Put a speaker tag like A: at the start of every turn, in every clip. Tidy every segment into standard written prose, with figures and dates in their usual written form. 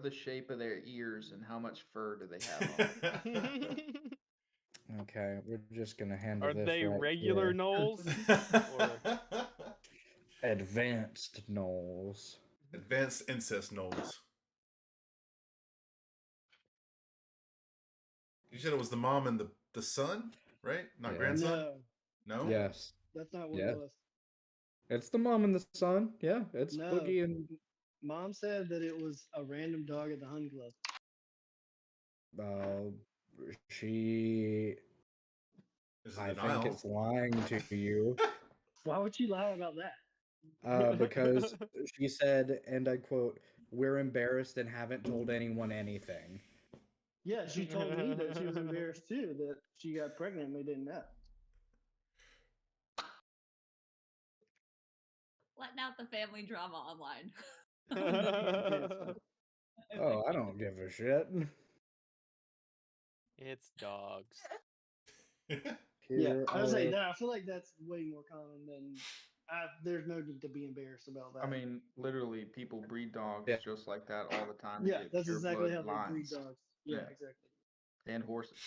A: the shape of their ears and how much fur do they have on them?
B: Okay, we're just gonna handle
C: Are
B: this
C: they
B: right
C: regular
B: here.
C: gnolls?
B: Advanced gnolls.
D: Advanced incest gnolls. You said it was the mom and the son, right? Not
B: Yeah.
D: grandson?
E: No,
D: No?
B: Yes.
E: that's not what
B: Yes.
E: it was.
B: It's the mom and the son. Yeah, it's
E: No.
B: Boogie and
E: Mom said that it was a random dog at the Hun Club.
B: she.
D: This is
B: I
D: denial.
B: think it's lying to you
E: Why would you lie about that?
B: because she said, and I quote, "We're embarrassed and haven't told anyone anything."
E: Yeah, she told me that she was embarrassed too, that she got pregnant and we didn't know.
F: Letting out the family drama online.
B: Oh, I don't give a shit.
C: It's dogs.
E: Yeah, I was saying
B: are-
E: that. I feel like that's way more common than. There's no need to be embarrassed about that.
A: I mean, literally, people breed dogs
B: Yeah.
A: just like that all the time. to
E: yeah,
A: get
E: that's
A: pure
E: exactly
A: blood
E: how they breed
A: lines
E: dogs. Yeah,
A: Yeah.
E: exactly.
A: and horses.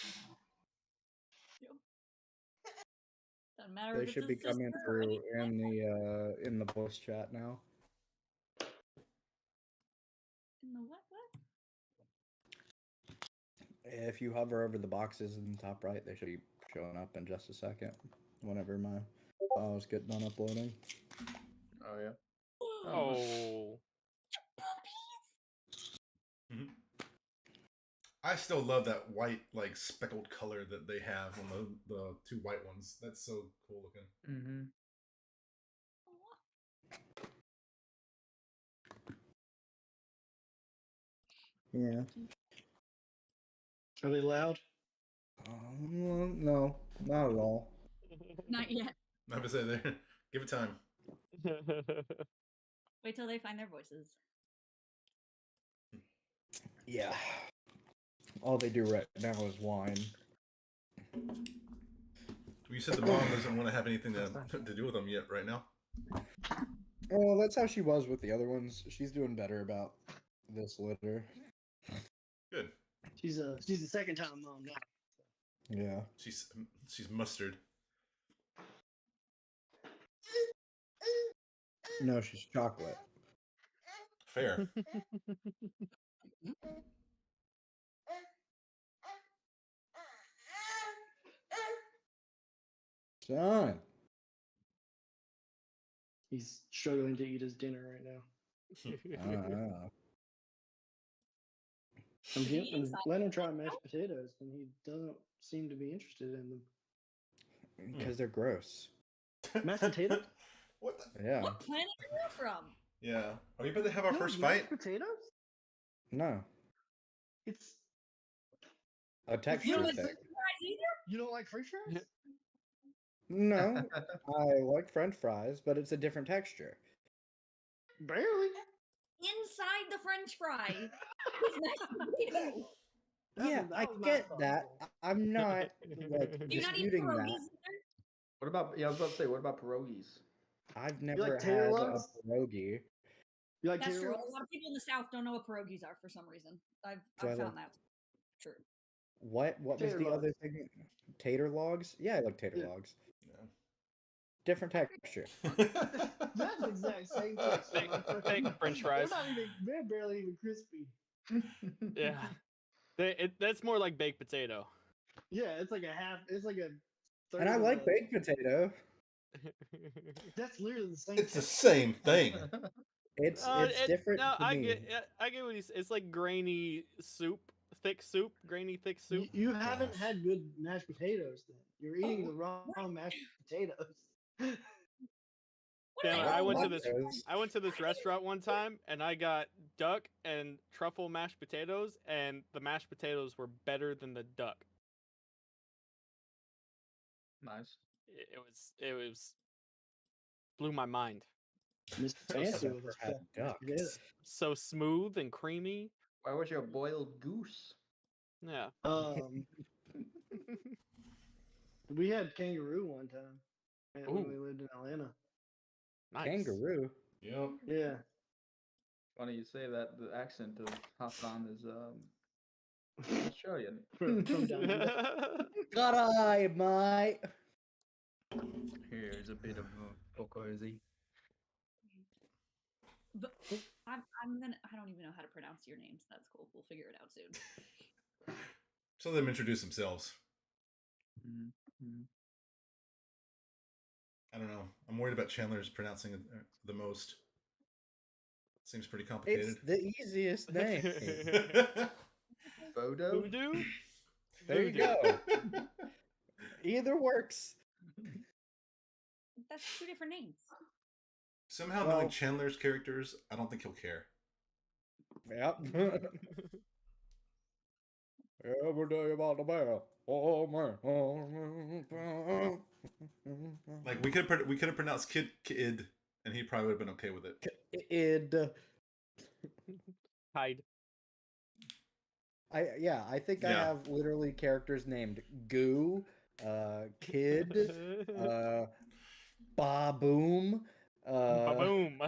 F: Doesn't matter
B: They
F: if
B: should
F: it's
B: be
F: a
B: coming
F: sister or
B: through
F: anything.
B: in the voice chat now.
F: In the what?
B: If you hover over the boxes in the top right, they should be showing up in just a second. Whenever my files get done uploading.
A: Oh yeah.
C: Oh.
D: Mhm. I still love that white, like speckled color that they have on the two white ones. That's so cool looking.
A: Mm-hmm.
B: Yeah.
E: Are they loud?
B: No, not at all.
F: Not yet.
D: I have to say there. Give it time.
F: Wait till they find their voices.
B: Yeah. All they do right now is whine.
D: You said the mom doesn't want to have anything to do with them yet, right now.
B: Well, that's how she was with the other ones. She's doing better about this litter.
D: Good.
E: She's a second time mom now.
B: Yeah.
D: She's mustard.
B: No, she's chocolate.
D: Fair.
B: Son.
E: He's struggling to eat his dinner right now. I'm letting him try mashed potatoes, and he doesn't seem to be interested in them.
B: Because they're gross.
E: Mashed potatoes?
D: What the?
B: Yeah.
F: What planet are you from?
D: Yeah. Are we about to have our
E: No,
D: first
E: mashed
D: fight?
E: potatoes?
B: No.
E: It's
B: A texture
F: don't like
B: thing.
F: french fries either?
E: you don't like French fries?
B: No. I like French fries, but it's a different texture.
E: Barely.
F: Inside the french fry is mashed potato.
B: Yeah, I get that. I'm not like
F: Do you not eat
B: disputing
F: pierogies
B: that.
F: either?
A: What about? Yeah, I was about to say. What about pierogies?
B: I've never
E: like tater
B: had
E: logs?
B: a pierogi.
E: You like
F: That's
E: tater
F: true.
E: logs?
F: A lot of people in the South don't know what pierogies are for some reason. I've
B: Do I
F: found
B: like-
F: that true.
B: What was
E: Tater
B: the
E: logs.
B: other thing? Tater logs? Yeah, I like tater
E: Yeah.
B: logs. Different texture.
E: That's the exact same thing.
C: Fake French fries.
E: They're barely even crispy.
C: Yeah. That's more like baked potato.
E: Yeah, it's like a half. It's like a. Third
B: And I
E: of
B: like
E: a-
B: baked potato.
E: That's literally the same.
D: It's the
E: thing.
D: same thing.
B: It's different
C: No,
B: to
C: I
B: me.
C: get what he's. It's like grainy soup, thick soup, grainy thick soup.
E: You haven't
D: Gosh.
E: had good mashed potatoes. Then you're eating the wrong mashed potatoes.
C: Damn it,
B: I
C: I went to
B: like
C: this.
B: those.
C: I went to this restaurant one time, and I got duck and truffle mashed potatoes, and the mashed potatoes were better than the duck.
A: Nice.
C: It was blew my mind.
E: Mr.
C: So
E: Fancy
B: I've
E: with his
B: never had
E: mashed
B: ducks.
E: potatoes.
C: So smooth and creamy.
A: Why was you a boiled goose?
C: Yeah.
E: We had kangaroo one time when
C: Ooh.
E: we lived in Atlanta.
C: Nice.
B: Kangaroo.
D: Yep.
E: Yeah,
A: Funny you say that. The accent of Hassan is Australian.
E: from down under.
B: God eye, mate.
A: Here's a bit of Pocozy.
F: I'm gonna. I don't even know how to pronounce your names. That's cool. We'll figure it out soon.
D: So let them introduce themselves.
A: Mm-hmm.
D: I don't know. I'm worried about Chandler's pronouncing it the most. Seems pretty complicated.
B: It's the easiest name.
A: Photo.
C: Voodoo?
B: There you
C: Voodoo.
B: go. Either works.
F: That's two different names.
D: Somehow
B: Well-
D: knowing Chandler's characters, I don't think he'll care.
B: Yep. Every day about the bell. Oh man. Oh, man.
D: Like we could have pronounced kid, and he probably would have been okay with it.
B: Id.
C: Hide.
B: I think I
D: Yeah.
B: have literally characters named Goo, Kid, Ba-Boom,
C: Boom.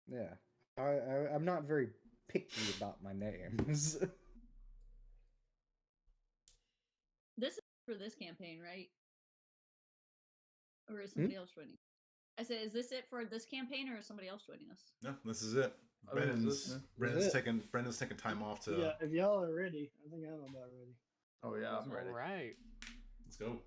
B: yeah. I'm not very picky about my names.
F: This is for this campaign, right? Or is somebody else joining? I said, is this it for this campaign, or is somebody else joining us?
D: No, this is it.
A: Oh, this is
D: Brendan's
B: it.
D: taking time off to.
E: Yeah, if y'all are ready, I think I'm about ready.
A: Oh yeah, I'm ready.
C: All right.
D: Let's go.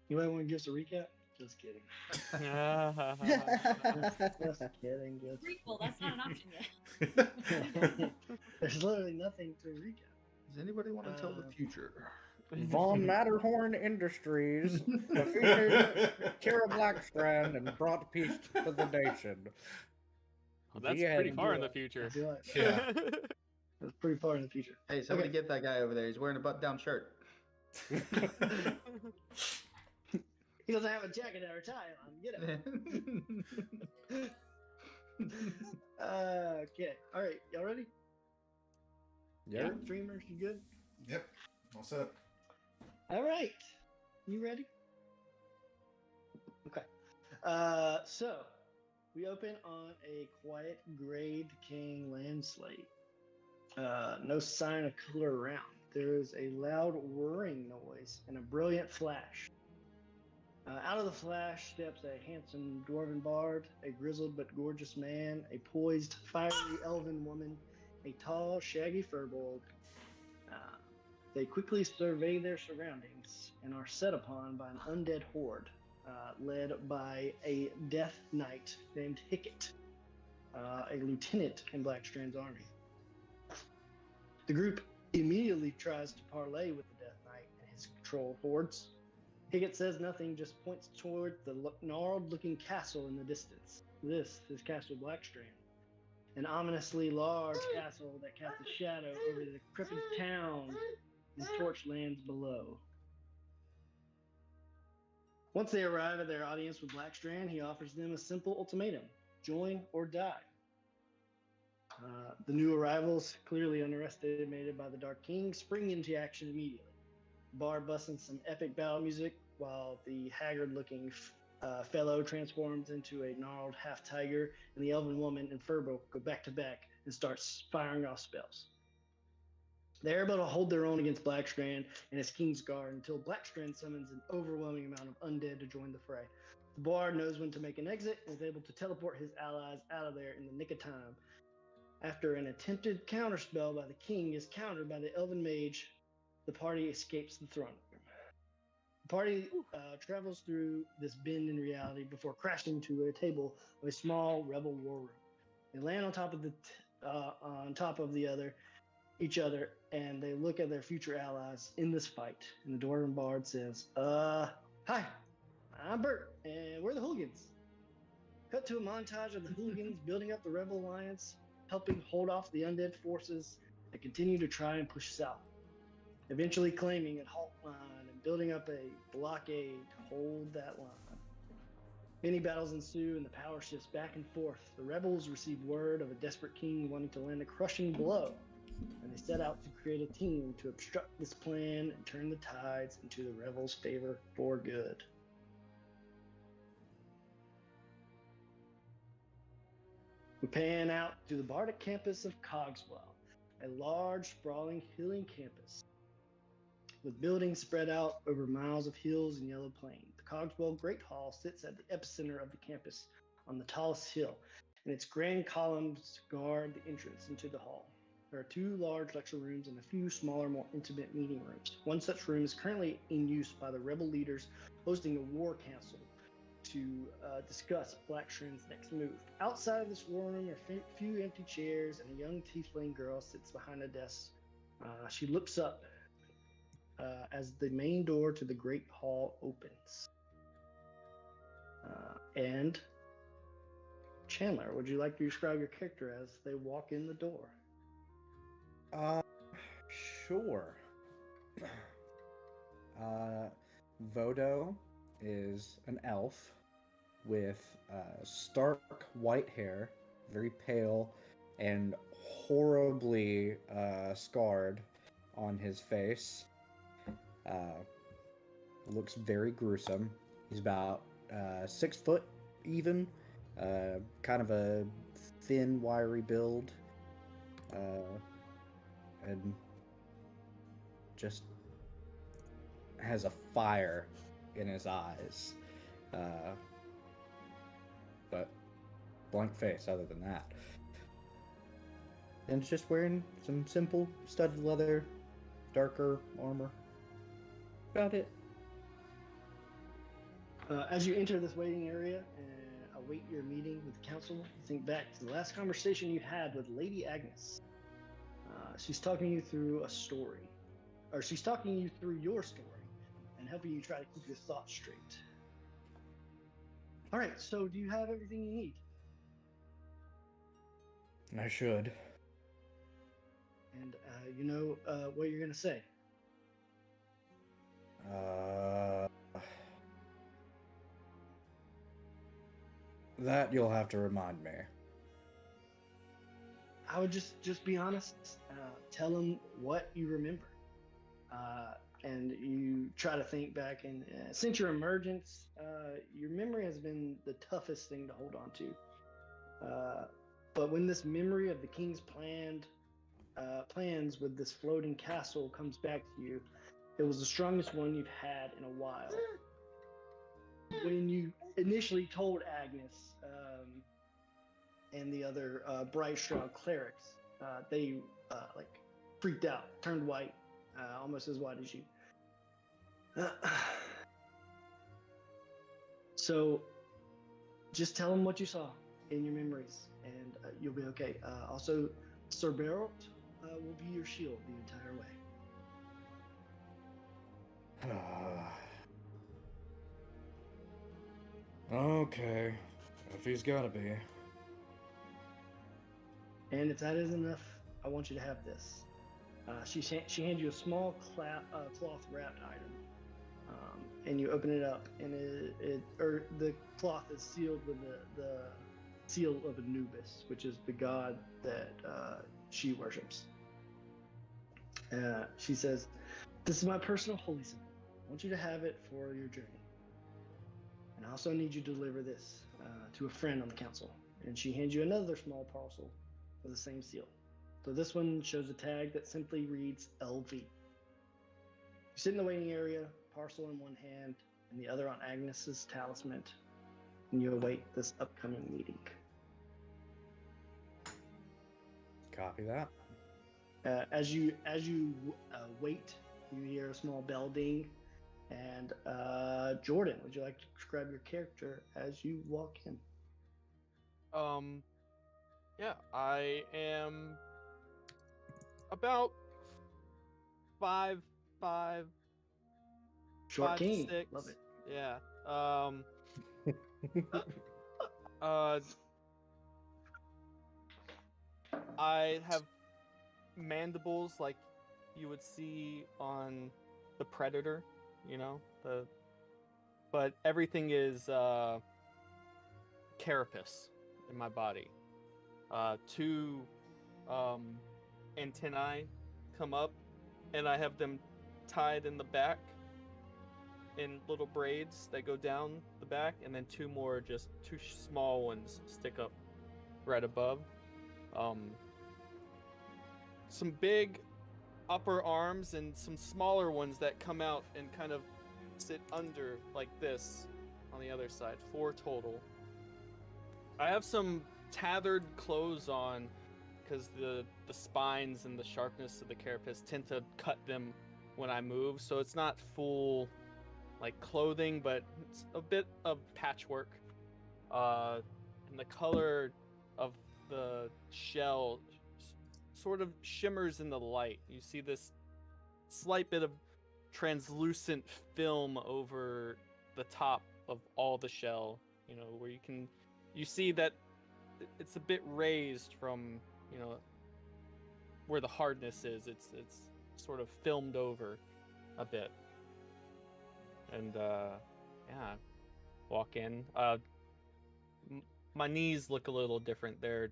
E: You might want to give us a recap? Just kidding. Just kidding. Just...
F: Prequel, that's not an option yet.
E: There's literally nothing to recap.
A: Does anybody want to tell the future?
B: Von Matterhorn Industries defeated Kira Blackstrand and brought peace to the nation.
C: Well, that's
B: Yeah,
C: pretty
B: you
C: far
E: do
C: in the
E: it.
C: future.
E: I feel like
D: Yeah.
E: that's pretty far in the future.
A: Hey, somebody
E: Okay.
A: get that guy over there. He's wearing a button-down shirt.
E: He doesn't have a jacket or a tie on. Get him. Okay. All right. Y'all ready?
B: Yeah.
E: Streamers, you good?
D: Yep. All set.
E: All right. You ready? Okay. So we open on a quiet, gray, decaying landslide. No sign of color around. There is a loud whirring noise and a brilliant flash. Out of the flash steps a handsome dwarven bard, a grizzled but gorgeous man, a poised, fiery elven woman, a tall, shaggy furbolg. They quickly survey their surroundings and are set upon by an undead horde, led by a death knight named Hickett, a lieutenant in Blackstrand's army. The group immediately tries to parley with the death knight and his controlled hordes. Hickett says nothing, just points toward the gnarled-looking castle in the distance. This is Castle Blackstrand, an ominously large castle that casts a shadow over the decrepit town and torch lands below. Once they arrive at their audience with Blackstrand, he offers them a simple ultimatum: join or die. The new arrivals, clearly underestimated by the Dark King, spring into action immediately. Bard busting some epic battle music while the haggard-looking fellow transforms into a gnarled half-tiger, and the elven woman and Furbo go back-to-back and starts firing off spells. They're able to hold their own against Blackstrand and his Kingsguard until Blackstrand summons an overwhelming amount of undead to join the fray. The Bard knows when to make an exit and is able to teleport his allies out of there in the nick of time. After an attempted counterspell by the king is countered by the elven mage, the party escapes the throne room. The party travels through this bend in reality before crashing to a table of a small rebel war room. They land on top of each other, and they look at their future allies in this fight. And the Dwarven Bard says, "Hi, I'm Bert, and we're the Hooligans." Cut to a montage of the Hooligans building up the Rebel Alliance, helping hold off the undead forces They continue to try and push south, eventually claiming a halt line and building up a blockade to hold that line. Many battles ensue and the power shifts back and forth. The rebels receive word of a desperate king wanting to land a crushing blow, and they set out to create a team to obstruct this plan and turn the tides into the rebels' favor for good. We pan out to the Bardic campus of Cogswell, a large, sprawling, hilly campus with buildings spread out over miles of hills and yellow plain. The Cogswell Great Hall sits at the epicenter of the campus on the tallest hill, and its grand columns guard the entrance into the hall. There are 2 large lecture rooms and a few smaller, more intimate meeting rooms. One such room is currently in use by the rebel leaders hosting a war council to discuss Black Shrin's next move. Outside of this war room are a few empty chairs, and a young tiefling girl sits behind a desk. She looks up as the main door to the Great Hall opens. And Chandler, would you like to describe your character as they walk in the door?
B: Sure. Vodo is an elf with stark white hair, very pale, and horribly scarred on his face. Looks very gruesome. He's about 6 foot even, kind of a thin, wiry build, and just has a fire in his eyes, but blank face other than that. And just wearing some simple studded leather, darker armor. About it.
E: As you enter this waiting area and await your meeting with the council, you think back to the last conversation you had with Lady Agnes. She's talking you through a story, or she's talking you through your story and helping you try to keep your thoughts straight. All right, so do you have everything you need?
B: I should.
E: And you know what you're going to say?
B: That you'll have to remind me.
E: I would just be honest. Tell them what you remember, and you try to think back. And since your emergence, your memory has been the toughest thing to hold on to. But when this memory of the king's plans with this floating castle comes back to you, it was the strongest one you've had in a while. When you initially told Agnes and the other Bright Shroud clerics, they like freaked out, turned white, almost as white as you. So just tell them what you saw in your memories, and you'll be okay. Also, Sir Barrett will be your shield the entire way.
B: Okay, if he's gotta be.
E: And if that isn't enough, I want you to have this. She hands you a small cloth wrapped item, and you open it up, and the cloth is sealed with the seal of Anubis, which is the god that she worships. She says, "This is my personal holy symbol. I want you to have it for your journey. And I also need you to deliver this to a friend on the council." And she hands you another small parcel with the same seal. So this one shows a tag that simply reads LV. You sit in the waiting area, parcel in one hand, and the other on Agnes's talisman, and you await this upcoming meeting.
B: Copy that.
E: As you wait, you hear a small bell ding, and Jordan, would you like to describe your character as you walk in?
C: Yeah, I am about 5'5",
E: Short
C: 5'6".
E: king. Love it.
C: Yeah. I have mandibles like you would see on the Predator, but everything is carapace in my body. Two antennae come up, and I have them tied in the back in little braids that go down the back, and then two more, just two small ones, stick up right above. Some big upper arms and some smaller ones that come out and kind of sit under like this on the other side. 4 total. I have some tethered clothes on because the spines and the sharpness of the carapace tend to cut them when I move, so it's not full like clothing, but it's a bit of patchwork. And the color of the shell sort of shimmers in the light. You see this slight bit of translucent film over the top of all the shell, where you see that it's a bit raised from, where the hardness is. It's sort of filmed over a bit. And yeah, walk in. My knees look a little different. They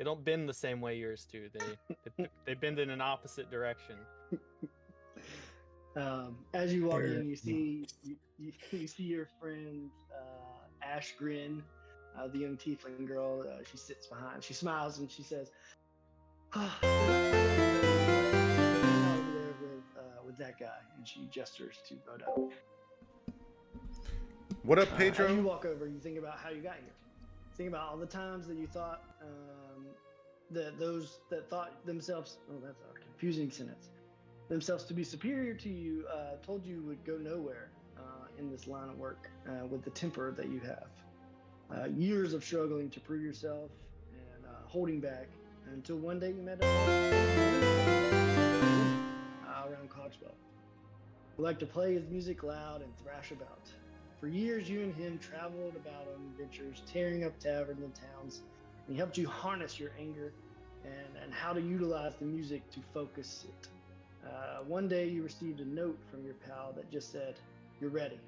C: don't bend the same way yours do. They bend in an opposite direction.
E: As you walk in, you see your friend Ash Grin, the young tiefling girl. She sits behind. She smiles and she says, "Oh, with that guy," and she gestures to Bodo.
D: What up, Pedro?
E: As you walk over, you think about how you got here. Think about all the times that you thought that those that thought themselves, that's a confusing sentence, themselves to be superior to you, told you would go nowhere in this line of work with the temper that you have. Years of struggling to prove yourself and holding back until one day you met around Cogswell, who liked to play his music loud and thrash about. For years, you and him traveled about on adventures, tearing up taverns and towns, and he helped you harness your anger and how to utilize the music to focus it. One day, you received a note from your pal that just said, "You're ready.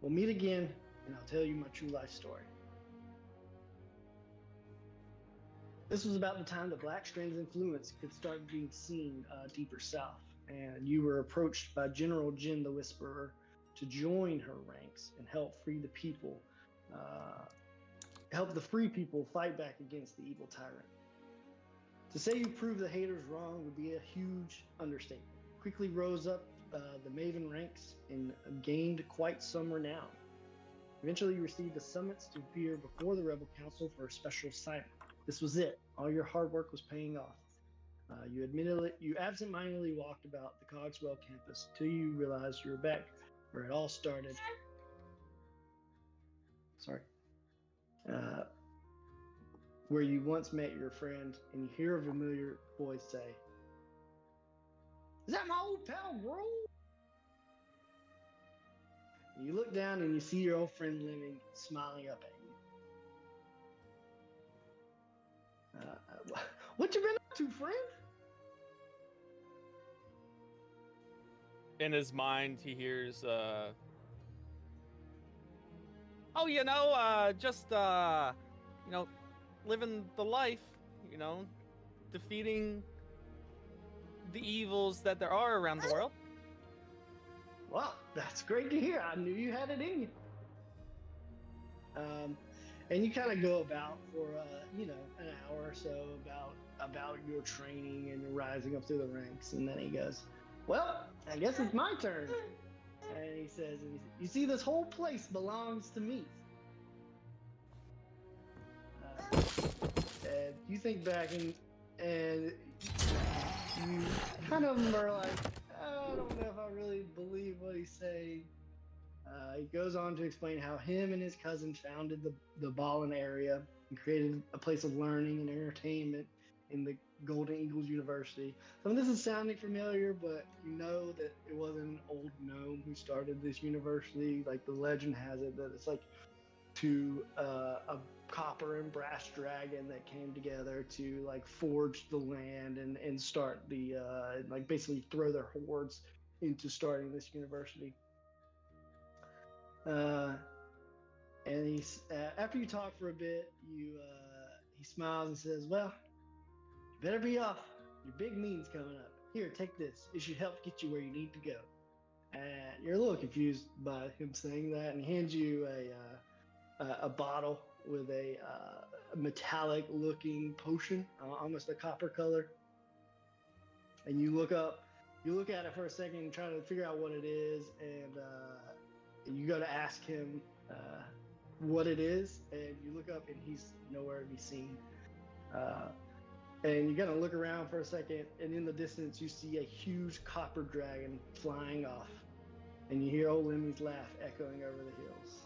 E: We'll meet again, and I'll tell you my true life story." This was about the time that Blackstrand's influence could start being seen deeper south, and you were approached by General Jin the Whisperer to join her ranks and help free the people, help the free people fight back against the evil tyrant. To say you proved the haters wrong would be a huge understatement. Quickly rose up the Maven ranks and gained quite some renown. Eventually, you received a summons to appear before the Rebel Council for a special assignment. This was it. All your hard work was paying off. You absentmindedly walked about the Cogswell campus till you realized you were back where it all started. Sorry. Where you once met your friend, and you hear a familiar voice say, "Is that my old pal, bro?" You look down and you see your old friend Lemming smiling up at you. What you been up to, friend?
C: In his mind, he hears, just, living the life, defeating the evils that there are around the world.
E: Well, that's great to hear. I knew you had it in you. And you kind of go about for, an hour or so about your training and rising up through the ranks. And then he goes, "Well, I guess it's my turn." And he says, "You see, this whole place belongs to me." And you think back and you kind of are like, "I don't know if I really believe what he's saying." He goes on to explain how him and his cousin founded the Ballin area and created a place of learning and entertainment in the Golden Eagles University. Some of this is sounding familiar, but you know that it wasn't an old gnome who started this university. Like the legend has it that it's like to copper and brass dragon that came together to like forge the land and start the like basically throw their hordes into starting this university. And he's after you talk for a bit, he smiles and says, "Well, you better be off. Your big meeting's coming up. Here, take this. It should help get you where you need to go." And you're a little confused by him saying that, and he hands you a bottle with a metallic-looking potion, almost a copper color. And you look at it for a second, and try to figure out what it is, and you go to ask him what it is, and you look up, and he's nowhere to be seen. And you kind of look around for a second, and in the distance, you see a huge copper dragon flying off, and you hear old Lemmy's laugh echoing over the hills.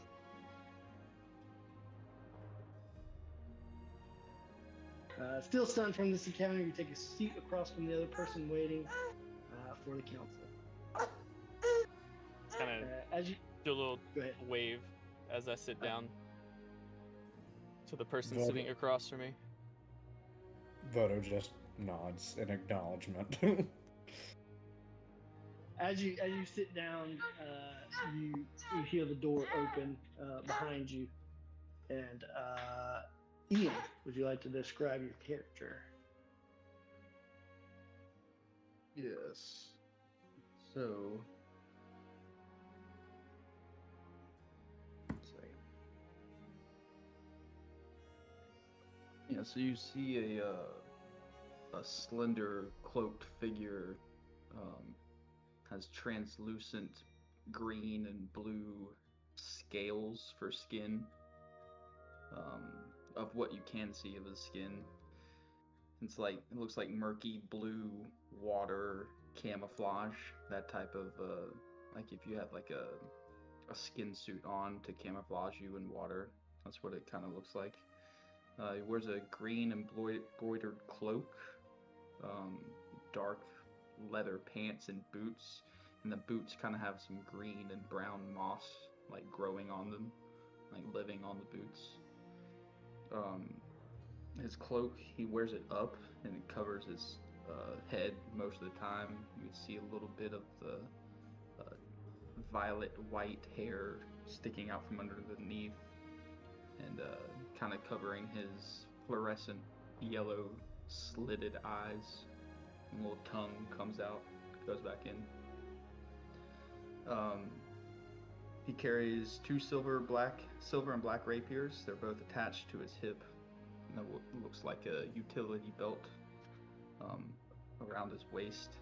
E: Still stunned from this encounter, you take a seat across from the other person waiting for the council.
C: Kind of
E: As you
C: do a little
E: go ahead.
C: wave as I sit down to the person
B: Vote.
C: sitting across from me.
B: Voto just nods in acknowledgement.
E: As you sit down, you hear the door open behind you, and Ian, would you like to describe your character?
A: Yes. So. Yeah, so you see a slender cloaked figure, has translucent green and blue scales for skin, of what you can see of his skin. It looks like murky blue water camouflage, that type of like if you had like a skin suit on to camouflage you in water. That's what it kind of looks like. He wears a green embroidered cloak, dark leather pants and boots, and the boots kind of have some green and brown moss like growing on them, like living on the boots. His cloak, he wears it up and it covers his head most of the time. You can see a little bit of the violet white hair sticking out from underneath, and kind of covering his fluorescent yellow slitted eyes. And a little tongue comes out, goes back in. He carries two silver and black rapiers. They're both attached to his hip. And it looks like a utility belt around his waist,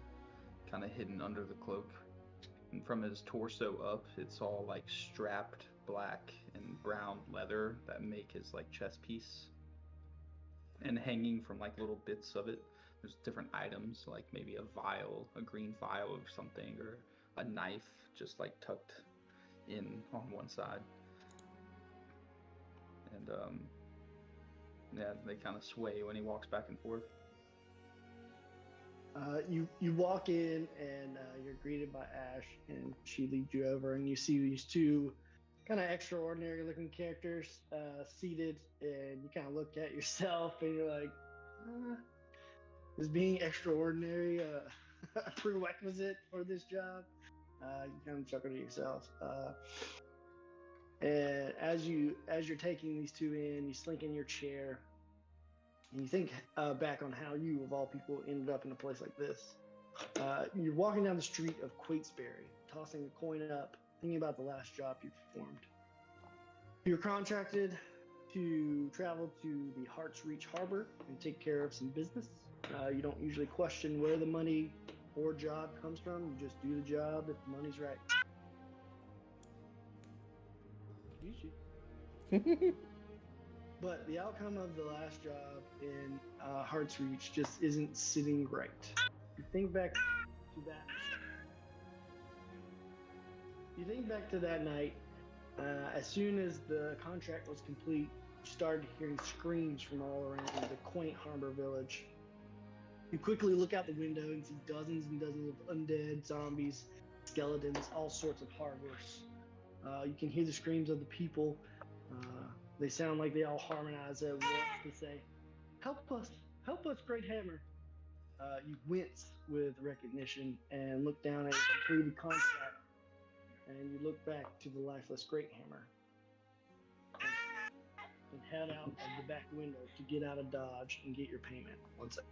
A: kind of hidden under the cloak. And from his torso up, it's all like strapped black and brown leather that make his like chest piece. And hanging from like little bits of it, there's different items, like maybe a vial, a green vial of something, or a knife just like tucked in on one side. And yeah, they kind of sway when he walks back and forth.
E: You walk in, and you're greeted by Ash, and she leads you over, and you see these two kind of extraordinary looking characters seated, and you kind of look at yourself, and you're like, is being extraordinary a prerequisite for this job? You kind of chuckle to yourself. And as you're taking these two in, you slink in your chair, and you think back on how you, of all people, ended up in a place like this. You're walking down the street of Quaitesbury, tossing a coin up, thinking about the last job you performed. You're contracted to travel to the Heart's Reach Harbor and take care of some business. You don't usually question where the money or job comes from. You just do the job if the money's right. But the outcome of the last job in Heart's Reach just isn't sitting right. You think back to that. You think back to that night. As soon as the contract was complete, you started hearing screams from all around the quaint harbor village. You quickly look out the window and see dozens and dozens of undead, zombies, skeletons, all sorts of horrors. You can hear the screams of the people. They sound like they all harmonize at once to say, help us, great hammer. You wince with recognition and look down at your completed contract, and you look back to the lifeless great hammer and head out of the back window to get out of Dodge and get your payment. 1 second.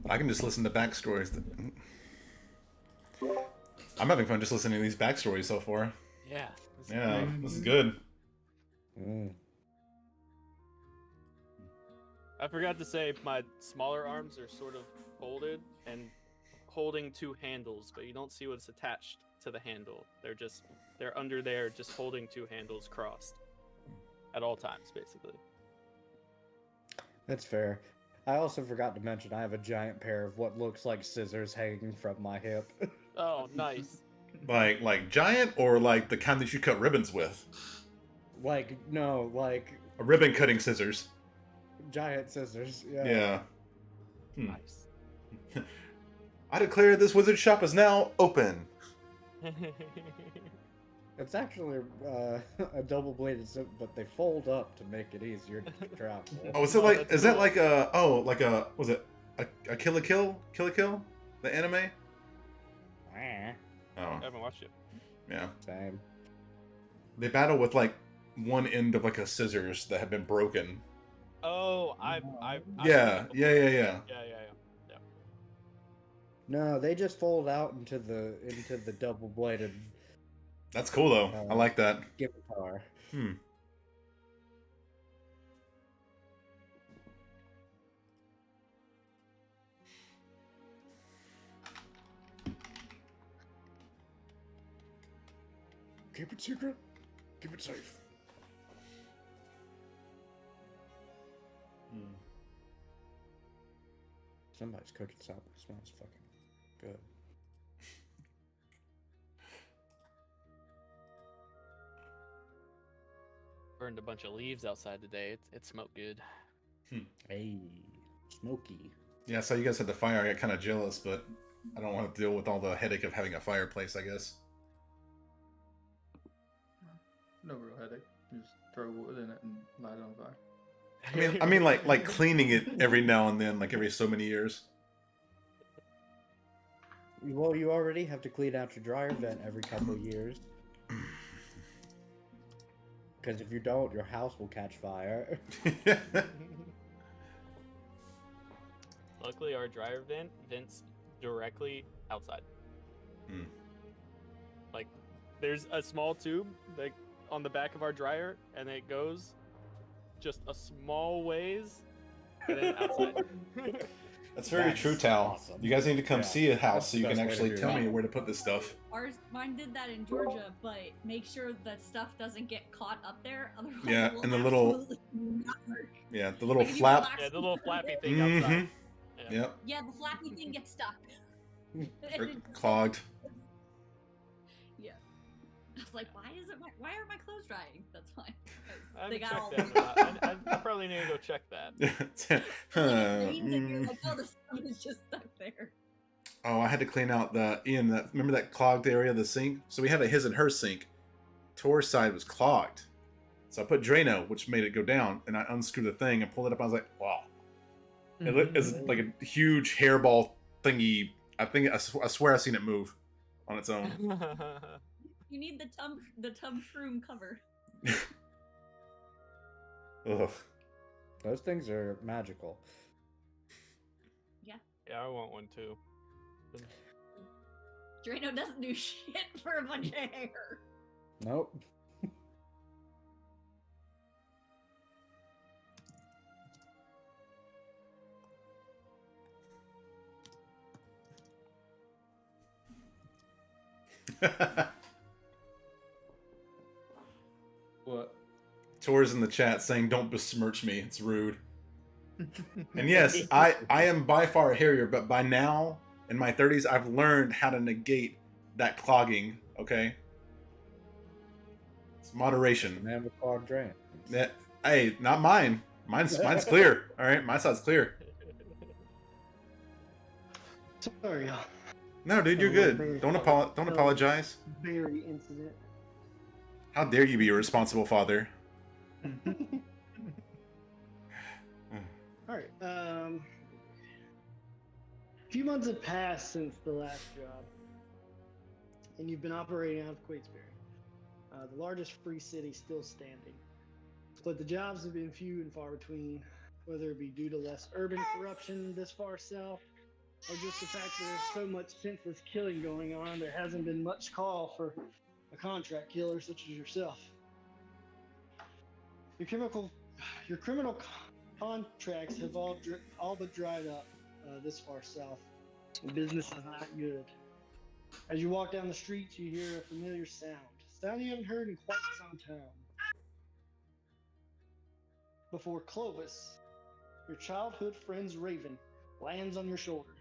D: I can just listen to backstories. I'm having fun just listening to these backstories so far.
C: Yeah.
D: Yeah, this is good.
B: Mm.
C: I forgot to say my smaller arms are sort of folded and holding two handles, but you don't see what's attached to the handle. They're under there just holding two handles crossed at all times, basically.
B: That's fair. I also forgot to mention I have a giant pair of what looks like scissors hanging from my hip.
C: Oh, nice.
D: Like giant, or like the kind that you cut ribbons with?
B: Like, no, like
D: A ribbon cutting scissors.
B: giant scissors.
D: Yeah.
C: Nice.
D: I declare this wizard shop is now open.
B: It's actually a double-bladed, but they fold up to make it easier to travel.
D: Oh, is it
C: Oh,
D: like?
C: that's
D: Is that
C: cool.
D: like a? Was it a Kill la Kill? Kill la Kill? The anime?
B: Eh,
D: Oh,
C: I haven't watched it.
D: yeah.
B: same.
D: They battle with like one end of like a scissors that have been broken.
C: Oh, I've
D: Yeah.
C: Yeah.
B: No, they just fold out into the double-bladed
D: That's cool though. I like that.
B: guitar.
D: Hmm.
B: Keep it secret. Keep it safe.
D: Hmm.
B: Somebody's cooking something. It smells fucking good.
C: Burned a bunch of leaves outside today. It smoked good.
B: Hey, smoky.
D: Yeah. So you guys had the fire. I got kind of jealous, but I don't want to deal with all the headache of having a fireplace. I guess.
A: No real headache. You just throw wood in it and light it on fire.
D: I mean, like cleaning it every now and then, like every so many years.
B: Well, you already have to clean out your dryer vent every couple of years. Because if you don't, your house will catch fire.
C: Luckily, our dryer vents directly outside.
D: Hmm.
C: Like, there's a small tube like on the back of our dryer, and it goes just a small ways, and then outside.
D: That's very
B: That's
D: true, Tal.
B: awesome.
D: You guys need to come
B: Yeah.
D: see a house
B: That's
D: so
B: the
D: you can
B: best way to
D: actually
B: do
D: tell
B: it.
D: me where to put this stuff.
F: Mine did that in Georgia, but make sure that stuff doesn't get caught up there. Otherwise,
D: Yeah,
F: it will
D: and the little-
F: absolutely not work.
D: Yeah, the little
F: Like, if you
D: flap.
F: relax
C: Yeah, the little flappy thing
D: Mhm.
C: outside. Yeah.
D: Yep.
F: Yeah, the flappy thing gets stuck.
D: Or clogged.
F: Yeah. I was like, why are my clothes drying? That's fine. 'Cause
C: I
F: they
C: haven't
F: got all
C: checked that. I probably need to go check that.
D: Huh,
F: it rains and you're
D: mm.
F: like, oh, the stuff is just stuck there.
D: Oh, I had to clean out remember that clogged area of the sink? So we have a his and her sink. Tor's side was clogged. So I put Drano, which made it go down, and I unscrewed the thing and pulled it up. I was like, wow. It's like a huge hairball thingy. I swear I've seen it move on its own.
F: You need the tub shroom cover.
D: Ugh.
B: Those things are magical.
C: Yeah, I want one too.
F: Drano doesn't do shit for a bunch of hair.
B: Nope.
A: What?
D: Tor's in the chat saying, "Don't besmirch me. It's rude." And yes, I am by far hairier, but by now in my 30s, I've learned how to negate that clogging. Okay, it's moderation.
B: Man with clogged drain.
D: Hey, not mine. Mine's clear. All right, my side's clear.
E: Sorry, y'all.
D: No, dude, you're good. Don't apologize.
E: Very incident.
D: How dare you be a responsible father?
E: All right. A few months have passed since the last job, and you've been operating out of Quakesbury, the largest free city still standing. But the jobs have been few and far between, whether it be due to less urban corruption this far south, or just the fact that there's so much senseless killing going on, there hasn't been much call for a contract killer such as yourself. Your criminal contracts have all but dried up this far south. Business is not good. As you walk down the streets, you hear a familiar sound. Sound you haven't heard in quite some time. Before Clovis, your childhood friend's Raven lands on your shoulder.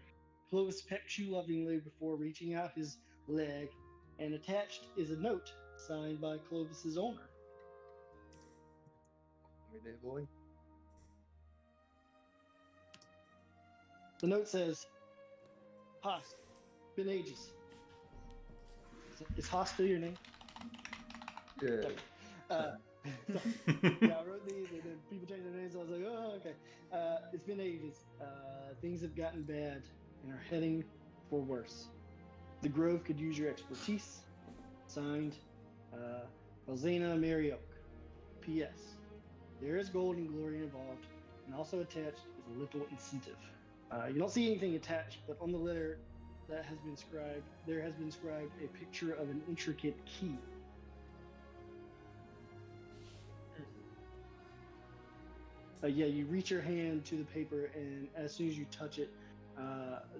E: Clovis pecks you lovingly before reaching out his leg, and attached is a note signed by Clovis's owner.
A: Hey there, boy.
E: The note says, Host, been ages. Is Host still your name?
A: Yeah.
E: Yeah, I wrote these and then people changed their names, so I was like, oh, okay. It's been ages. Things have gotten bad and are heading for worse. The Grove could use your expertise. Signed, Elzina Mary Oak. P.S. There is gold and glory involved, and also attached is a little incentive. You don't see anything attached, but on the letter that has been scribed, there has been scribed a picture of an intricate key. Yeah, you reach your hand to the paper, and as soon as you touch it,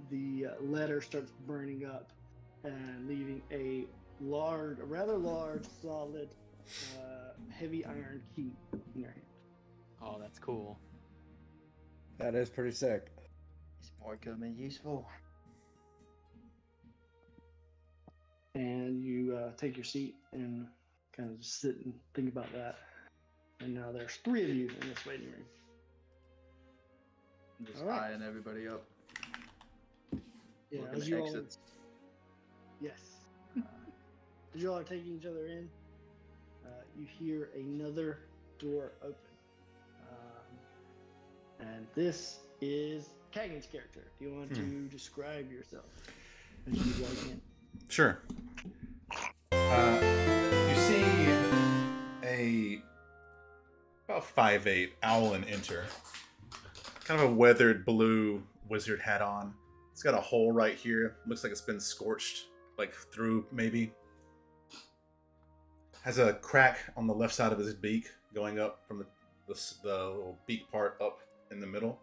E: the letter starts burning up and leaving a rather large, solid, heavy iron key in your hand.
C: Oh, that's cool.
B: That is pretty sick.
A: It's more coming useful.
E: And you take your seat and kind of just sit and think about that. And now there's 3 of you in this waiting room.
A: I'm just
E: All right.
A: eyeing everybody up.
E: Yeah,
A: Looking
E: as
A: at
E: you all,
A: exits.
E: yes. As you all are taking each other in, you hear another door open. And this is Kagan's character. Do you want to describe yourself as you walk in?
D: Sure. You see about 5'8" Owlin enter. Kind of a weathered blue wizard hat on. It's got a hole right here. Looks like it's been scorched, like through maybe. Has a crack on the left side of his beak going up from the little beak part up in the middle.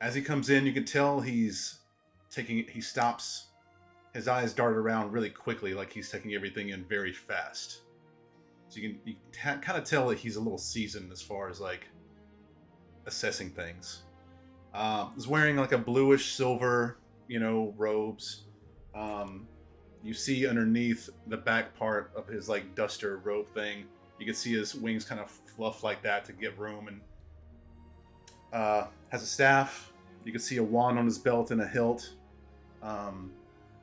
D: As he comes in, you can tell he stops. His eyes dart around really quickly, like he's taking everything in very fast. So you can kind of tell that he's a little seasoned as far as like assessing things. He's wearing like a bluish silver, robes. You see underneath the back part of his like duster robe thing, you can see his wings kind of fluff like that to get room, and has a staff. You can see a wand on his belt and a hilt.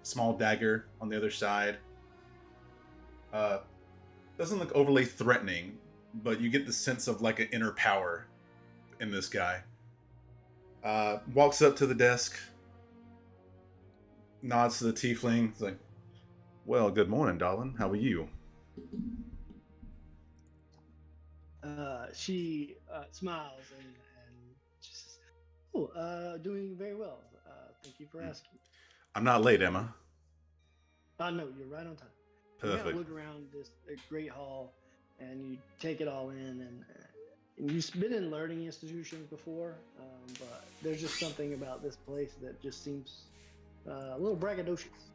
D: Small dagger on the other side. Doesn't look overly threatening, but you get the sense of like an inner power in this guy. Walks up to the desk, nods to the tiefling. He's like, "Well, good morning, darling. How are you?"
E: She smiles and she says, "Oh, doing very well. Thank you for asking."
D: I'm not late, Emma.
E: No, you're right on time. You kind of
D: Perfect.
E: look around this great hall, and you take it all in, and you've been in learning institutions before, but there's just something about this place that just seems a little braggadocious.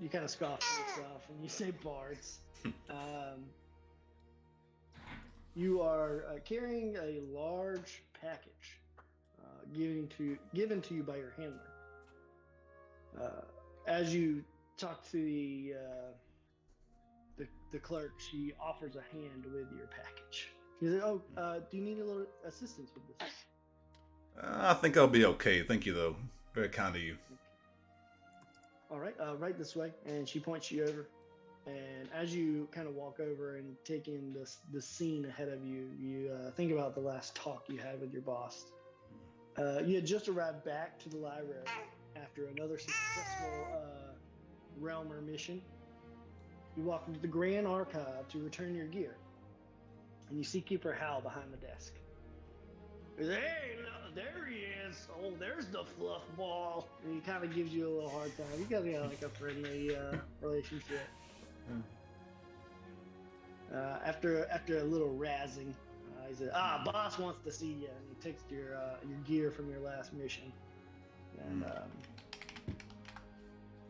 E: You kind of scoff to yourself, and you say bards. You are carrying a large package given to you by your handler. As you talk to the clerk, she offers a hand with your package. He's like, "Oh, do you need a little assistance with this?"
D: I think I'll be okay. Thank you, though. Very kind of you.
E: All right, right this way. And she points you over. And as you kind of walk over and take in the scene ahead of you, you think about the last talk you had with your boss. You had just arrived back to the library after another successful Realmer mission. You walk into the Grand Archive to return your gear, and you see Keeper Hal behind the desk. He says, "Hey, look, there he is! Oh, there's the fluff ball!" And he kind of gives you a little hard time. You guys got like a friendly relationship. After a little razzing, he said, "Boss wants to see you," and he takes your gear from your last mission. And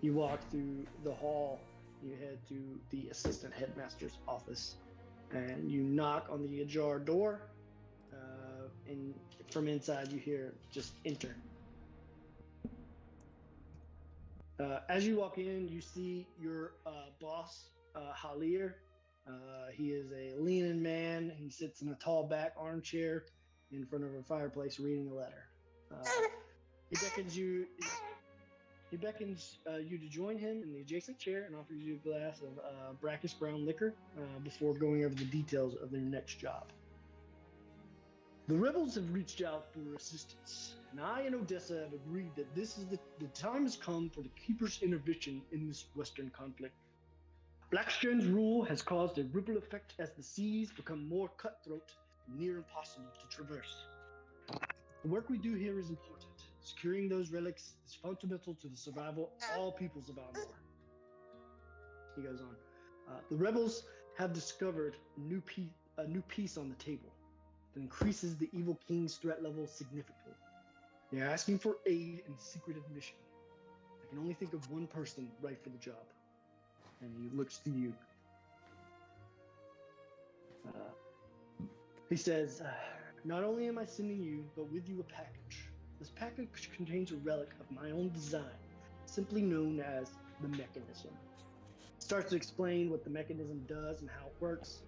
E: you walk through the hall. You head to the assistant headmaster's office, and you knock on the ajar door. And from inside, you hear "Just enter." As you walk in, you see your boss, Halir. He is a lean man. He sits in a tall back armchair in front of a fireplace reading a letter. He beckons you to join him in the adjacent chair and offers you a glass of brackish brown liquor before going over the details of their next job. The rebels have reached out for assistance, and I and Odessa have agreed that this is the time has come for the Keeper's intervention in this Western conflict. Blackstone's rule has caused a ripple effect as the seas become more cutthroat and near impossible to traverse. The work we do here is important. Securing those relics is fundamental to the survival of all peoples of our war. He goes on. The rebels have discovered a new piece on the table that increases the evil king's threat level significantly. They are asking for aid in secretive mission. I can only think of one person right for the job. And he looks to you. He says, "Not only am I sending you, but with you a package. This package contains a relic of my own design, simply known as the mechanism." Starts to explain what the mechanism does and how it works.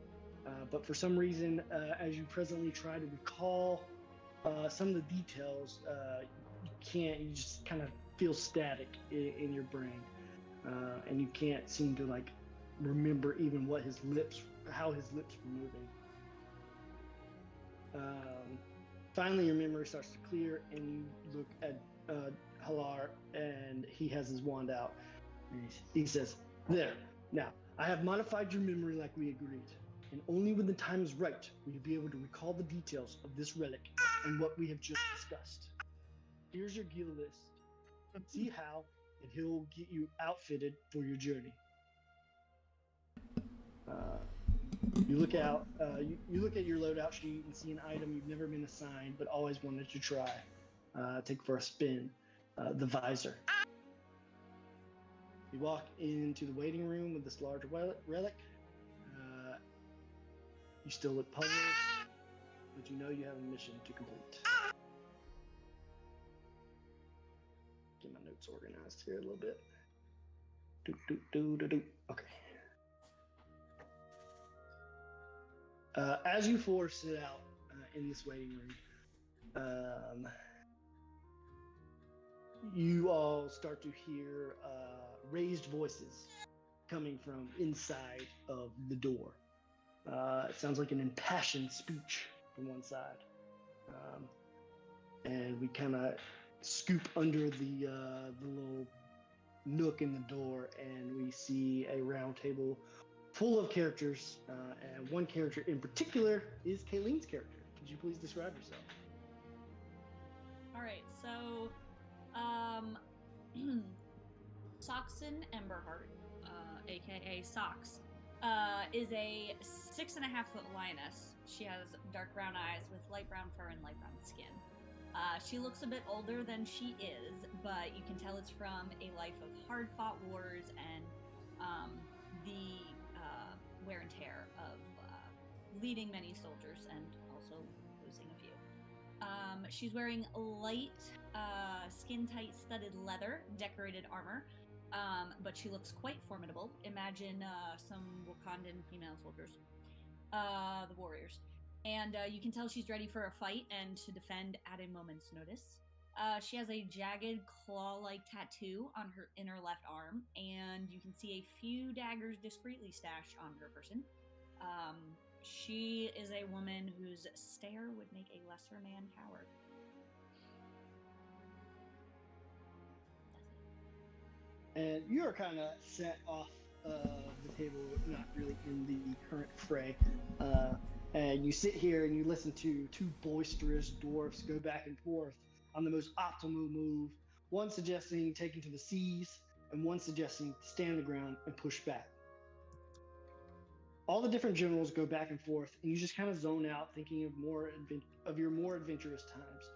E: But for some reason, as you presently try to recall some of the details, you can't. You just kind of feel static in your brain. And you can't seem to like remember even how his lips were moving. Finally, your memory starts to clear, and you look at Halar, and he has his wand out. And he says, "There. Now, I have modified your memory like we agreed, and only when the time is right will you be able to recall the details of this relic and what we have just discussed. Here's your gear list. See how, and he'll get you outfitted for your journey." You look out. You look at your loadout sheet and see an item you've never been assigned but always wanted to try. Take for a spin. The visor. You walk into the waiting room with this large relic. You still look puzzled, but you know you have a mission to complete. Get my notes organized here a little bit. Okay. As you four sit out in this waiting room, you all start to hear raised voices coming from inside of the door. It sounds like an impassioned speech from one side. And we kind of scoop under the little nook in the door, and we see a round table full of characters, and one character in particular is Kayleen's character. Could you please describe yourself?
F: All right, so Soxon Emberheart, aka Sox, is a 6.5-foot lioness. She has dark brown eyes with light brown fur and light brown skin. She looks a bit older than she is, but you can tell it's from a life of hard-fought wars and the wear and tear of leading many soldiers and also losing a few. She's wearing light, skin-tight studded leather, decorated armor, but she looks quite formidable. Imagine some Wakandan female soldiers, the warriors. And you can tell she's ready for a fight and to defend at a moment's notice. She has a jagged claw-like tattoo on her inner left arm, and you can see a few daggers discreetly stashed on her person. She is a woman whose stare would make a lesser man coward.
E: And you are kind of set off the table, not really in the current fray. And you sit here and you listen to two boisterous dwarfs go back and forth on the most optimal move. One suggesting taking to the seas, and one suggesting stand the ground and push back. All the different generals go back and forth, and you just kind of zone out, thinking of your more adventurous times.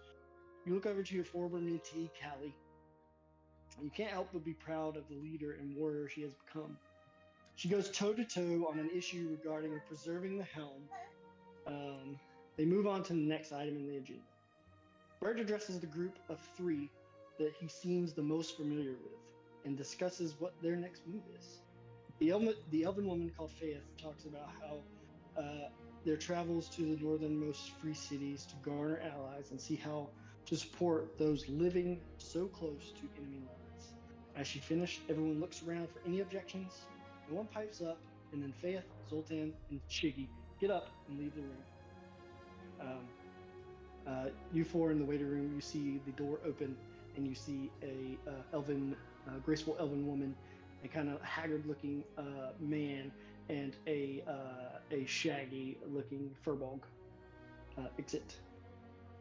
E: You look over to your former mentee, Callie. You can't help but be proud of the leader and warrior she has become. She goes toe-to-toe on an issue regarding preserving the helm. They move on to the next item in the agenda. Bert addresses the group of three that he seems the most familiar with and discusses what their next move is. The elven woman called Faith talks about how their travels to the northernmost free cities to garner allies and see how to support those living so close to enemy lines. As she finished, everyone looks around for any objections. No one pipes up, and then Faith, Zoltan, and Shiggy get up and leave the room. You four in the waiting room, you see the door open, and you see a graceful elven woman, a kind of haggard-looking man, and a shaggy-looking furbog exit.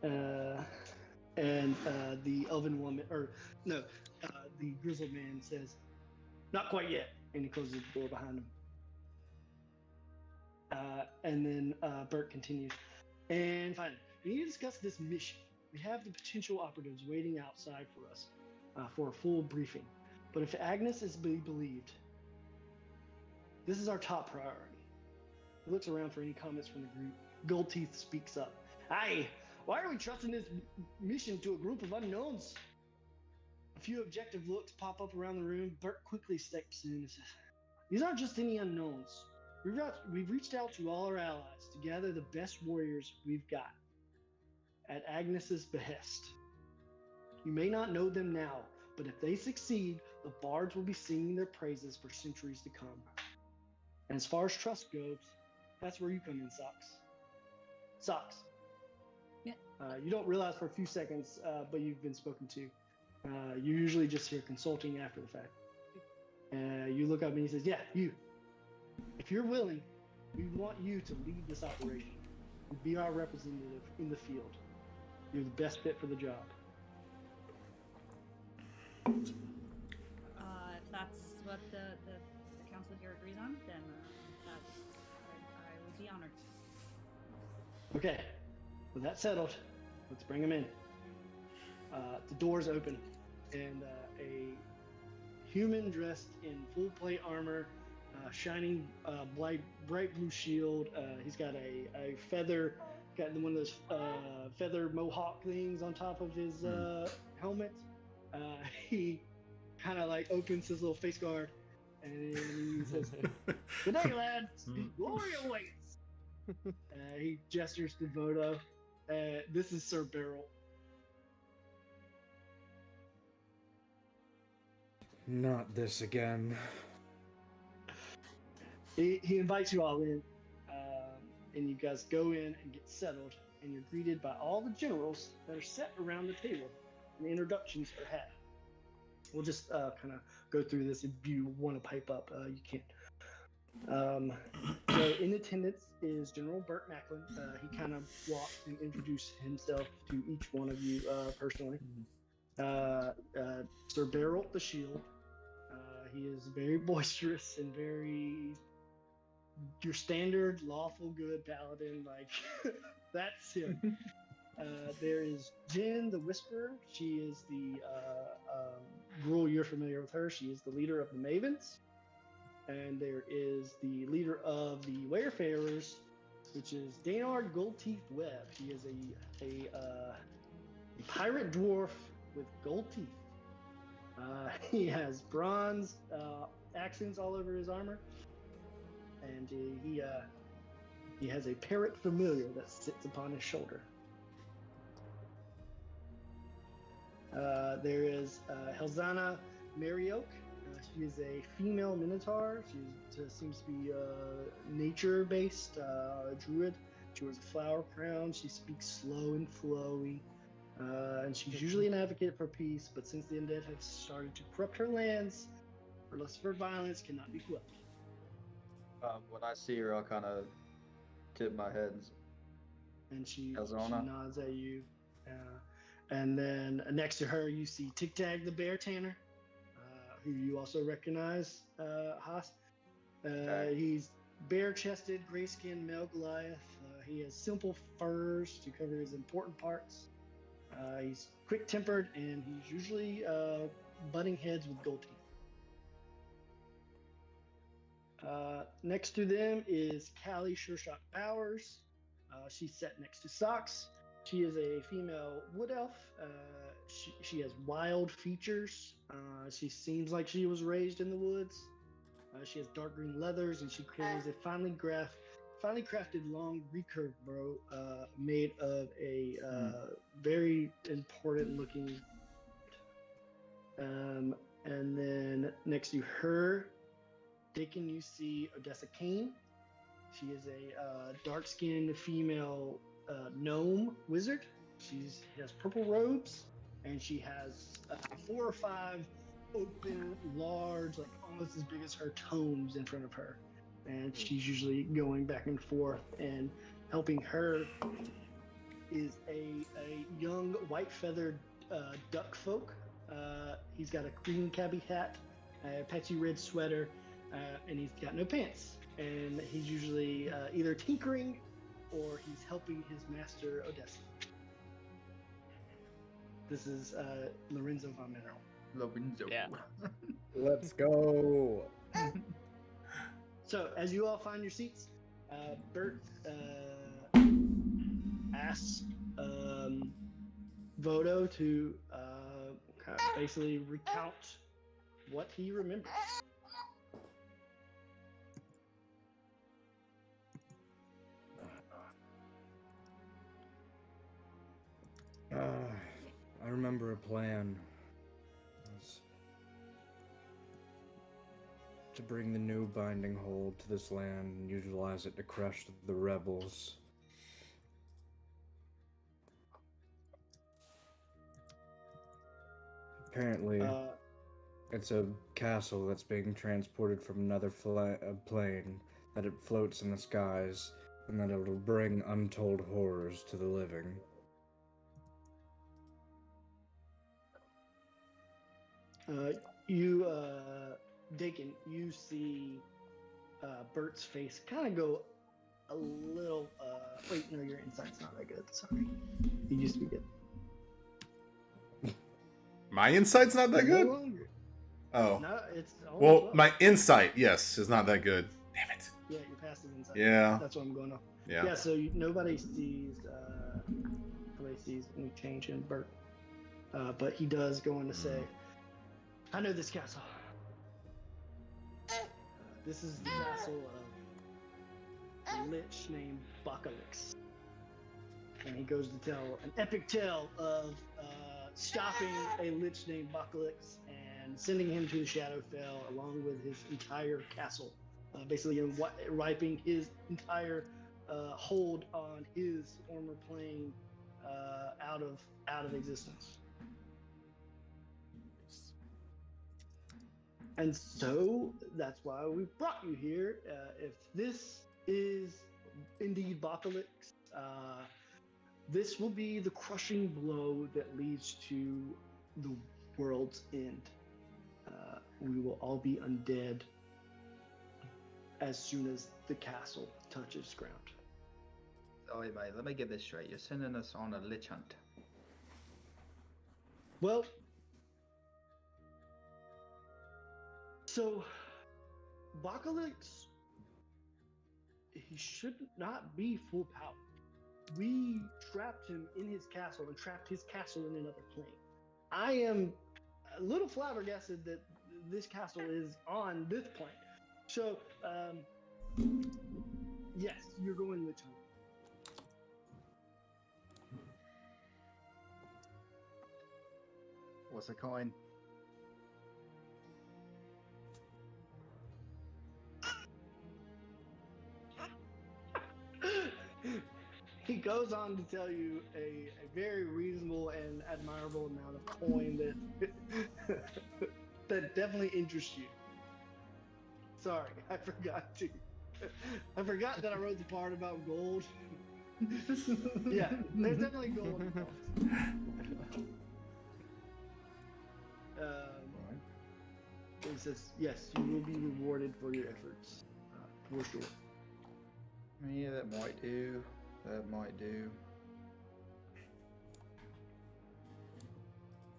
E: And the elven woman, the grizzled man says, "Not quite yet," and he closes the door behind him. And then Bert continues. And finally, we need to discuss this mission. We have the potential operatives waiting outside for us for a full briefing. But if Agnes is to be believed, this is our top priority. He looks around for any comments from the group. Goldteeth speaks up. Aye, why are we trusting this mission to a group of unknowns? A few objective looks pop up around the room. Bert quickly steps in and says, these aren't just any unknowns. We've reached out to all our allies to gather the best warriors we've got at Agnes's behest. You may not know them now, but if they succeed, the bards will be singing their praises for centuries to come. And as far as trust goes, that's where you come in, Socks.
F: Yeah.
E: You don't realize for a few seconds, but you've been spoken to. You usually just hear consulting after the fact. You look up and he says, yeah, you. If you're willing, we want you to lead this operation and be our representative in the field. You're the best fit for the job.
F: If that's what the council here agrees on, then I would be honored.
E: Okay, with that settled, let's bring him in. The doors open, and a human dressed in full plate armor, shining bright blue shield. He's got a feather, got one of those feather mohawk things on top of his helmet. He kind of like opens his little face guard, and he says, "Good day, lads. Glory awaits." He gestures to Vodo. This is Sir Beryl.
B: Not this again.
E: He invites you all in, and you guys go in and get settled, and you're greeted by all the generals that are set around the table, and the introductions are had. We'll just kind of go through this. If you want to pipe up, you can. So in attendance is General Burt Macklin. He kind of walked and introduced himself to each one of you personally. Sir Beryl the Shield. He is very boisterous and very your standard lawful good paladin. Like that's him. There is Jen the Whisperer. She is the Gruul, you're familiar with her. She is the leader of the Mavens. And there is the leader of the Wayfarers, which is Daynard Goldteeth Webb. He is a pirate dwarf with gold teeth. He has bronze accents all over his armor, and He has a parrot familiar that sits upon his shoulder. There is Helzana Marioke. She is a female minotaur. She seems to be nature-based druid. She wears a flower crown. She speaks slow and flowy. And she's usually an advocate for peace, but since the undead have started to corrupt her lands, her lust for violence cannot be quelled.
A: When I see her, I'll kind of tip my head.
E: And she
A: Helzana?
E: nods at you. And then next to her, you see Tic Tac the Bear Tanner, who you also recognize, Haas.
A: Okay.
E: He's bare-chested, gray-skinned male Goliath. He has simple furs to cover his important parts. He's quick-tempered, and he's usually butting heads with gold teeth. Next to them is Callie Shershot Bowers. She's set next to Socks. She is a female wood elf. She has wild features. She seems like she was raised in the woods. She has dark green leathers, and she carries a finely crafted long recurve bow made of a very important looking. And then next to her, Dakin, you see Odessa Kane. She is a dark-skinned female gnome wizard. She has purple robes, and she has 4 or 5 open, large, like almost as big as her tomes in front of her. And she's usually going back and forth, and helping her is a young white-feathered duck folk. He's got a green cabbie hat, a patchy red sweater, and he's got no pants. And he's usually either tinkering or he's helping his master Odessa. This is Lorenzo von Mineral.
A: Lorenzo.
C: Yeah.
B: Let's go.
E: So, as you all find your seats, Bert asks Vodo to kind of basically recount what he remembers.
B: I remember a plan. It was to bring the new binding hold to this land and utilize it to crush the rebels. Apparently, it's a castle that's being transported from another plane, that it floats in the skies, and that it will bring untold horrors to the living.
E: Dakin, you see Bert's face kind of go a little. Wait, no, your insight's not that good. Sorry, you used to be good.
D: My insight's not that
E: No
D: good?
E: longer.
D: Oh.
E: No, it's only
D: Well,
E: 12.
D: my insight, yes, is not that good. Damn it.
E: Yeah, your passive insight.
D: Yeah.
E: That's what I'm going on.
D: Yeah.
E: Yeah. So nobody sees any change in Bert, but he does go on to say, "I know this castle. This is the castle of a lich named Bakalix." And he goes to tell an epic tale of stopping a lich named Bakalix and sending him to the Shadowfell along with his entire castle, basically wiping his entire hold on his former plane out of existence. And so that's why we brought you here. If this is indeed Bakalix, this will be the crushing blow that leads to the world's end. We will all be undead as soon as the castle touches ground.
A: Oh, wait, let me get this straight. You're sending us on a lich hunt.
E: Well, so Bakalix, he should not be full power. We trapped him in his castle and trapped his castle in another plane. I am a little flabbergasted that this castle is on this plane. So Yes, you're going the tunnel.
A: What's a coin?
E: He goes on to tell you a very reasonable and admirable amount of coin that that definitely interests you. Sorry, I forgot to. I forgot that I wrote the part about gold. Yeah, there's definitely gold involved. It says, yes, you will be rewarded for your efforts, for sure.
A: Yeah, that might do. That might do.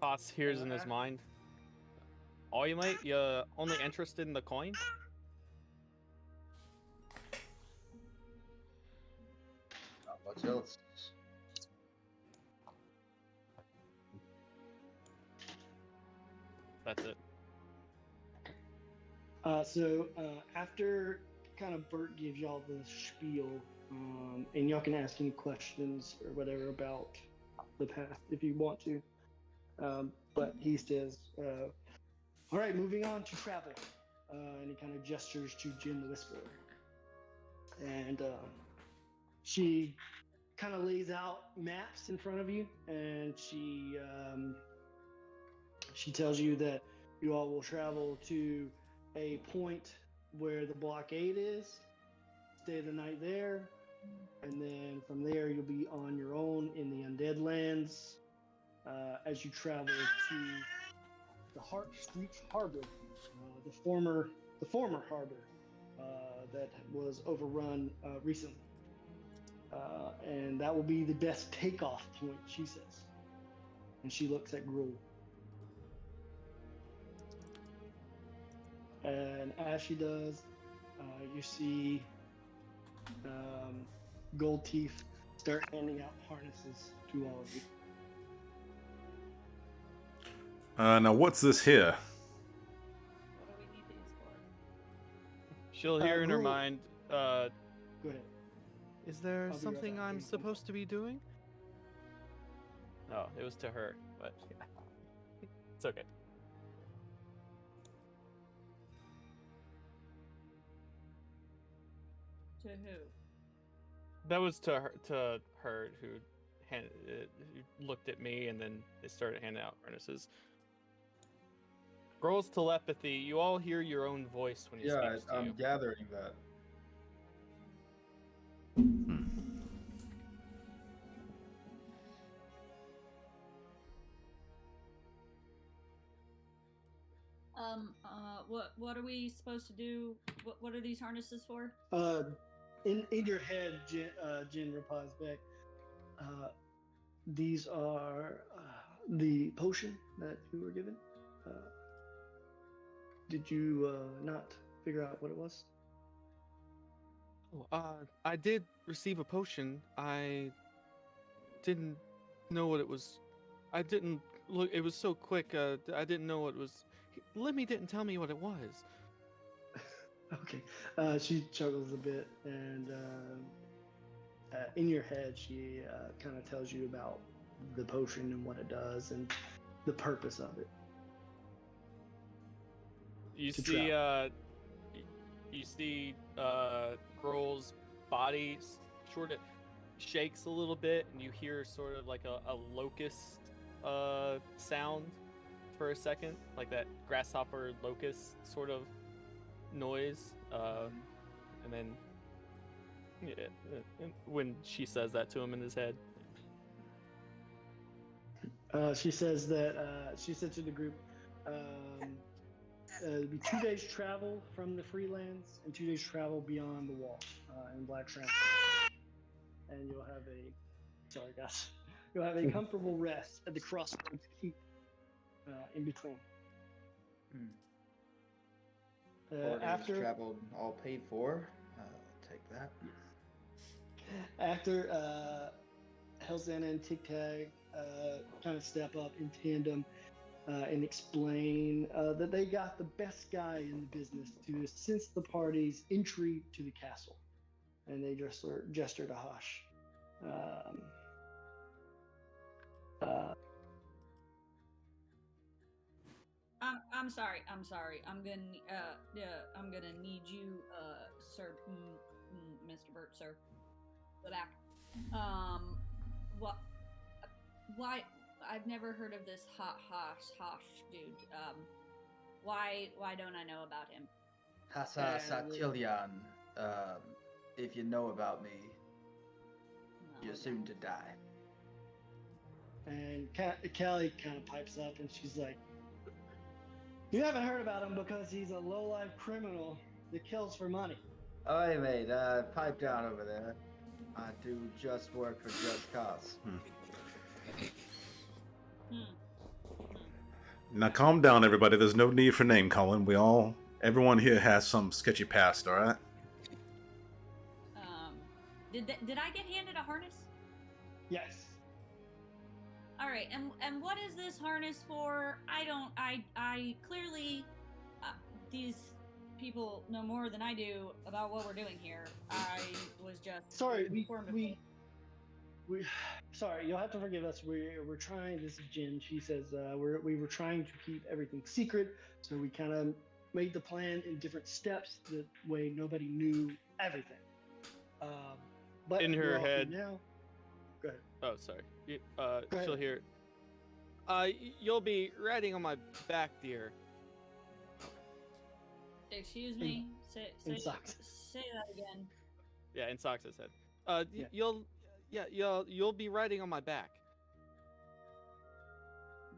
C: Toss hears in his mind. Oh, you might. You only interested in the coin?
A: Not much else.
C: That's it.
E: So after kind of Bert gives y'all the spiel, and y'all can ask any questions or whatever about the past if you want to. But he says, all right, moving on to travel. And he kind of gestures to Jin the Whisperer. And she kind of lays out maps in front of you, and she tells you that you all will travel to a point where the blockade is, stay the night there, and then from there you'll be on your own in the Undead Lands as you travel to the Screech Harbor, the former harbor that was overrun recently. And that will be the best takeoff point, she says. And she looks at Gruul. And as she does, you see Gold Teeth start handing out harnesses to all of you.
D: Now, what's this here?
F: What do we need these for?
C: She'll hear in her
E: Gruul.
C: mind,
E: Go ahead.
C: is there
E: I'll be right
C: something
E: back.
C: I'm supposed to be doing? No, it was to her, but yeah. It's okay.
F: To who?
C: That was to her who looked at me, and then they started handing out harnesses. Girls' telepathy. You all hear your own voice when he
A: Yeah,
C: speaks to
A: I'm
C: you.
A: gathering that.
F: What are we supposed to do? What are these harnesses for?
E: In your head, Jin replies back. These are the potion that you were given. Did you not figure out what it was?
C: I did receive a potion. I didn't know what it was. I didn't look. It was so quick. I didn't know what it was. Lemmy didn't tell me what it was.
E: Okay. She chuckles a bit, and in your head, she kind of tells you about the potion and what it does and the purpose of it.
C: You
E: To
C: see, you see, Grohl's body sort of shakes a little bit, and you hear sort of like a locust sound for a second, like that grasshopper locust sort of noise, and then when she says that to him in his head,
E: she says that she said to the group, it'll be 2 days travel from the Freelands and 2 days travel beyond the wall in Black Shroud, and you'll have a comfortable rest at the crossroads in between.
A: After traveled, all paid for. Take that.
E: After Helzana and Tic Tac kind of step up in tandem and explain that they got the best guy in the business to assist the party's entry to the castle. and they just gesture to Hush.
F: I'm sorry. I'm gonna need you, sir, Mr. Burt, sir, go back. What? Why? I've never heard of this Hosh dude. Why don't I know about him?
A: Hassa Satilian. If you know about me, you're soon to die.
E: And Callie kind of pipes up, and she's like, "You haven't heard about him because he's a low-life criminal that kills for money."
A: Oi, mate, pipe down over there. I do just work for just cause.
D: Now calm down, everybody. There's no need for name calling. Everyone here has some sketchy past, all right?
F: Did I get handed a harness?
E: Yes.
F: All right, and what is this harness for? I clearly, these people know more than I do about what we're doing here. I was just
E: sorry.
F: informed of it.
E: Sorry, you'll have to forgive us. We're trying. This is Jen. She says we were trying to keep everything secret, so we kind of made the plan in different steps. That way, nobody knew everything. But
C: In her head.
E: now. Go ahead.
C: Oh, sorry.
E: Go ahead.
C: She'll hear. You'll be riding on my back, dear.
F: Excuse me.
E: In socks.
F: Say that again.
C: Yeah, in Sox's head.
E: Yeah.
C: You'll be riding on my back.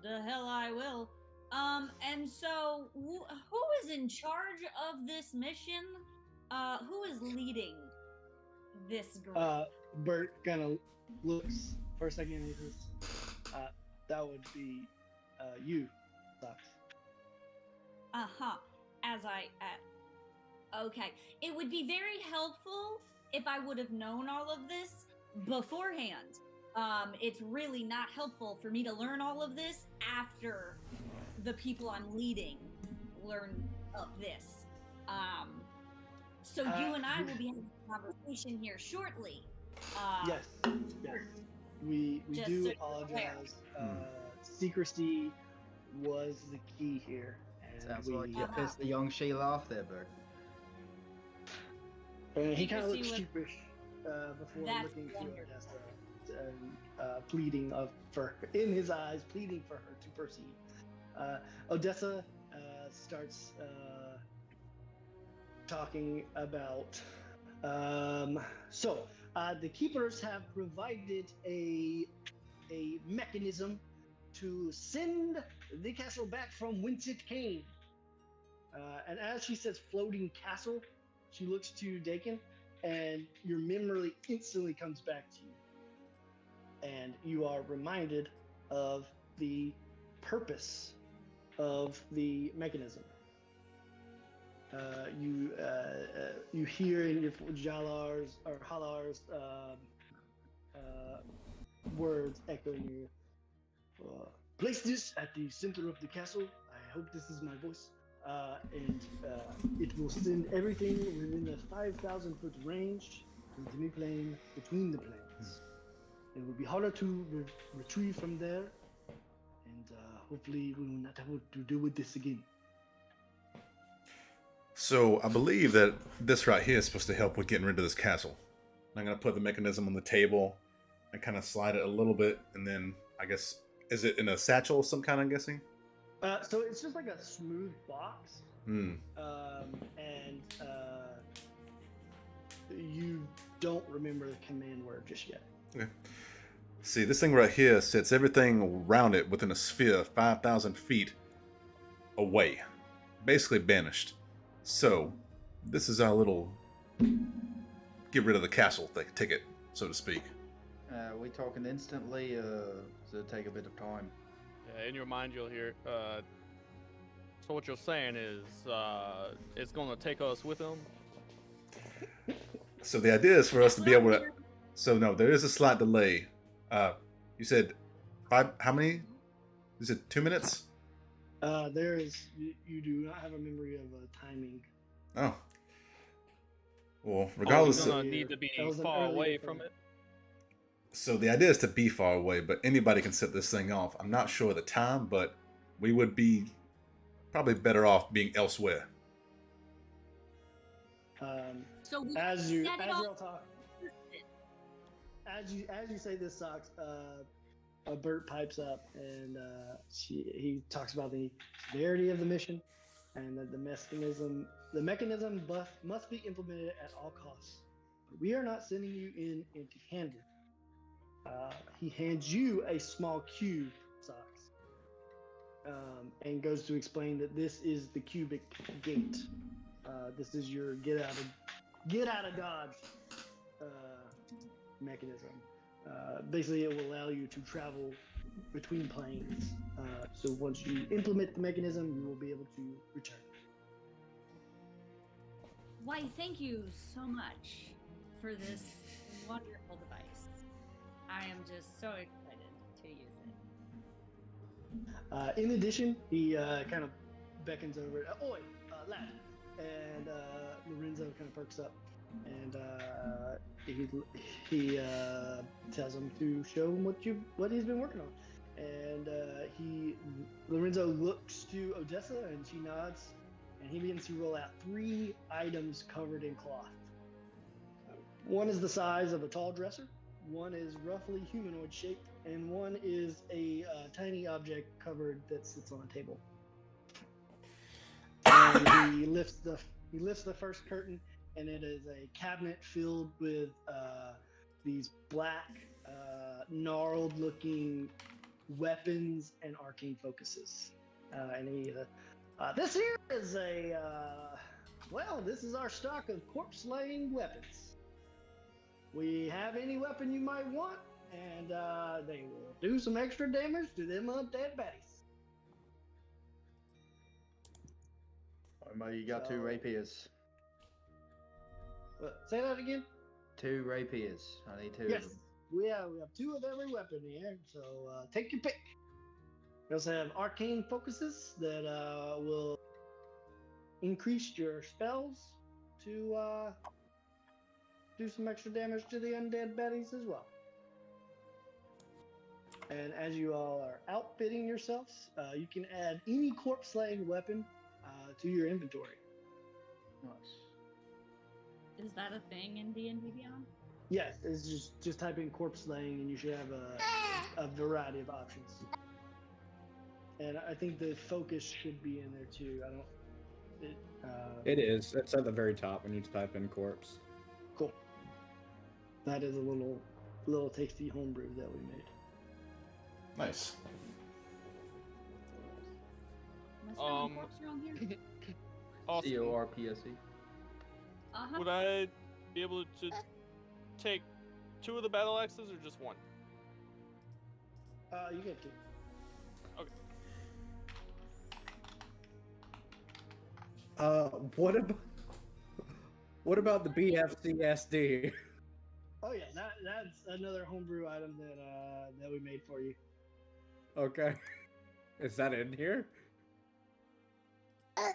F: The hell I will. And so who is in charge of this mission? Who is leading this group?
E: Bert kind of looks for a second and he says, that would be you, Socks.
F: Uh-huh. Okay. It would be very helpful if I would have known all of this beforehand. It's really not helpful for me to learn all of this after the people I'm leading learn of this. So you and I will be having a conversation here shortly.
E: Yes. We do apologize. Secrecy was the key here. And
A: Sounds like you pissed the young Sheila off there, Bert.
E: And he kind of looks
F: Secrecy
E: sheepish before
F: That's
E: looking to
F: wonderful.
E: Odessa, pleading in his eyes, pleading for her to proceed. Odessa starts talking about. The keepers have provided a mechanism to send the castle back from whence it came. And as she says floating castle, she looks to Dakin, and your memory instantly comes back to you. And you are reminded of the purpose of the mechanism. You hear in your Jalar's or Halar's words echoing you. Place this at the center of the castle. I hope this is my voice. And it will send everything within a 5,000-foot range to the plane between the planes. It will be harder to retrieve from there, and hopefully we will not have to deal with this again.
D: So I believe that this right here is supposed to help with getting rid of this castle. I'm going to put the mechanism on the table and kind of slide it a little bit, and then I guess, is it in a satchel of some kind, I'm guessing?
E: So it's just like a smooth box, and you don't remember the command word just yet.
D: Okay. See, this thing right here sets everything around it within a sphere 5,000 feet away, basically banished. So, this is our little get rid of the castle ticket, so to speak.
A: We talking instantly, does it take a bit of time?
C: In your mind, you'll hear. So what you're saying is, it's gonna take us with them.
D: So the idea is for us to be able to. So no, there is a slight delay. You said 5. How many? You said 2 minutes.
E: There is. You do not have a memory of timing.
D: Oh. Well,
C: We're
D: regardless.
C: gonna need to be
E: That was an
C: far
E: early
C: away
E: thing.
C: from it.
D: So the idea is to be far away, but anybody can set this thing off. I'm not sure of the time, but we would be probably better off being elsewhere.
F: So we
E: As you
F: set it
E: as
F: off
E: you all talk, as you say this, Socks, Bert pipes up and he talks about the severity of the mission and that the mechanism must be implemented at all costs. We are not sending you in empty-handed. He hands you a small cube, Socks, and goes to explain that this is the cubic gate. This is your get out of Dodge mechanism. Basically, it will allow you to travel between planes. So once you implement the mechanism, you will be able to return.
F: Why, thank you so much for this wonderful device. I am just so excited to use it.
E: In addition, he kind of beckons over, "Oi, lad," and Lorenzo kind of perks up, and he tells him to show him what he's been working on, and Lorenzo looks to Odessa, and she nods, and he begins to roll out 3 items covered in cloth. One is the size of a tall dresser, one is roughly humanoid shaped, and one is a tiny object covered that sits on a table. And he lifts the first curtain, and it is a cabinet filled with these black, gnarled-looking weapons and arcane focuses. And he, this here is this is our stock of corpse-slaying weapons. We have any weapon you might want, and they will do some extra damage to them undead baddies.
A: You got 2
E: So-
A: rapiers.
E: Say that again?
A: 2 rapiers. I need 2
E: Yes,
A: of them.
E: we have 2 of every weapon here, so take your pick. We also have arcane focuses that will increase your spells to do some extra damage to the undead baddies as well. And as you all are outfitting yourselves, you can add any corpse-slaying weapon to your inventory.
A: Nice.
F: Is that a thing in D&D Beyond?
E: Yes, it's just type in corpse slaying and you should have a variety of options. And I think the focus should be in there too.
B: It is. It's at the very top when you type in corpse.
E: Cool. That is a little tasty homebrew that we made.
D: Nice.
F: Am I spelling corpse wrong here?
C: Awesome.
A: CORPSE.
F: Uh-huh.
C: Would I be able to take 2 of the battle axes or just 1?
E: You get to.
B: What about the BFCSD?
E: Oh yeah, that's another homebrew item that we made for you.
B: Okay. Is that in here?
E: One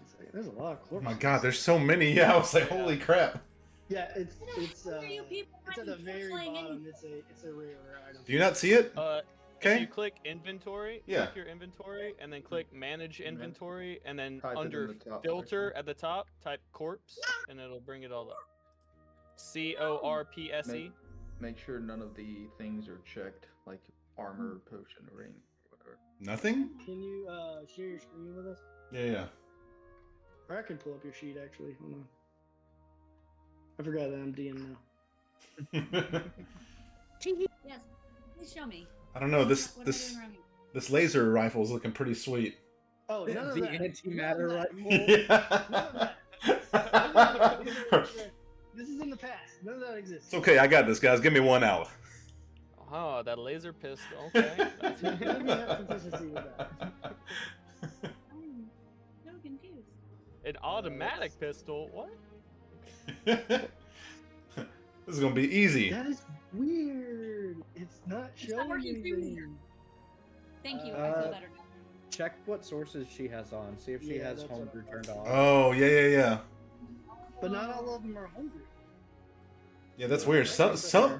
E: second. There's a lot of
D: Oh
E: corpses.
D: my god, there's so many. Yeah, I was like, holy crap.
E: Yeah, it's
F: Who are you people
E: it's at the
F: finding
E: very
F: corpse-slaying
E: bottom. It's a rare item.
D: Do you not see it?
C: If
D: Okay.
C: you click inventory,
D: Yeah.
C: click your inventory, and then click manage inventory, and then
A: Type it in
C: under
A: the top
C: filter
A: section.
C: at the top, type corpse, and it'll bring it all up. CORPSE.
A: Make sure none of the things are checked, like armor, potion, ring, or whatever.
D: Nothing?
E: Can you share your screen with us?
D: Yeah.
E: Or I can pull up your sheet actually. Hold on. I forgot that I'm DM now.
F: Yes, please show me.
D: I don't know. This
F: What am I
D: this
F: doing wrong here?
D: this laser rifle is looking pretty sweet.
E: Oh, none of
B: The
E: that.
B: antimatter
E: None of
B: rifle?
E: that. None of that.
D: Yeah.
E: This is in the past. None of that exists.
D: It's okay. I got this, guys. Give me 1 hour.
C: Oh, that laser pistol. Okay.
E: Let me have proficiency with that.
F: I'm so confused.
C: An automatic pistol? What?
D: This is gonna be easy.
E: That is weird. It's not
F: It's not
E: showing
F: working through here.
E: anything.
F: Thank you. I
B: Uh,
F: feel better now.
B: Check what sources she has on. See if she
E: Yeah,
B: has
E: that's what
B: homebrew
E: I'm
B: turned on.
D: Oh, yeah.
E: But not all of them are homebrew.
D: Yeah, that's weird. Some
E: Official.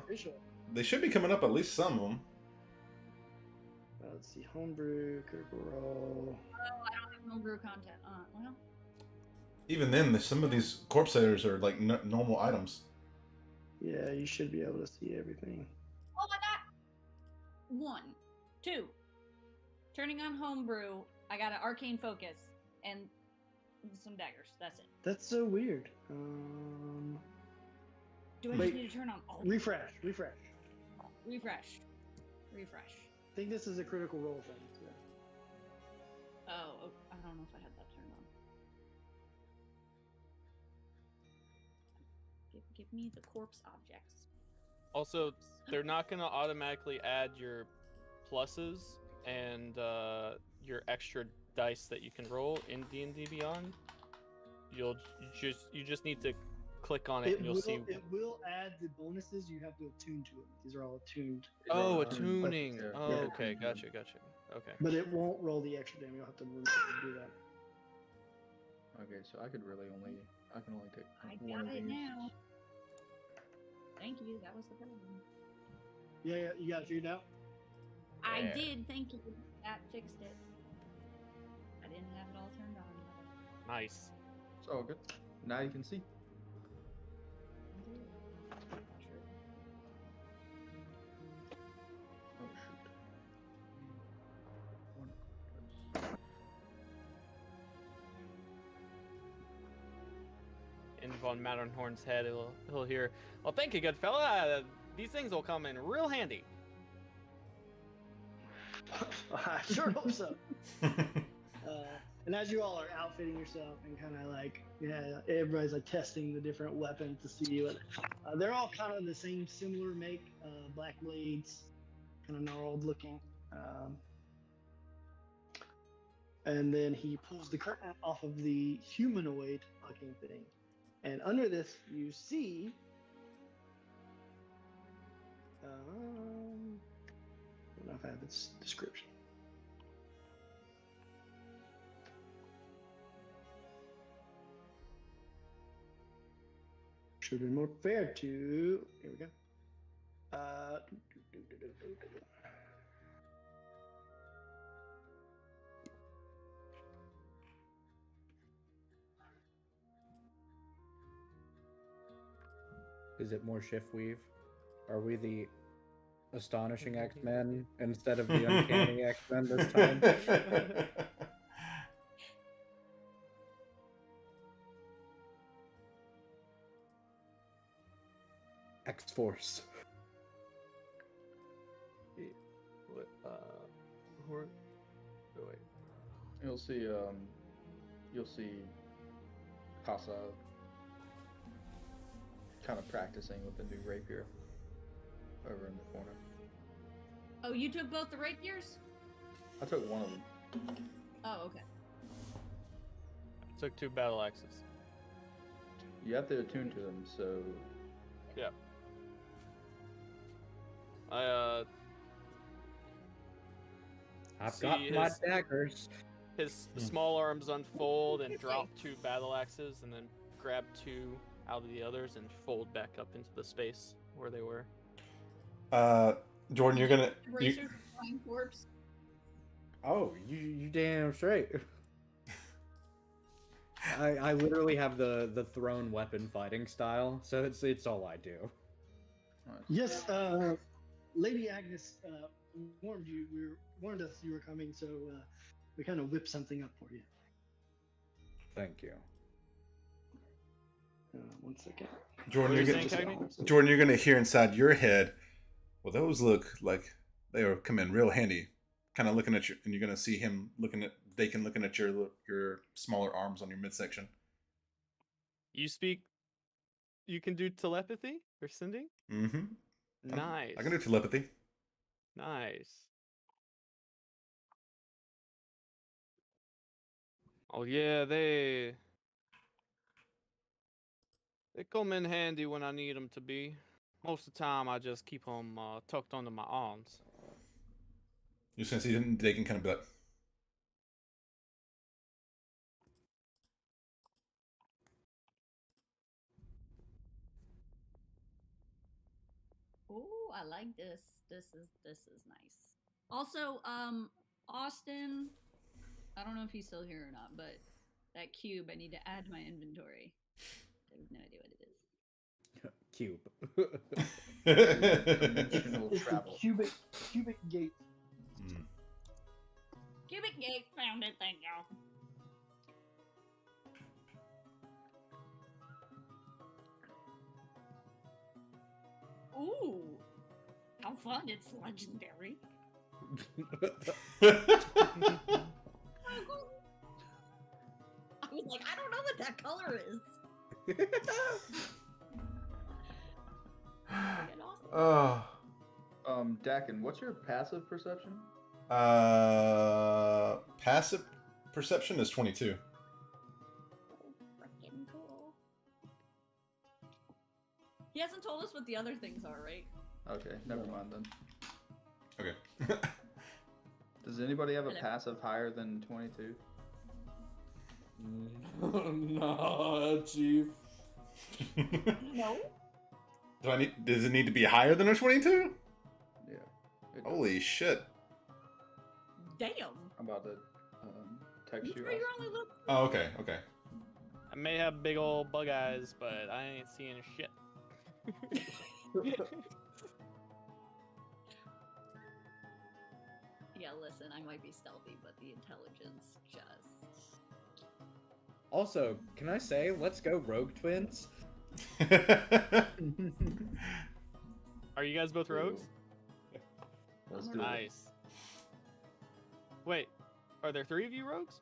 D: they should be coming up. At least some of them.
E: Let's see, homebrew, Critical Role.
F: Oh, I don't have homebrew content. Well.
D: Even then, some of these corpse layers are like normal items.
E: Yeah, you should be able to see everything.
F: Oh, I got 1, 2. Turning on homebrew, I got an arcane focus and some daggers. That's it.
E: That's so weird.
F: Do I
E: Wait,
F: just need to turn on all?
E: refresh.
F: Refresh.
E: I think this is a Critical Role thing. So.
F: Oh, I don't know if I had that turned on. Give me the corpse objects.
C: Also, they're not gonna automatically add your pluses and your extra dice that you can roll in D&D Beyond. You just need to click on it and you'll see.
E: It will add the bonuses. You have to attune to it. These are all attuned.
C: Oh, attuning. Oh,
E: Yeah.
C: okay, gotcha. Okay.
E: But it won't roll the extra damage. You'll have to do that.
A: Okay, so I can only take
F: I
A: one of
F: got it
A: these.
F: now. Thank you. That was the problem.
E: Yeah, you got it figured out?
F: I
C: Yeah.
F: did. Thank you. That fixed it. I didn't have it all turned on.
C: Nice.
A: It's all good. Now you can see. Oh shoot.
C: In Von Matterhorn's head, he'll hear, "Well, thank you, good fella. These things will come in real handy."
E: I sure hope so. And as you all are outfitting yourself and kind of like, everybody's like testing the different weapons to see what. They're all kind of the same, similar make, black blades, kind of gnarled looking. And then he pulls the curtain off of the humanoid looking thing. And under this, you see. I don't know if I have its description. Should have been more fair to. Here we go.
B: Is it more shift weave? Are we the astonishing X-Men instead of the uncanny X-Men this time? X-Force.
C: What? Oh, wait.
A: You'll see Casa kind of practicing with the new rapier over in the corner.
F: Oh, you took both the rapiers?
A: I took one of them.
F: Oh, okay.
C: Took 2 battle axes.
A: You have to attune to them, so
C: Yeah.
B: I've
C: See
B: got my
C: his-
B: daggers.
C: His small arms unfold and drop 2 battle axes, and then grab 2 out of the others and fold back up into the space where they were.
D: Jordan, you're gonna.
F: Razor flying corpse.
B: Oh, you damn straight. I literally have the thrown weapon fighting style, so it's all I do.
E: Yes, Lady Agnes warned us you were coming, so we kind of whipped something up for you.
B: Thank you.
E: 1 second.
D: Jordan,
C: What
D: you're
C: are you
D: gonna.
C: saying, Cagney?
D: Jordan, you're gonna hear inside your head. Well, those look like they are come in real handy. Kind of looking at you, and you're gonna see him looking at Dakin looking at your smaller arms on your midsection.
C: You can do telepathy or sending?
D: Mm-hmm.
C: Nice.
D: I can do telepathy.
C: Nice. Oh yeah, they come in handy when I need them to be. Most of the time, I just keep them tucked under my arms.
D: You're just gonna see them. They can kind of be like,
F: I like this. This is nice. Also, Austin, I don't know if he's still here or not, but that cube I need to add to my inventory. I have no idea what it is.
B: Cube.
A: Dimensional
E: It's the
A: travel.
E: cubic gate.
D: Mm.
F: Cubic gate, found it, thank you. Ooh, how fun! It's legendary. I was like, I don't know what that color is. Freaking awesome.
D: Oh.
A: Dakin, what's your passive perception?
D: Passive perception is 22.
F: Freaking cool. He hasn't told us what the other things are, right?
A: Okay, never mind then.
D: Okay.
A: Does anybody have a
F: Hello.
A: passive higher than 22?
B: No, Chief.
F: No.
D: Does it need to be higher than a 22?
A: Yeah. it does.
D: Holy shit.
F: Damn.
A: I'm about to text
F: You
A: you.
F: sure you're only looking?
D: Oh, okay, okay.
C: I may have big old bug eyes, but I ain't seeing shit.
F: Yeah, listen, I might be stealthy, but the intelligence just...
B: Also, can I say, let's go Rogue Twins?
C: Are you guys both rogues?
A: Let's do it.
C: Nice. Wait, are there 3 of you rogues?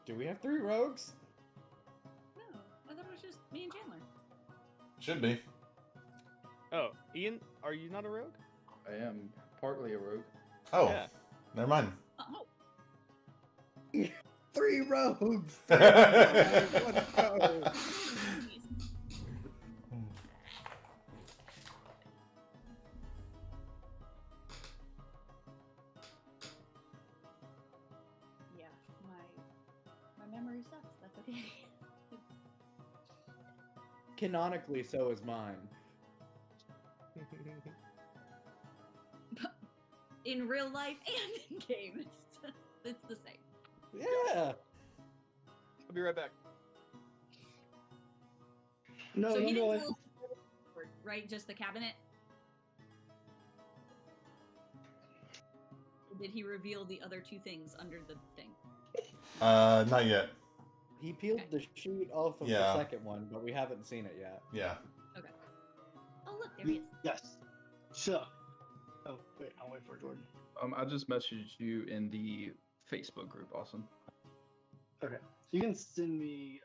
B: Do we have 3 rogues?
F: No, I thought it was just me and Chandler.
D: Should be.
C: Oh, Ian, are you not a rogue?
A: I am partly a rogue.
D: Oh,
C: Yeah.
D: never mind.
F: Oh,
B: 3 rogues!
D: Yeah.
B: Let's go!
F: yeah, my memory sucks. That's okay.
B: Canonically, so is mine.
F: In real life and in game, it's the same.
B: Yeah!
C: I'll be right back.
E: No,
F: So
E: don't
F: he
E: go
F: didn't
E: away.
F: tell us, right? Just the cabinet. Or did he reveal the other 2 things under the thing?
D: Not yet.
B: He peeled
F: Okay.
B: the sheet off of
D: Yeah.
B: the second one, but we haven't seen it yet.
D: Yeah.
F: Oh, look, there he is.
E: Yes. So. Oh wait, I'll wait for Jordan.
A: I just messaged you in the Facebook group, Austin.
E: Okay. You can send me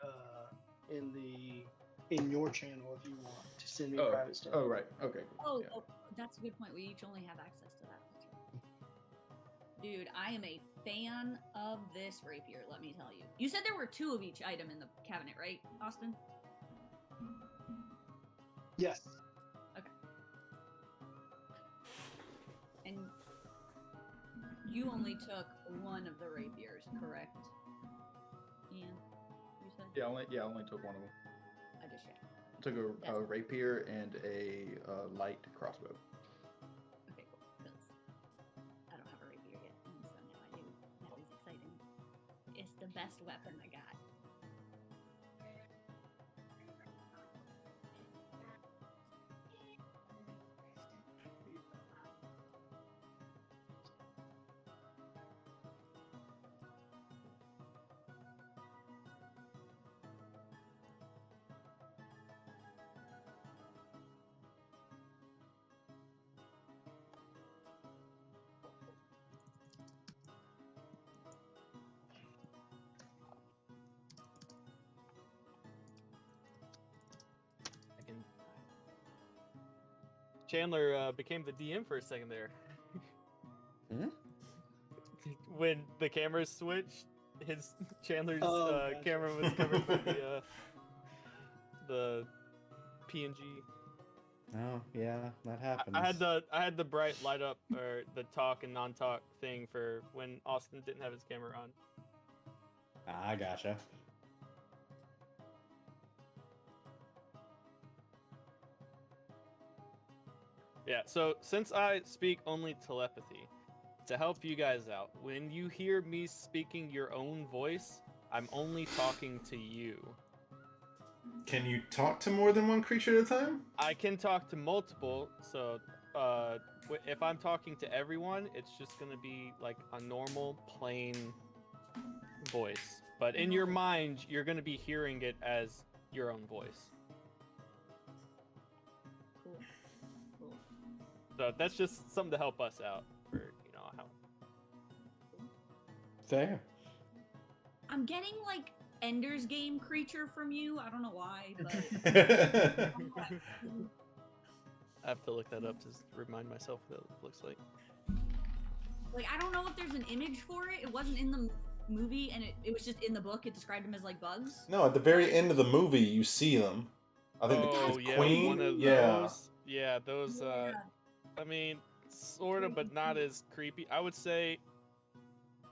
E: in your channel if you want to send me private stuff.
A: Oh, right. Okay.
F: Oh,
A: yeah.
F: oh, that's a good point. We each only have access to that. Dude, I am a fan of this rapier, let me tell you. You said there were 2 of each item in the cabinet, right, Austin?
E: Yes.
F: And you only took one of the rapiers, correct? Ian, you said?
A: Yeah, I only took one of them.
F: I just checked.
A: I took a rapier and a light crossbow.
F: Okay, cool. Because I don't have a rapier yet, and so now I do. That is exciting. It's the best weapon I got.
C: Chandler became the DM for a second there.
B: Hmm?
C: When the cameras switched, Chandler's
E: Oh, gotcha.
C: camera was covered by the PNG.
B: Oh, yeah, that happens.
C: I had the bright light up or the talk and non-talk thing for when Austin didn't have his camera on.
B: I gotcha.
C: Yeah, so since I speak only telepathy, to help you guys out, when you hear me speaking your own voice, I'm only talking to you.
D: Can you talk to more than one creature at a time?
C: I can talk to multiple, so if I'm talking to everyone, it's just gonna be like a normal, plain voice. But in your mind, you're gonna be hearing it as your own voice.
F: Cool. Cool.
C: So that's just something to help us out for, how.
B: Fair.
F: I'm getting like Ender's Game creature from you. I don't know why, but
C: I have to look that up to remind myself what it looks like.
F: like I don't know if there's an image for it. It wasn't in the movie, and it was just in the book. It described them as like bugs.
D: No, at the very end of the movie, you see them. I think the queen.
C: One of those. Yeah, those.
F: Yeah.
C: I mean, sort of, but not as creepy. I would say.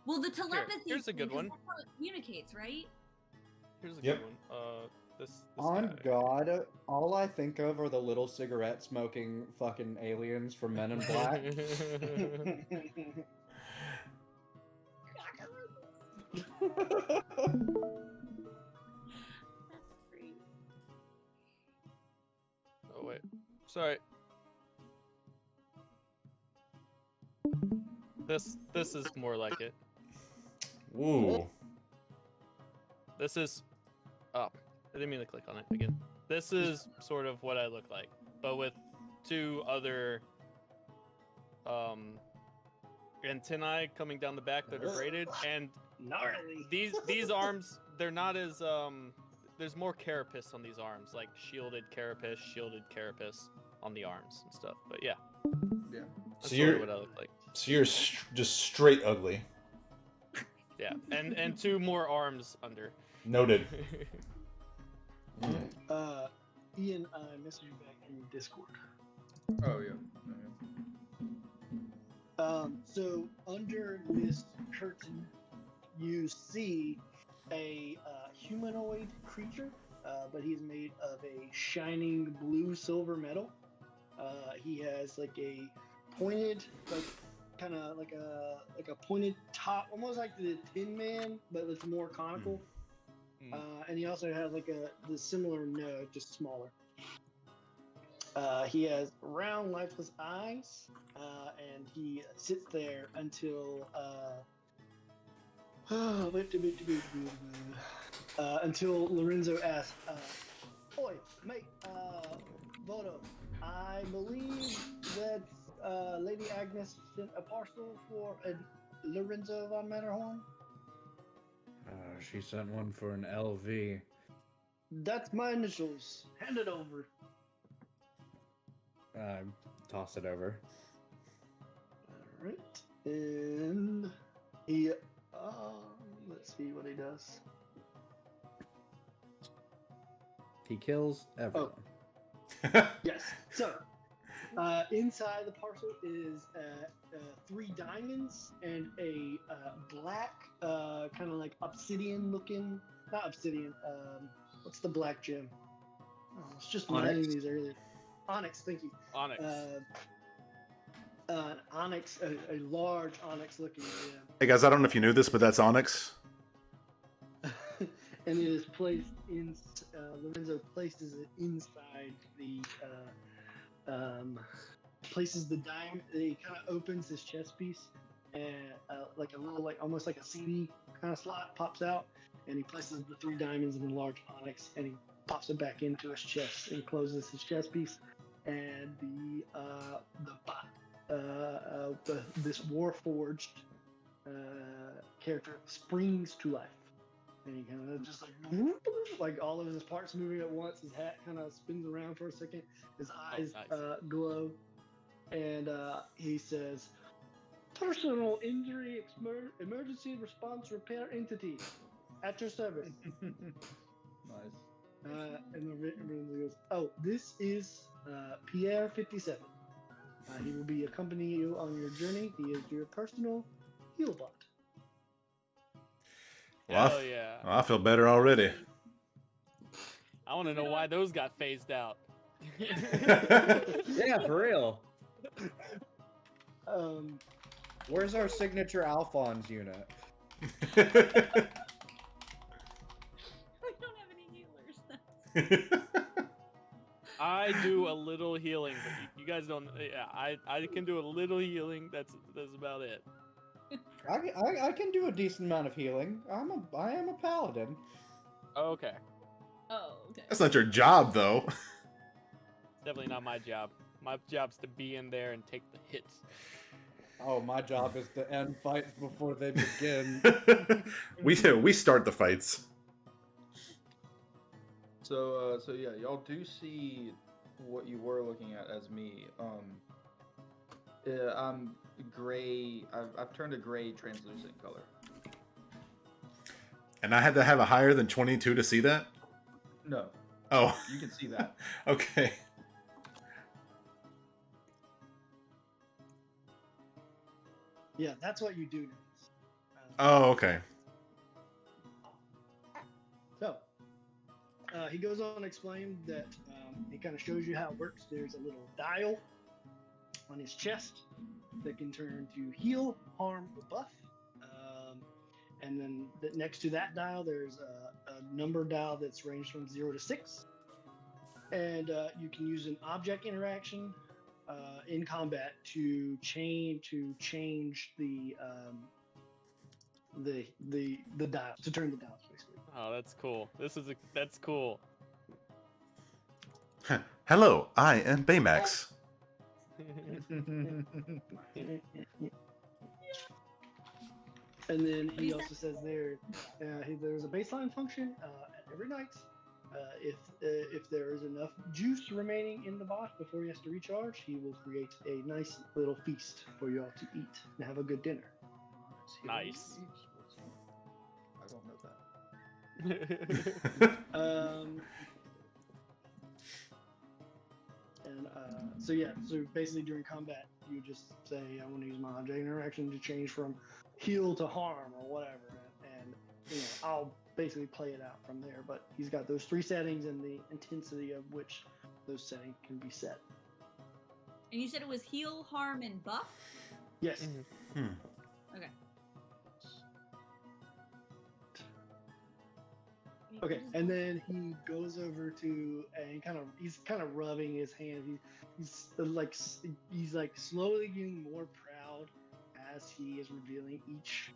F: Well, the telepathy.
C: Here's a good
F: thing, 'cause
C: one.
F: that's how it communicates, right?
C: Here's a
D: Yep.
C: good one. This
B: On
C: guy.
B: God, all I think of are the little cigarette smoking fucking aliens from Men in Black.
F: That's great.
C: Oh wait, sorry. This is more like it.
D: Ooh.
C: This is. Oh, I didn't mean to click on it again. This is sort of what I look like, but with two other antennae coming down the back that are braided, and
E: Gnarly.
C: these arms, they're not as there's more carapace on these arms, like shielded carapace on the arms and stuff. But yeah,
A: Yeah.
C: that's
D: So
C: sort
D: you're
C: of what I look like.
D: so you're just straight ugly.
C: Yeah, and two more arms under.
D: Noted.
E: Ian, I messaged you back in Discord.
A: Oh yeah.
E: So under this curtain, you see a humanoid creature, but he's made of a shining blue silver metal. He has like a pointed, like kind of like a pointed top, almost like the Tin Man, but it's more conical. And he also has like the similar node, just smaller. He has round, lifeless eyes, and he sits there until until Lorenzo asks, "Oi, mate, Voto, I believe that Lady Agnes sent a parcel for Lorenzo von Matterhorn."
B: She sent one for an LV.
E: That's my initials. Hand it over.
B: Toss it over.
E: Alright. And he, let's see what he does.
B: He kills everyone.
E: Yes. So, inside the parcel is 3 diamonds and a black, kind of like obsidian looking, not obsidian, what's the black gem? Oh, it's just mining
B: Onyx.
E: these earlier. Onyx, thank you.
C: Onyx.
E: An onyx, a large onyx looking gem.
D: Hey guys, I don't know if you knew this, but that's onyx.
E: And it is placed in. Lorenzo places it inside the. Places the diamond. He kind of opens his chest piece, and like a little, like almost like a CD kind of slot pops out, and he places the 3 diamonds in the large onyx, and he pops it back into his chest and closes his chest piece, and this Warforged character springs to life. And he kind of just like all of his parts moving at once. His hat kind of spins around for a second. His eyes
C: nice.
E: glow, and he says, "Personal injury emergency response repair entity at your service."
A: Nice.
E: And everyone goes, "Oh, this is Pierre 57. He will be accompanying you on your journey. He is your personal heal bot."
D: Well,
C: Hell yeah.
D: I feel better already.
C: I want to know why those got phased out.
B: Yeah, for real. Where's our signature Alphonse unit?
F: We don't have any healers.
C: I do a little healing, but you guys don't. Yeah, I can do a little healing. That's about it.
B: I can do a decent amount of healing. I am a paladin.
C: Okay,
F: Oh, okay.
D: That's not your job, though.
C: definitely not my job. My job's to be in there and take the hits.
B: Oh, my job is to end fights before they begin.
D: we start the fights.
A: So yeah, y'all do see what you were looking at as me. I'm gray. I've turned a gray translucent color.
D: And I had to have a higher than 22 to see that?
A: No,
D: Oh.
A: you can see that.
D: Okay.
E: Yeah, that's what you do notice.
D: Oh, okay.
E: So, he goes on to explain that he kind of shows you how it works. There's a little dial on his chest that can turn to heal, harm, or buff. And then next to that dial, there's a number dial that's ranged from 0 to 6. And you can use an object interaction in combat to change the dial, to turn the dials, basically.
C: Oh, that's cool. That's cool.
D: Hello, I am Baymax.
E: And then he also says there's a baseline function every night. If there is enough juice remaining in the bot before he has to recharge, he will create a nice little feast for you all to eat and have a good dinner.
C: Nice.
A: I don't know that.
E: So basically during combat, you just say, I want to use my object interaction to change from heal to harm or whatever, and I'll basically play it out from there. But he's got those 3 settings and the intensity of which those settings can be set.
F: And you said it was heal, harm, and buff?
E: Yes.
D: Hmm.
F: Okay.
E: Okay, and then he goes over to and he's kind of rubbing his hands. He's like slowly getting more proud as he is revealing each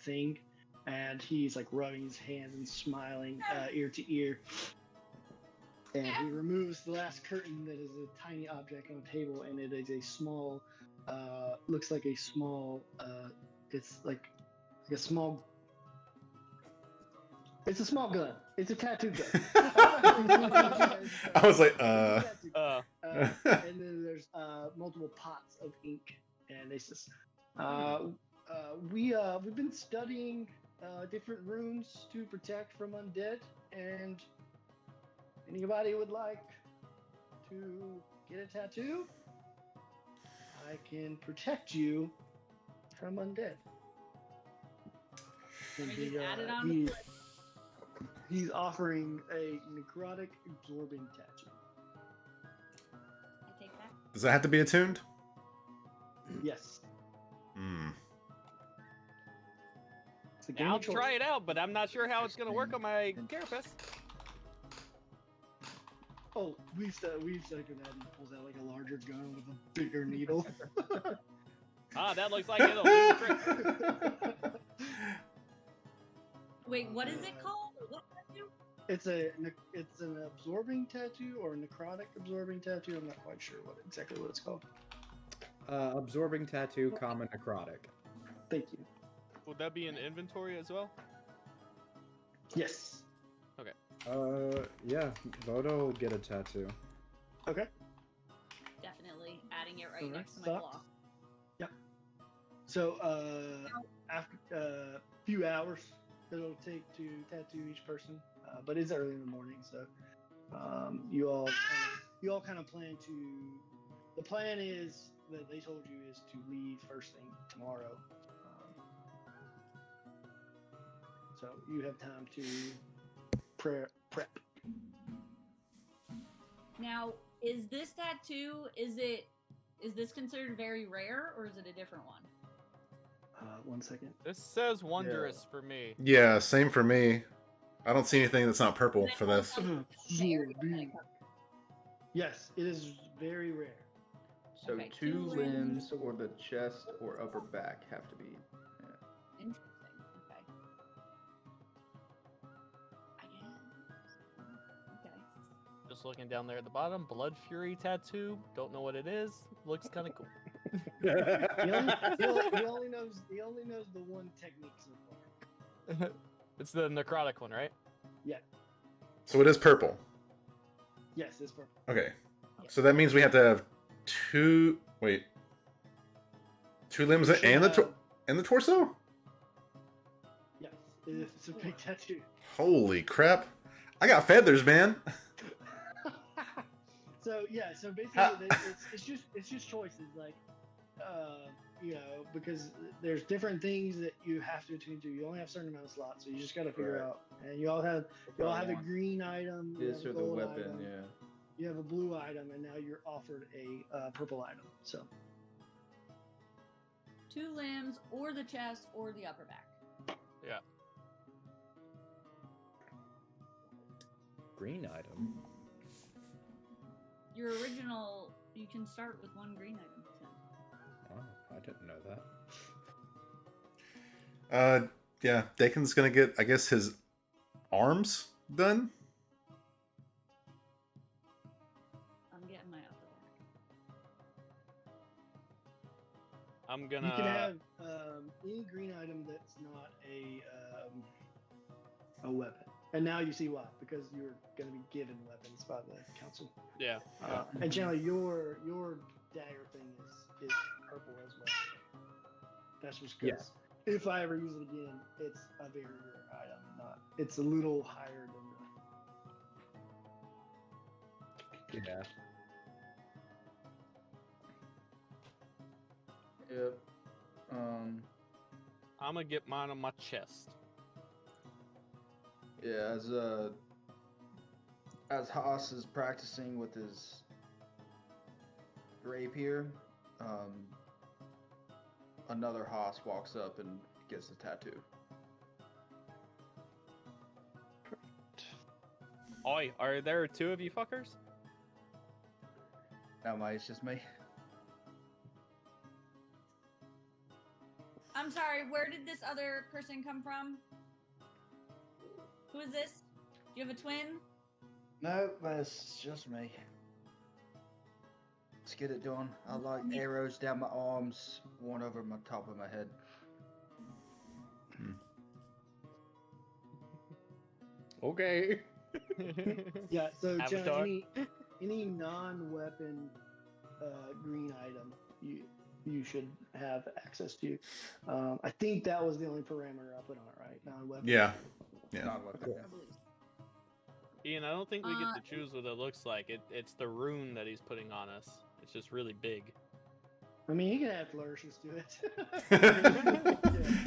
E: thing, and he's like rubbing his hands and smiling ear to ear. And he removes the last curtain that is a tiny object on the table, and it is a small, looks like a small, it's like a small. It's a small gun. It's a tattoo gun.
D: I was like,
E: And then there's multiple pots of ink, and they says, we've been studying different runes to protect from undead, and anybody would like to get a tattoo? I can protect you from undead.
F: Let me just add it on the list.
E: He's offering a necrotic absorbing tattoo.
F: I take that.
D: does that have to be attuned?
E: Yes.
D: Hmm.
E: It's a game
C: I'll
E: of choice.
C: try it out, but I'm not sure how it's gonna work on my carapace.
E: Oh, we've studied that. And he pulls out like a larger gun with a bigger needle.
C: That looks like it'll do the trick.
F: Wait, what is it called? What tattoo?
E: It's an absorbing tattoo or a necrotic absorbing tattoo. I'm not quite sure exactly what it's called.
B: Absorbing tattoo, common necrotic.
E: Thank you.
C: Would that be in inventory as well?
E: Yes.
B: Yeah, Vodo will get a tattoo.
E: Okay.
F: Definitely adding it right
E: Alright,
F: next to my
E: socks.
F: cloth.
E: Yep. So after a few hours it'll take to tattoo each person, but it's early in the morning, so you all kind of plan to. The plan is that they told you is to leave first thing tomorrow, so you have time to prep.
F: Now, is this tattoo, is it Is this considered very rare, or is it a different one?
E: 1 second.
C: This says wondrous for me.
D: Yeah, same for me. I don't see anything that's not purple for this.
E: Yes, it is very rare.
A: So
F: Okay,
A: two
F: two
A: limbs
F: limbs.
A: or the chest or upper back have to be.
F: Interesting. Okay. I guess. Okay.
C: Just looking down there at the bottom, Blood Fury tattoo. Don't know what it is. Looks kind of cool.
E: He only knows the one technique so far.
C: It's the necrotic one, right?
E: Yeah.
D: So it is purple.
E: Yes, it's purple.
D: Okay. So that means we have to have two limbs
E: You should
D: and
E: have-
D: the torso?
E: Yes, it's a big tattoo.
D: Holy crap. I got feathers, man.
E: So basically it's just choices, like because there's different things that you have to attune to. You only have a certain amount of slots, so you just got to figure
A: Right.
E: out. And you all have a green item, you
A: This
E: have
A: or
E: a
A: the
E: gold
A: weapon,
E: item,
A: yeah.
E: you have a blue item, and now you're offered a purple item. So
F: 2 limbs, or the chest, or the upper back.
C: Yeah.
B: Green item.
F: Your original, you can start with 1 green item. So.
B: Oh, I didn't know that.
D: Yeah, Dakin's gonna get, I guess, his arms done.
F: I'm getting my upper back.
C: I'm gonna.
E: you can have any green item that's not a weapon. And now you see why, because you're going to be given weapons by the council.
C: Yeah.
E: And Chandler, your dagger thing is purple as well. That's just good.
B: Yeah.
E: If I ever use it again, it's a very rare item. It's a little higher than
B: Yeah.
A: Yep.
C: I'm gonna get mine on my chest.
A: Yeah, as Haas is practicing with his rapier, another Haas walks up and gets the tattoo.
C: Oi, are there 2 of you fuckers?
A: No, mate, it's just me.
F: I'm sorry, where did this other person come from? Who is this? Do you have a twin?
A: No, that's just me. Let's get it done. I like arrows down my arms, one over my top of my head.
B: Okay.
E: Yeah, so Chandler,
C: Avatar.
E: any non-weapon green item you should have access to. I think that was the only parameter I put on it, right? Non-weapon.
D: Yeah. Yeah.
A: Not weapon, yeah.
F: I believe so.
C: Ian, I don't think we get to choose what it looks like. It's the rune that he's putting on us. It's just really big.
E: I mean, you can add flourishes to it.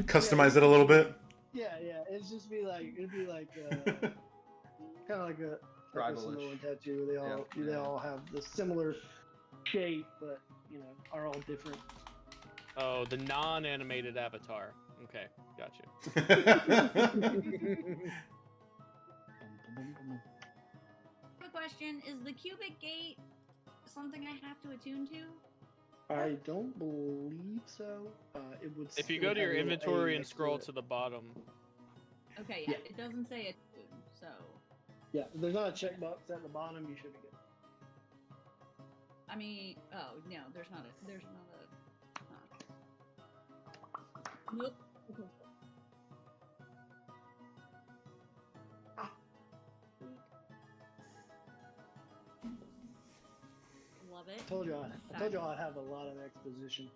D: Customize it a little bit.
E: Yeah. It'd be like kind of like a
A: Tribal-ish.
E: Samoan tattoo. They all have the similar shape, but are all different.
C: Oh, the non-animated avatar. Okay, gotcha.
F: Quick question: is the cubic gate something I have to attune to?
E: I don't believe so. It would.
C: If you
E: it
C: go
E: would
C: to
E: have
C: your
E: a little A
C: inventory and
E: next
C: scroll
E: it.
C: to the bottom,
F: Okay,
E: Yeah.
F: it doesn't say attune, so
E: Yeah, if there's not a checkbox at the bottom, you should be good.
F: I mean, oh no, there's not a. Nope. Okay. Love it.
E: I told you I'd have a lot of exposition.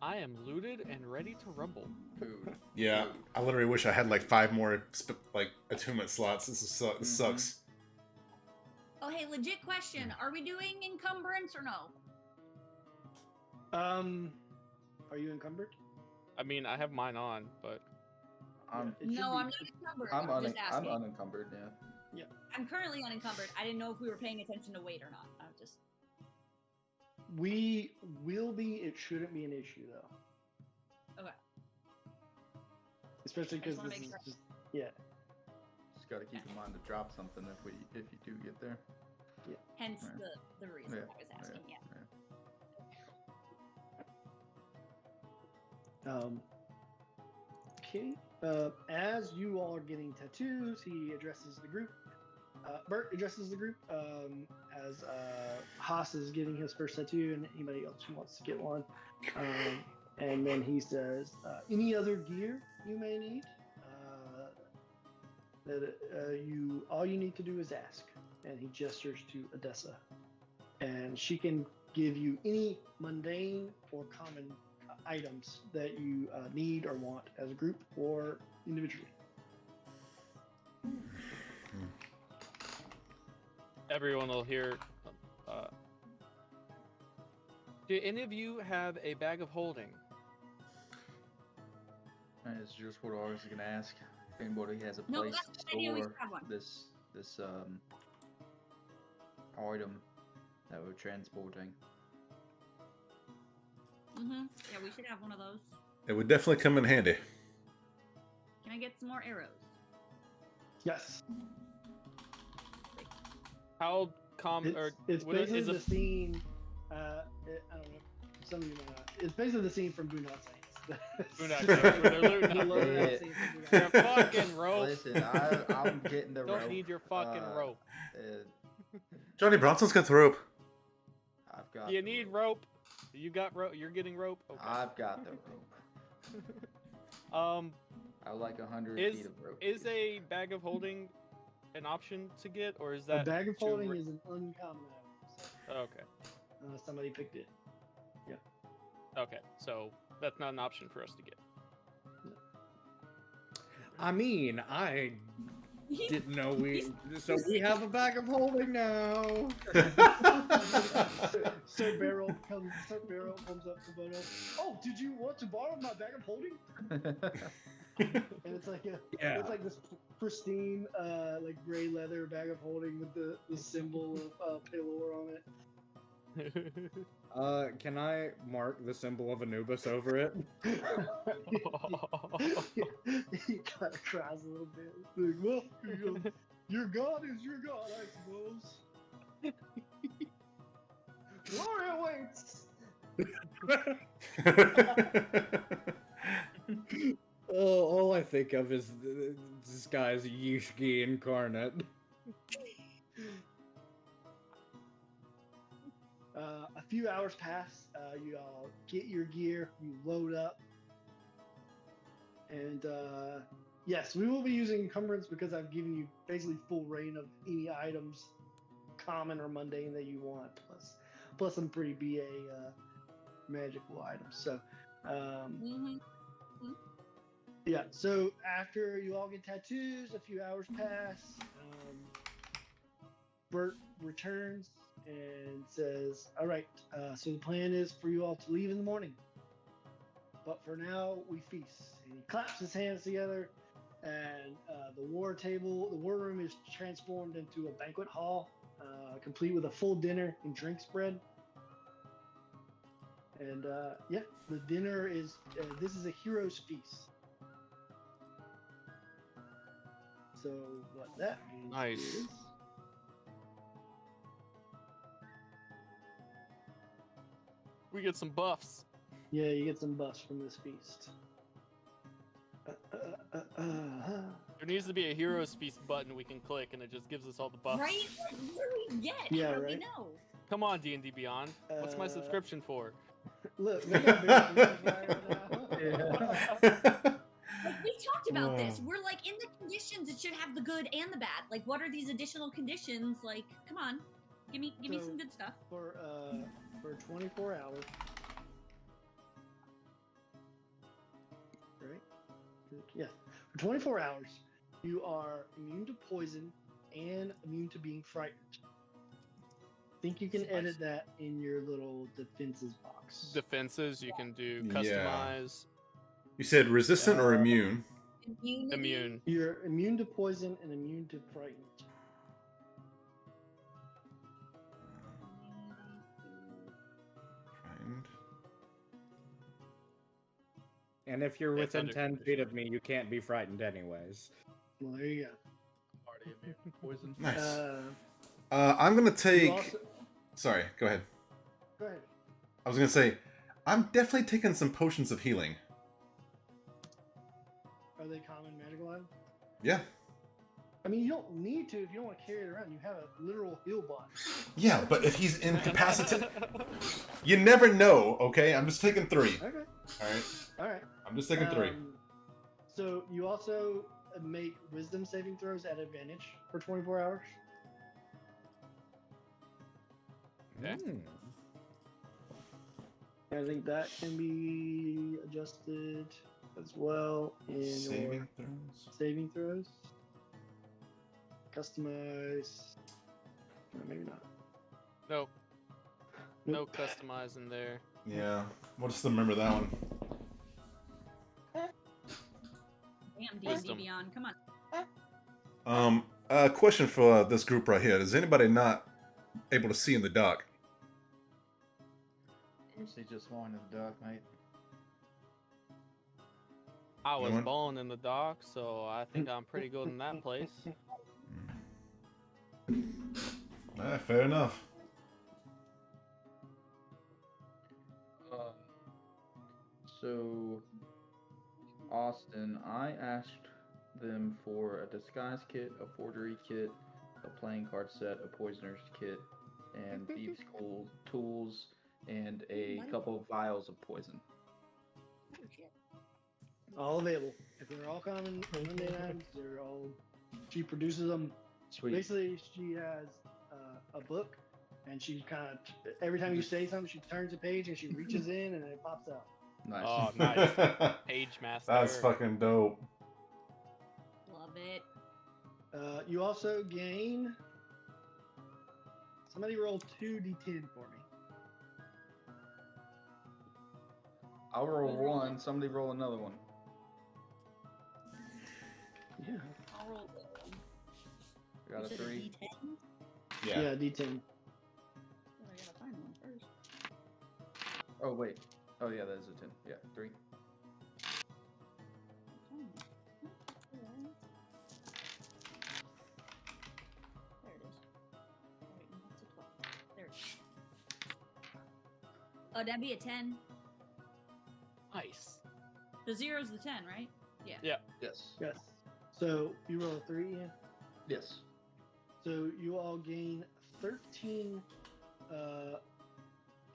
C: I am looted and ready to rumble.
A: Food.
D: Yeah, I literally wish I had like 5 more attunement slots. This sucks.
F: Oh, hey, legit question: are we doing encumbrance or no?
E: Are you encumbered?
C: I mean, I have mine on, but
A: I'm
E: It should
F: No,
E: be-
F: I'm not encumbered.
A: I'm,
F: I'm just asking.
A: unencumbered, yeah.
F: I'm currently unencumbered. I didn't know if we were paying attention to weight or not. I was just.
E: We will be. It shouldn't be an issue though.
F: Okay.
E: Especially
F: I just
E: because
F: wanna
E: this
F: make
E: is
F: sure.
E: just yeah.
A: Just got to keep in mind to drop something if you do get there.
F: Hence
A: Right.
F: the reason
A: Yeah,
F: I was asking. Yeah.
E: Okay. As you all are getting tattoos, he addresses the group. Bert addresses the group as Haas is getting his first tattoo, and anybody else who wants to get one. And then he says, "Any other gear you may need? All you need to do is ask." And he gestures to Odessa, and she can give you any mundane or common items that you need or want as a group or individually.
C: Everyone will hear. Do any of you have a bag of holding?
A: It's just what I was gonna ask. If anybody has a
F: No,
A: place
F: that's
A: to
F: a good idea, we
A: store
F: should have one.
A: this item that we're transporting.
F: Yeah, we should have one of those.
D: It would definitely come in handy.
F: Can I get some more arrows?
E: Yes.
C: How common or
E: It's
C: what
E: basically
C: is
E: the
C: a
E: scene. I don't know. Some of you might not. It's basically the scene from Boondock Saints.
C: Boondock Saints, where they're looting
E: The
C: up
E: loadout
A: Yeah.
E: scene from Boondock
C: your
E: Saints.
C: fucking rope?
A: Listen, I'm getting the rope.
C: Don't need your fucking rope.
D: Johnny Bronson's got the rope.
A: I've got.
C: You
A: the
C: need rope. You got rope. You're getting rope. Okay.
A: I've got the rope. I would like 100
C: Is
A: feet of rope.
C: is a bag of holding an option to get, or is that
E: A bag of
C: too
E: holding
C: ra-
E: is an uncommon item. So,
C: Okay.
E: somebody picked it.
C: Okay. So that's not an option for us to get.
B: I mean, I didn't know so we have a bag of holding now.
E: Sir Barrel comes up to Bono. "Oh, did you want to borrow my bag of holding?" And it's like it's like this pristine, like gray leather bag of holding with the symbol of Pelor on it.
B: Can I mark the symbol of Anubis over it?
E: He kind of cries a little bit. Like, well, your god is your god, I suppose. Glory awaits.
B: Oh, all I think of is this guy's Yishgi incarnate.
E: A few hours pass. You all get your gear. You load up. And yes, we will be using encumbrance because I've given you basically full reign of any items, common or mundane, that you want, plus some pretty BA magical items. So, yeah. So after you all get tattoos, a few hours pass. Bert returns and says, "All right, so the plan is for you all to leave in the morning. But for now, we feast." And he claps his hands together, and the war room is transformed into a banquet hall, complete with a full dinner and drink spread. And yeah, the dinner is, this is a hero's feast. So what that means
C: Nice.
E: is...
C: We get some buffs.
E: Yeah, you get some buffs from this feast.
C: There needs to be a Heroes Feast button we can click, and it just gives us all the buffs.
F: Right? What do we get?
E: Yeah,
F: How do we
E: right.
F: know?
C: Come on, D&D Beyond. What's my
E: Uh,
C: subscription for?
E: Look, they got better things right now.
F: Like, we talked about this.
D: Oh.
F: We're like, in the conditions, it should have the good and the bad. Like, what are these additional conditions? Like, come on, give me
E: So-
F: some good stuff.
E: For 24 hours. Right? Yeah. For 24 hours, you are immune to poison and immune to being frightened. Think you can edit that in your little defenses box.
C: Defenses, you can do
D: Yeah.
C: customize.
D: You said resistant or immune?
F: Immunity.
C: Immune.
E: You're immune to poison and immune to frightened.
B: And if you're
C: It's
B: within
C: under
B: 10 feet
C: condition.
B: of me, you can't be frightened anyways.
E: Well, there you go.
A: Already immune to poison.
D: Nice.
E: Uh,
D: I'm gonna
E: you
D: take.
E: also,
D: Sorry, go ahead.
E: go ahead.
D: I was gonna say, I'm definitely taking some potions of healing.
E: Are they common magical items?
D: Yeah.
E: I mean, you don't need to if you don't want to carry it around. You have a literal heal bot.
D: Yeah, but if he's incapacitated, you never know. Okay, I'm just taking 3.
E: Okay.
D: All right,
E: All right.
D: I'm just taking 3.
E: So you also make wisdom saving throws at advantage for 24 hours.
C: Okay.
B: Mm.
E: I think that can be adjusted as well in your
D: Saving throws.
E: saving throws. Customize. No, maybe not.
C: Nope. No
E: Nope.
C: customizing there.
D: Yeah, we'll just remember that one.
F: Damn, D&D
C: Wisdom.
F: Beyond. Come on.
D: Question for this group right here: is anybody not able to see in the dark?
A: See just one in the dark, mate.
C: I was
D: one?
C: born in the dark, so I think I'm pretty good in that place.
D: Fair enough.
A: So, Austin, I asked them for a disguise kit, a forgery kit, a playing card set, a poisoner's kit, and thieves' tools, and a couple of vials of poison.
F: Oh, shit.
E: All available. If they're all common mundane items, they're all. She produces them.
A: Sweet.
E: Basically, she has a book, and she kind of every time you say something, she turns a page and she reaches in, and it pops out.
A: Nice.
C: Oh, nice. Page master.
D: That's fucking dope.
F: Love it.
E: You also gain. Somebody roll 2d10 for me.
A: I'll roll one. Somebody roll another one.
E: Yeah.
F: I'll roll.
A: I got a
F: You said
A: 3.
F: D10?
D: Yeah.
E: Yeah, d10.
F: Oh, I gotta find one first.
A: Oh wait. Oh yeah, that is a 10. Yeah, 3.
F: There it is. Oh, wait, no, it's a 12. There it is. Oh, that'd be a 10.
C: Nice.
F: The 0's the 10, right? Yeah.
C: Yeah.
A: Yes.
E: Yes. So you roll a 3, Ian.
A: Yes.
E: So you all gain 13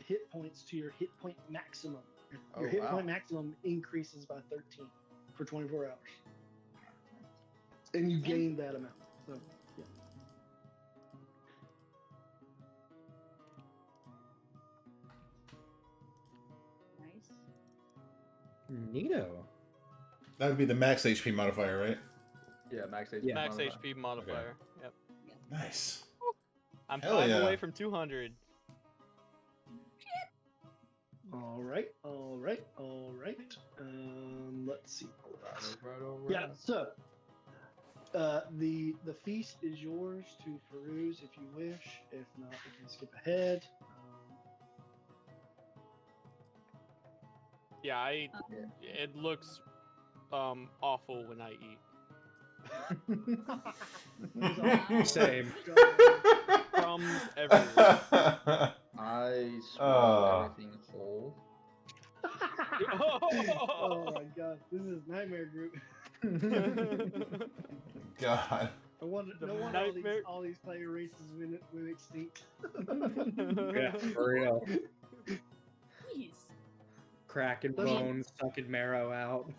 E: hit points to your hit point maximum. Your
A: Oh,
E: hit
A: wow.
E: point maximum increases by 13 for 24 hours. And you gain that amount. So, yeah.
F: Nice.
B: Neato.
D: That would be the max HP modifier, right?
A: Yeah, max HP.
B: Yeah.
C: Max
A: modifier.
C: HP modifier. Yep.
D: Nice.
C: I'm
D: Hell
C: 5
D: yeah.
C: away from 200.
E: All right. Let's see.
A: Right.
E: Yeah. So, the feast is yours to peruse if you wish. If not, we can skip ahead.
C: Yeah,
A: Yeah.
C: it looks awful when I eat.
B: Same.
C: Crumbs everywhere.
A: I swallow
D: Oh.
A: everything whole.
E: Oh my god, this is nightmare group.
D: God.
E: No wonder,
C: The
E: no wonder
C: nightmare-
E: all these player races went extinct.
B: Yeah, for real.
F: Jeez.
B: Cracking
E: Let me-
B: bones, sucking marrow out.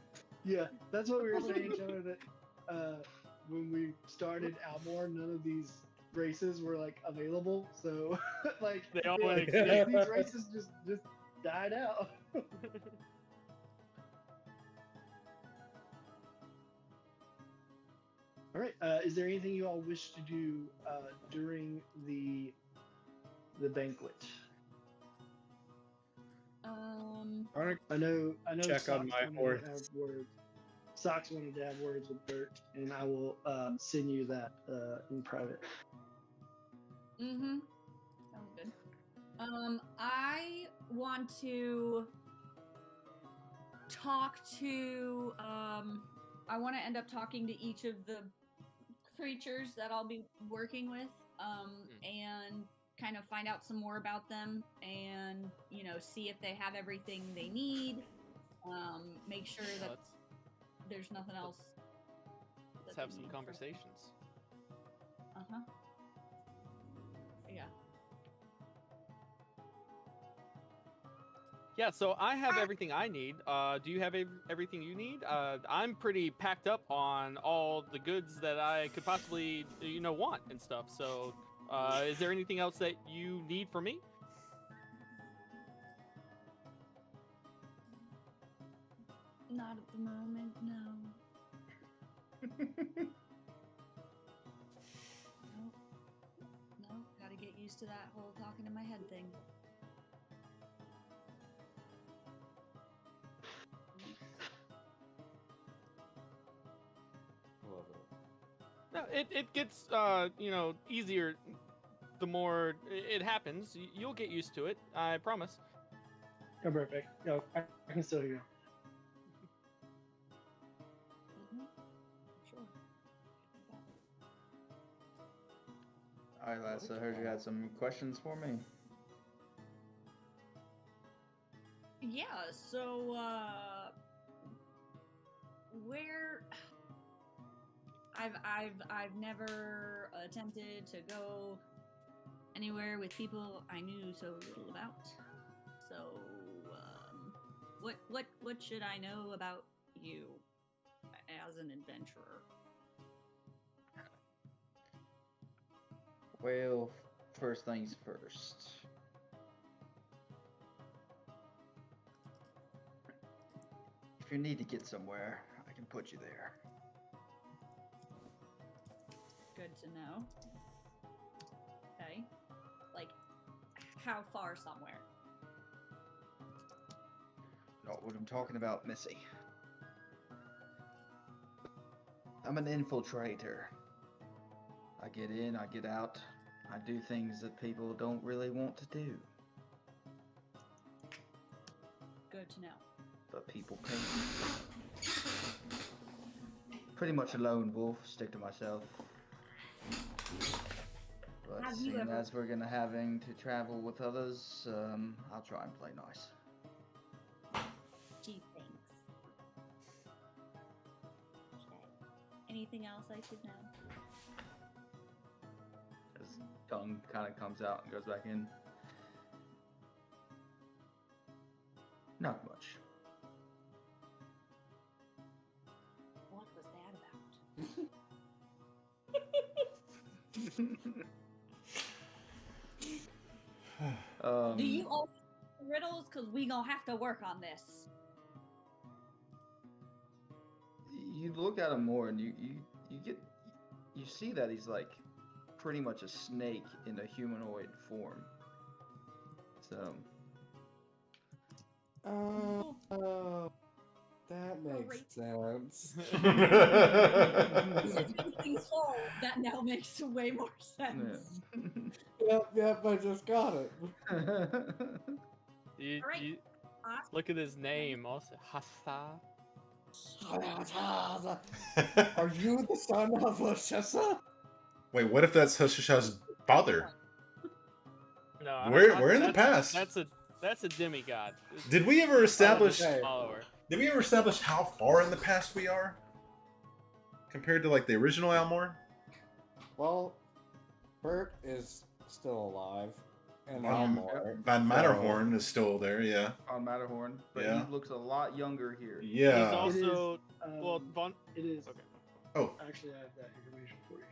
E: Yeah, that's what we were saying, Jonah, that when we started Almore, none of these races were like available. So like
C: They all
E: yeah,
C: went
E: these races just died out. All right. Is there anything you all wish to do during the banquet? I know.
B: Check
E: Socks
B: on my
E: wanted to
B: horse.
E: have words. Socks wanted to have words with Bert, and I will send you that in private.
F: Mm-hmm. Sounds good. I want to talk to. I want to end up talking to each of the creatures that I'll be working with, and kind of find out some more about them, and see if they have everything they need. Make sure that there's nothing else.
C: Let's have some conversations.
F: Yeah.
C: Yeah, so I have everything I need. Do you have everything you need? I'm pretty packed up on all the goods that I could possibly, want and stuff. So, is there anything else that you need from me?
F: Not at the moment, no. Nope. Gotta get used to that whole talking in my head thing.
B: Love it.
C: No, it gets easier the more it happens. You'll get used to it. I promise.
E: Oh, perfect. No, I can still hear you.
F: Sure.
A: All right, lads. I heard you had some questions for me.
F: Yeah. So, where? I've never attempted to go anywhere with people I knew so little about. So, what should I know about you as an adventurer?
A: Well, first things first. If you need to get somewhere, I can put you there.
F: Good to know. Okay. Like, how far somewhere?
A: Not what I'm talking about, Missy. I'm an infiltrator. I get in, I get out. I do things that people don't really want to do.
F: Good to know.
A: But people pay me. Pretty much a lone wolf, stick to myself. But
F: Have you
A: seeing
F: ever-
A: as we're having to travel with others, I'll try and play nice.
F: Gee, thanks. Okay. Anything else I should know?
A: His tongue kind of comes out and goes back in. Not much.
F: What was that about? Do you all riddles? Because we gonna have to work on this.
A: You look at him more, and you see that he's like pretty much a snake in a humanoid form. So
B: Oh, that makes sense.
F: That now makes way more sense.
B: Yep, I just got it.
C: You
F: Alright.
C: look at his name also. Hassa.
B: Are you the son of Ashessa?
D: Wait, what if that's Hushasha's father?
C: No,
D: We're in the past.
C: That's a demigod.
D: Did we ever establish?
B: Okay.
C: Follower.
D: Did we ever establish how far in the past we are compared to like the original Almor?
B: Well, Bert is still alive, and
D: Wow.
B: Almor.
D: Van Matterhorn is still there, yeah.
A: on Matterhorn, but
D: Yeah.
A: he looks a lot younger here.
C: He's
D: Yeah.
C: also
E: Um,
C: well, Von.
E: It is.
C: Okay.
D: Oh,
E: Actually, I have that information for you.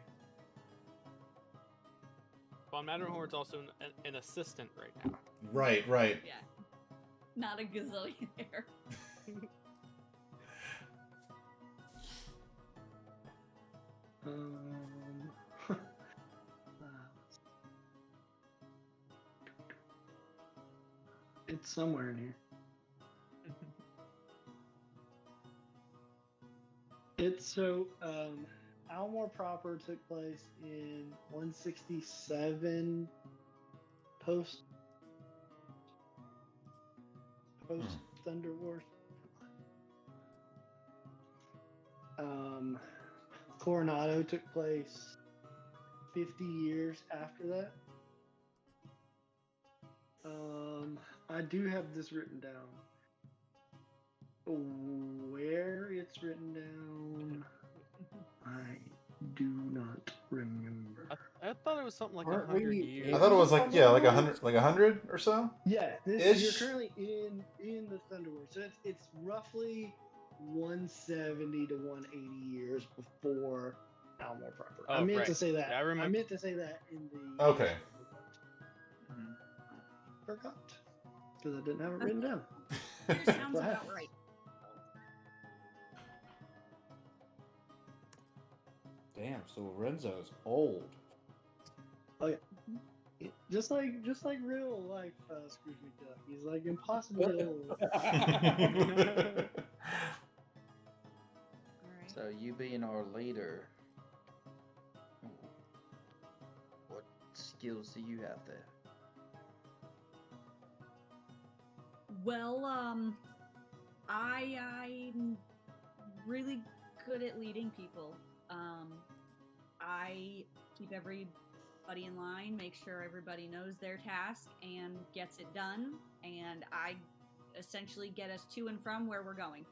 C: Von Matterhorn's also an assistant right now.
D: right.
F: Yeah. Not a gazillionaire.
E: It's somewhere in here. It's so Almor proper took place in 167 post Thunder Wars. Coronado took place 50 years after that. I do have this written down. Where it's written down, I do not remember.
C: I thought it was something like
B: Aren't
C: 100
B: we
C: years.
D: I thought it was like like 100 or so.
E: Yeah,
D: Ish.
E: you're currently in the Thunderwar, so it's roughly 170 to 180 years before Almor proper.
C: Oh,
E: I meant
C: right.
E: to say that.
C: Yeah, I remember.
E: I meant to say that in the.
D: Okay.
E: Forgot because I didn't have it written down.
F: It sounds about right.
B: Damn, so Lorenzo's old.
E: Just like real life Scrooge McDuck. He's like impossibly old.
F: Alright.
G: So you being our leader, what skills do you have there?
F: Well, I'm really good at leading people. I keep everybody in line, make sure everybody knows their task and gets it done, and I essentially get us to and from where we're going.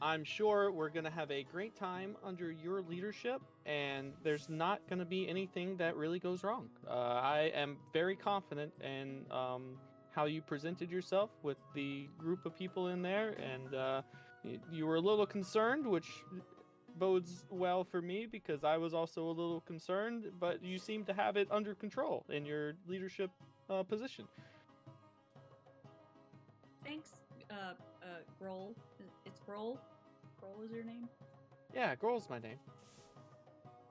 C: I'm sure we're going to have a great time under your leadership, and there's not going to be anything that really goes wrong. I am very confident in how you presented yourself with the group of people in there, and you were a little concerned, which bodes well for me because I was also a little concerned, but you seem to have it under control in your leadership position.
F: Thanks, Grohl. It's Grohl? Grohl is your name?
C: Yeah, Grohl's my name.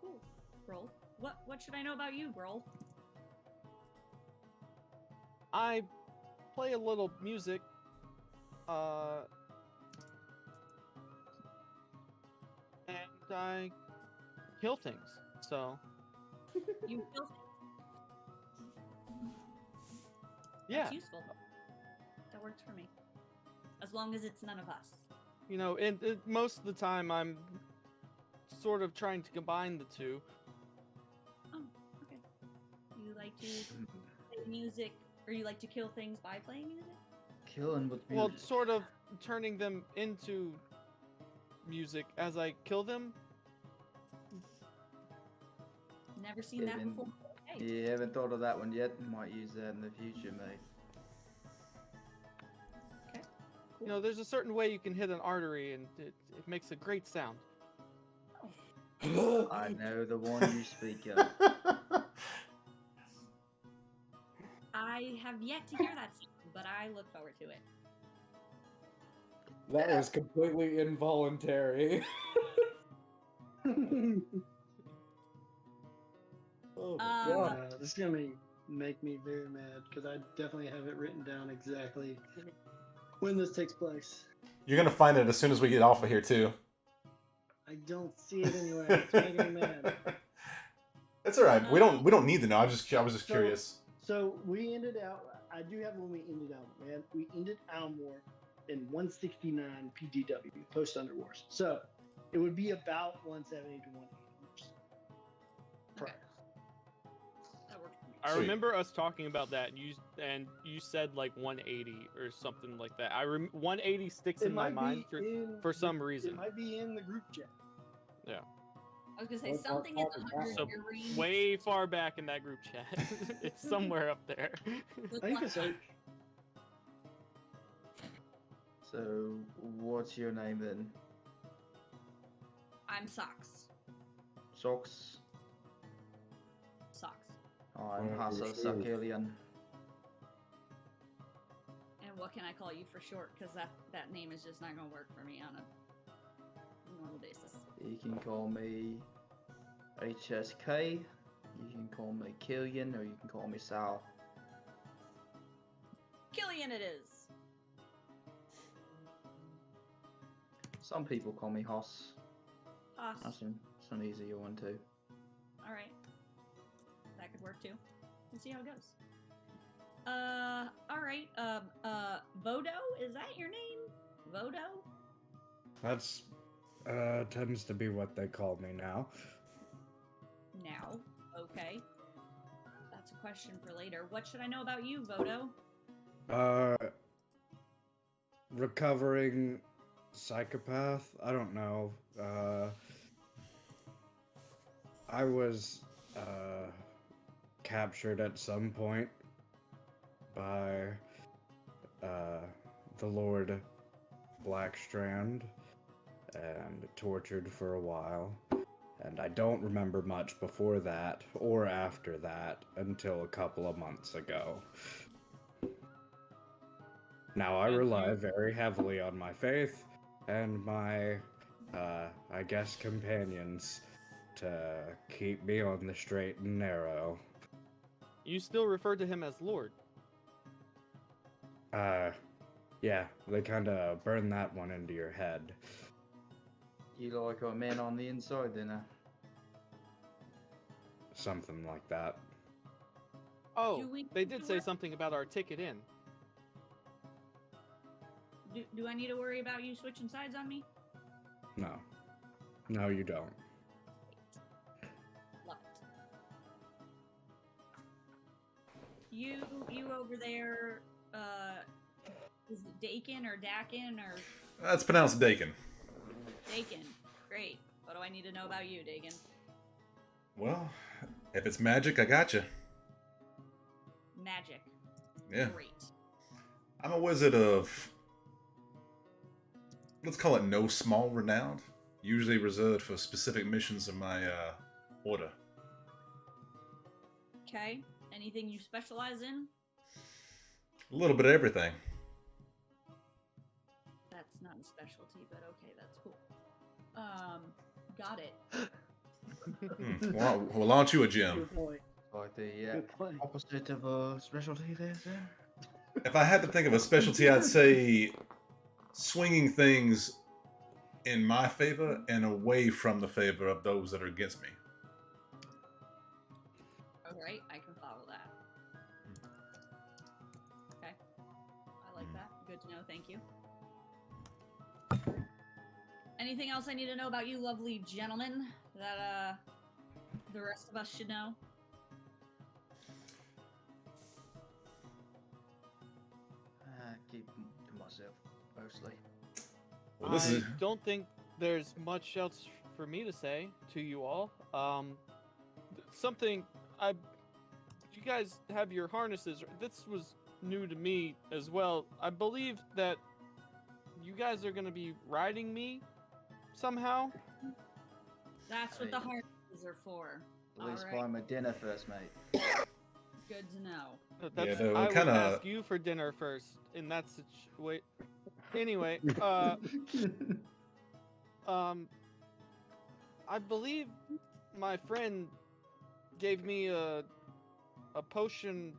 F: Cool. Grohl. What should I know about you, Grohl?
C: I play a little music. And I kill things. So
F: You kill things.
C: yeah,
F: That's useful. That works for me. As long as it's none of us.
C: you know, and most of the time I'm sort of trying to combine the two.
F: Oh, okay. You like to play music, or you like to kill things by playing music?
G: Killing with
C: Well,
G: music.
C: sort of turning them into music as I kill them.
F: Never seen that
G: Even-
F: before. Hey.
G: You haven't thought of that one yet. Might use that in the future, mate.
C: You know, there's a certain way you can hit an artery, and it makes a great sound.
G: I know the one you speak of.
F: I have yet to hear that sound, but I look forward to it.
B: That was completely involuntary. Oh my god.
E: This is gonna make me very mad because I definitely have it written down exactly when this takes place.
D: You're gonna find it as soon as we get off of here too.
E: I don't see it anywhere. It's making me mad.
D: It's all right. We don't need to know. I was just curious.
E: So we ended out. I do have when we ended out, man. We ended Almor in 169 PGW, post Underwars. So it would be about 170 to 180 years.
F: Okay. That works for me.
C: I
D: Sweet.
C: remember us talking about that, and you said like 180 or something like that. 180 sticks in my mind for some reason.
E: It might be in the group chat.
F: I was gonna say
B: What about
F: something in the
B: talking
F: 100
C: So
F: year range.
C: way far back in that group chat. It's somewhere up there.
F: Good
E: I think
F: luck.
E: it's like
G: So, what's your name then?
F: I'm Socks.
G: Socks?
F: Socks.
G: I'm
B: Well,
G: Hassa
B: sure.
G: Sakelian.
F: And what can I call you for short? Because that name is just not gonna work for me on a normal basis.
G: You can call me HSK, you can call me Killian, or you can call me Sal.
F: Killian it is.
G: Some people call me Hoss.
F: Toss.
G: That's an easier one too.
F: All right. That could work too. We'll see how it goes. All right. Vodo, is that your name? Vodo?
B: That's Tends to be what they call me now.
F: Now, okay. That's a question for later. What should I know about you, Vodo?
B: Recovering psychopath? I don't know. I was, captured at some point by, the Lord Blackstrand and tortured for a while. And I don't remember much before that or after that until a couple of months ago. Now I
C: And
B: rely
C: you-
B: very heavily on my faith and my, I guess, companions to keep me on the straight and narrow.
C: You still refer to him as Lord.
B: Yeah, they kinda burn that one into your head.
G: You like a man on the inside, then?
B: Something like that.
C: Oh,
F: Do we
C: they
F: need
C: did
F: to
C: say
F: worry-
C: something about our ticket in.
F: Do I need to worry about you switching sides on me?
B: No. No, you don't.
F: Love it. You over there, is it Dakin or Dakin or
D: That's pronounced Dakin.
F: Dakin? Great. What do I need to know about you, Dakin?
D: Well, if it's magic, I got you.
F: Magic.
D: Yeah.
F: Great.
D: I'm a wizard of, let's call it no small renown, usually reserved for specific missions of my order.
F: Okay. Anything you specialize in?
D: A little bit of everything.
F: That's not a specialty, but okay, that's cool. Got it.
D: Well, why aren't you a gem?
E: Good point.
G: Like the
E: Good point.
G: opposite of a specialty there, sir?
D: If I had to think of a specialty, I'd say swinging things in my favor and away from the favor of those that are against me.
F: Alright, I can follow that. Okay. I like that. Good to know, thank you. Anything else I need to know about you, lovely gentlemen, that the rest of us should know?
G: Keep to myself, mostly.
D: Well, this
C: I
D: is
C: don't think there's much else for me to say to you all. Something you guys have your harnesses. This was new to me as well. I believe that you guys are going to be riding me somehow.
F: That's what the harnesses are for.
G: At least
F: Alright.
G: buy my dinner first, mate.
F: Good to know.
C: That's,
D: they were
C: I would
D: kinda-
C: ask you for dinner first in that situation. Anyway, I believe my friend gave me a potion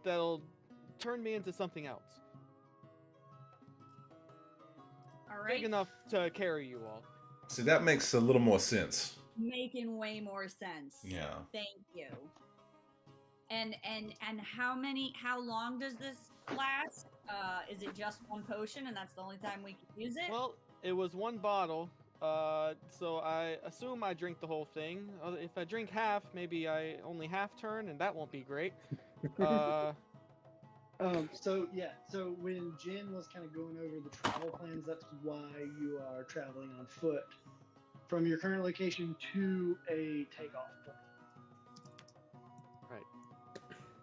C: that'll turn me into something else.
F: Alright.
C: Big enough to carry you all.
D: see, that makes a little more sense.
F: Making way more sense.
D: Yeah.
F: Thank you. And how long does this last? Is it just one potion and that's the only time we can use it?
C: Well, it was one bottle, so I assume I drink the whole thing. If I drink half, maybe I only half turn, and that won't be great.
E: So when Jen was kind of going over the travel plans, that's why you are traveling on foot from your current location to a takeoff point.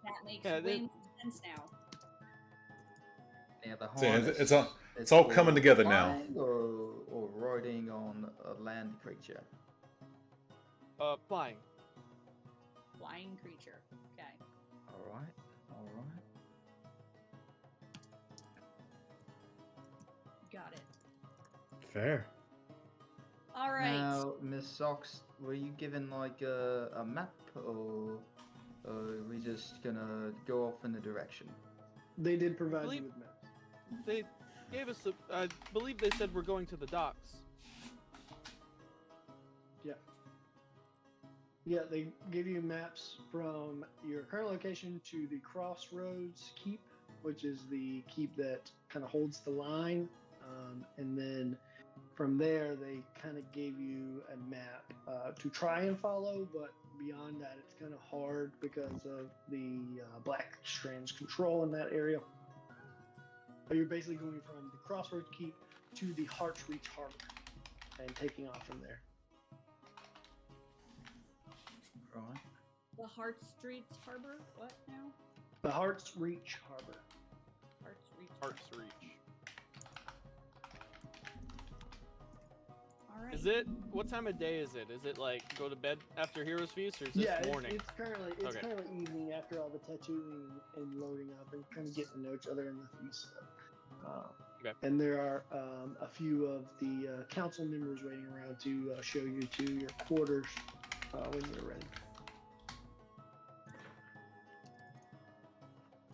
F: That makes
C: Yeah,
F: way
C: they-
F: more sense now.
G: Yeah, the
D: See,
G: harness.
D: it's all
G: for
D: coming together now.
G: flying or riding on a land creature.
C: Flying.
F: Flying creature. Okay.
G: Alright, alright.
F: Got it.
B: Fair.
F: Alright.
G: Now, Miss Socks, were you given like a map or are we just gonna go off in a direction?
E: They did provide
C: Believe-
E: you with maps.
C: They gave us I believe they said we're going to the docks.
E: Yeah, they give you maps from your current location to the Crossroads Keep, which is the keep that kind of holds the line, and then from there, they kind of gave you a map to try and follow, but beyond that, it's kind of hard because of the Black Strand's control in that area. You're basically going from the Crossroads Keep to the Heart's Reach Harbor and taking off from there.
A: Right.
F: The Heart Streets Harbor? What now?
E: The Heart's Reach Harbor.
F: Heart's Reach.
C: Heart's Reach.
F: All right.
C: Is it? What time of day is it? Is it like go to bed after Heroes Feast, or is this morning?
E: It's currently
C: Okay.
E: evening after all the tattooing and loading up and kind of getting to know each other in the feast.
C: Okay.
E: And there are a few of the council members waiting around to show you to your quarters when you're ready.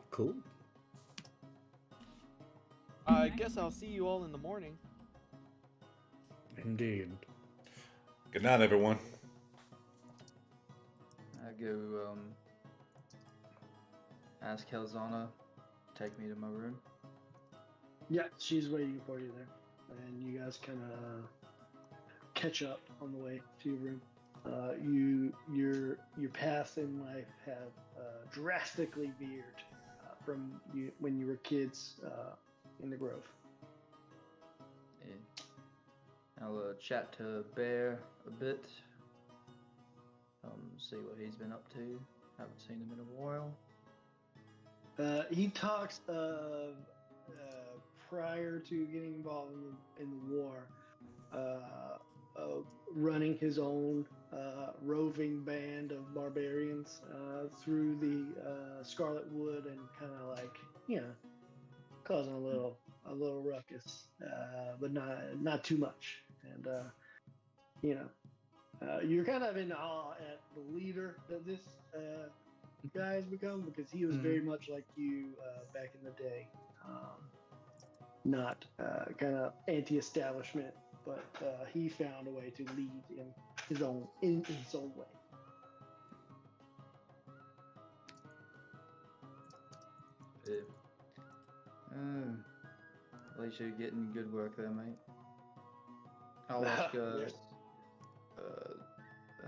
B: Cool.
C: I guess I'll see you all in the morning.
B: Indeed.
D: Good night, everyone.
A: I go ask Helzana to take me to my room.
E: Yeah, she's waiting for you there, and you guys kind of catch up on the way to your room. Your paths in life have drastically veered from when you were kids in the Grove.
A: Yeah. I'll chat to Bear a bit. See what he's been up to. Haven't seen him in a while.
E: He talks of prior to getting involved in the war, running his own roving band of barbarians through the Scarlet Wood and kind of like, causing a little ruckus, but not too much. And you're kind of in awe at the leader that this guy has become, because he was very much like you back in the day. Not kind of anti-establishment, but he found a way to lead in his own way.
A: Yeah. At least you're getting good work there, mate. I'll ask
E: Yes.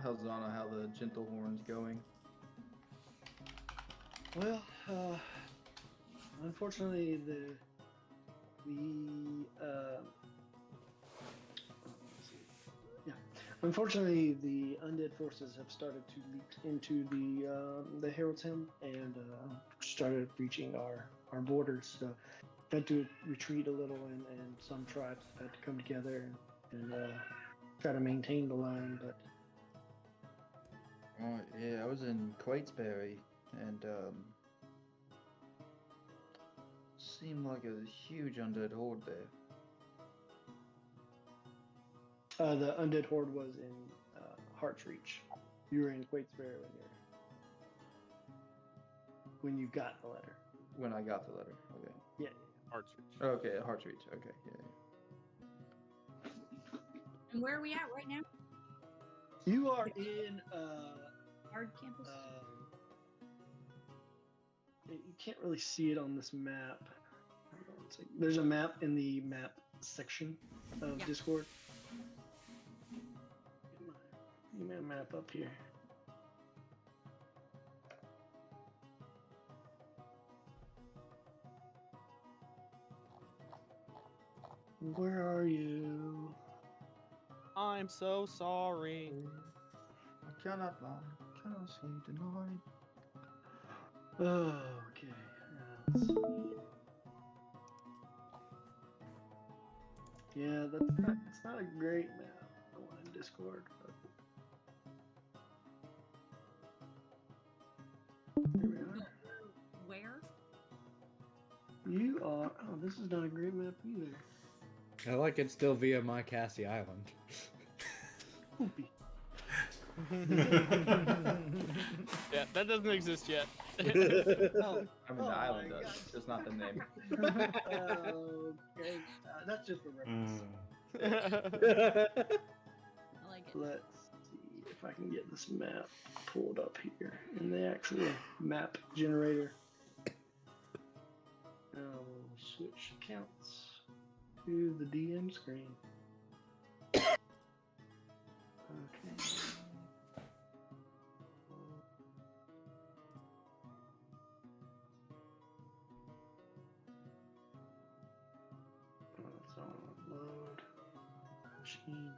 A: Helzana how the Gentlehorn's going.
E: Well, unfortunately, unfortunately, the undead forces have started to leak into the Herald's Hymn and started breaching our borders. So, had to retreat a little, and some tribes had to come together and try to maintain the line. But
A: Right, yeah, I was in Quatesbury, and seemed like a huge undead horde there.
E: the undead horde was in Heart's Reach. You were in Quatesbury when you got the letter.
A: When I got the letter, okay.
E: Yeah.
C: Heart's Reach.
A: Okay, Heart's Reach, okay, yeah.
F: And where are we at right now?
E: You are in
F: Hard campus?
E: you can't really see it on this map. Hold on one second. There's a map in the map section of
F: Yeah.
E: Discord. Get my map up here. Where are you?
C: I'm so sorry.
A: I cannot lie, cannot sleep tonight.
E: Oh, okay. Let's see. Yeah, it's not a great map. The one in Discord, but here we are.
F: Where?
E: You are. Oh, this is not a great map either.
B: I like it still via my Cassie Island.
E: Poopy.
C: Yeah, that doesn't exist yet.
E: Oh,
A: I mean,
E: oh
A: the island
E: my
A: does,
E: gosh.
A: just not the name.
E: Okay, that's just a reference.
F: I like it.
E: Let's see if I can get this map pulled up here in the actual map generator. We'll switch accounts to the DM screen. It's on load. Machine.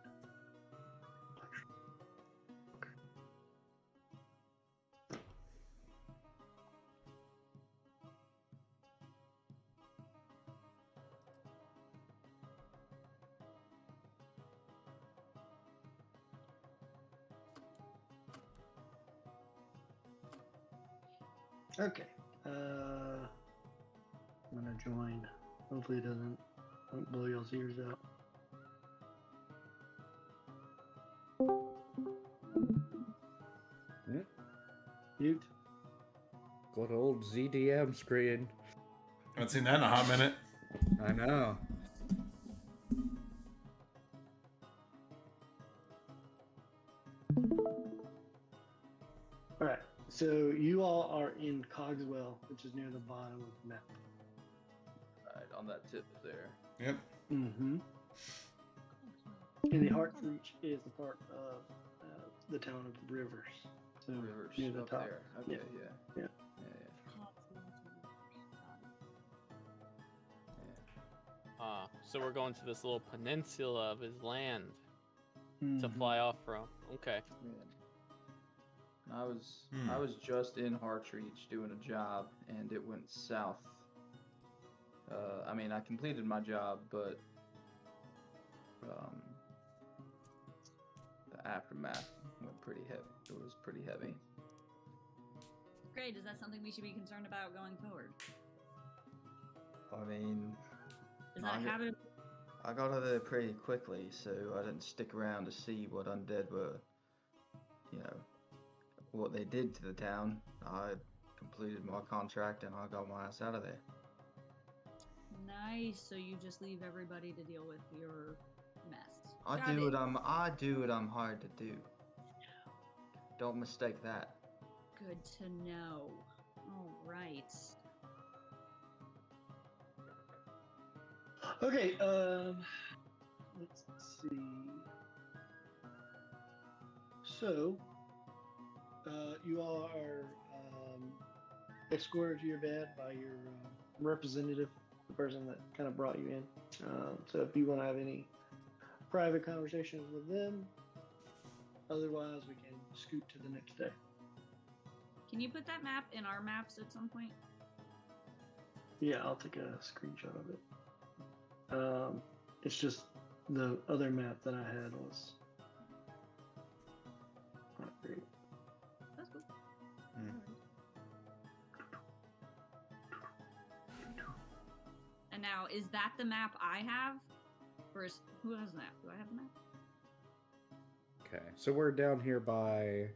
E: Okay. Okay. I'm gonna join. Hopefully it don't blow y'all's ears out.
B: Hmm?
E: Mute.
B: Good old ZDM screen.
D: Haven't seen that in a hot minute.
B: I know.
E: Alright. So you all are in Cogswell, which is near the bottom of the map.
A: Right on that tip there.
D: Yep.
E: Mm-hmm. And the Heart Reach is the part of the town of Rivers. So
A: Rivers
E: near the
A: up
E: top.
A: there. Okay,
E: Yeah.
C: So we're going to this little peninsula of his land to
E: Mhm.
C: fly off from. Okay.
A: Yeah. I was just in Hartreach doing a job, and it went south. I mean, I completed my job, but the aftermath went pretty heavy. It was pretty heavy.
F: Great. Is that something we should be concerned about going forward?
A: I mean,
F: Is that a habit?
A: I got out of there pretty quickly, so I didn't stick around to see what undead were, what they did to the town. I completed my contract and I got my ass out of there.
F: Nice. So you just leave everybody to deal with your mess.
A: I
F: Got
A: do
F: it.
A: what I'm hired to do. Don't mistake that.
F: Good to know. All right.
E: Okay, let's see. So, you all are escorted to your bed by your representative, the person that kind of brought you in. So if you want to have any private conversations with them, otherwise we can scoot to the next day.
F: Can you put that map in our maps at some point?
E: Yeah, I'll take a screenshot of it. It's just the other map that I had was not great.
F: That's cool. And now, is that the map I have? Or is, who has the map? Do I have the map?
B: Okay, so we're down here by.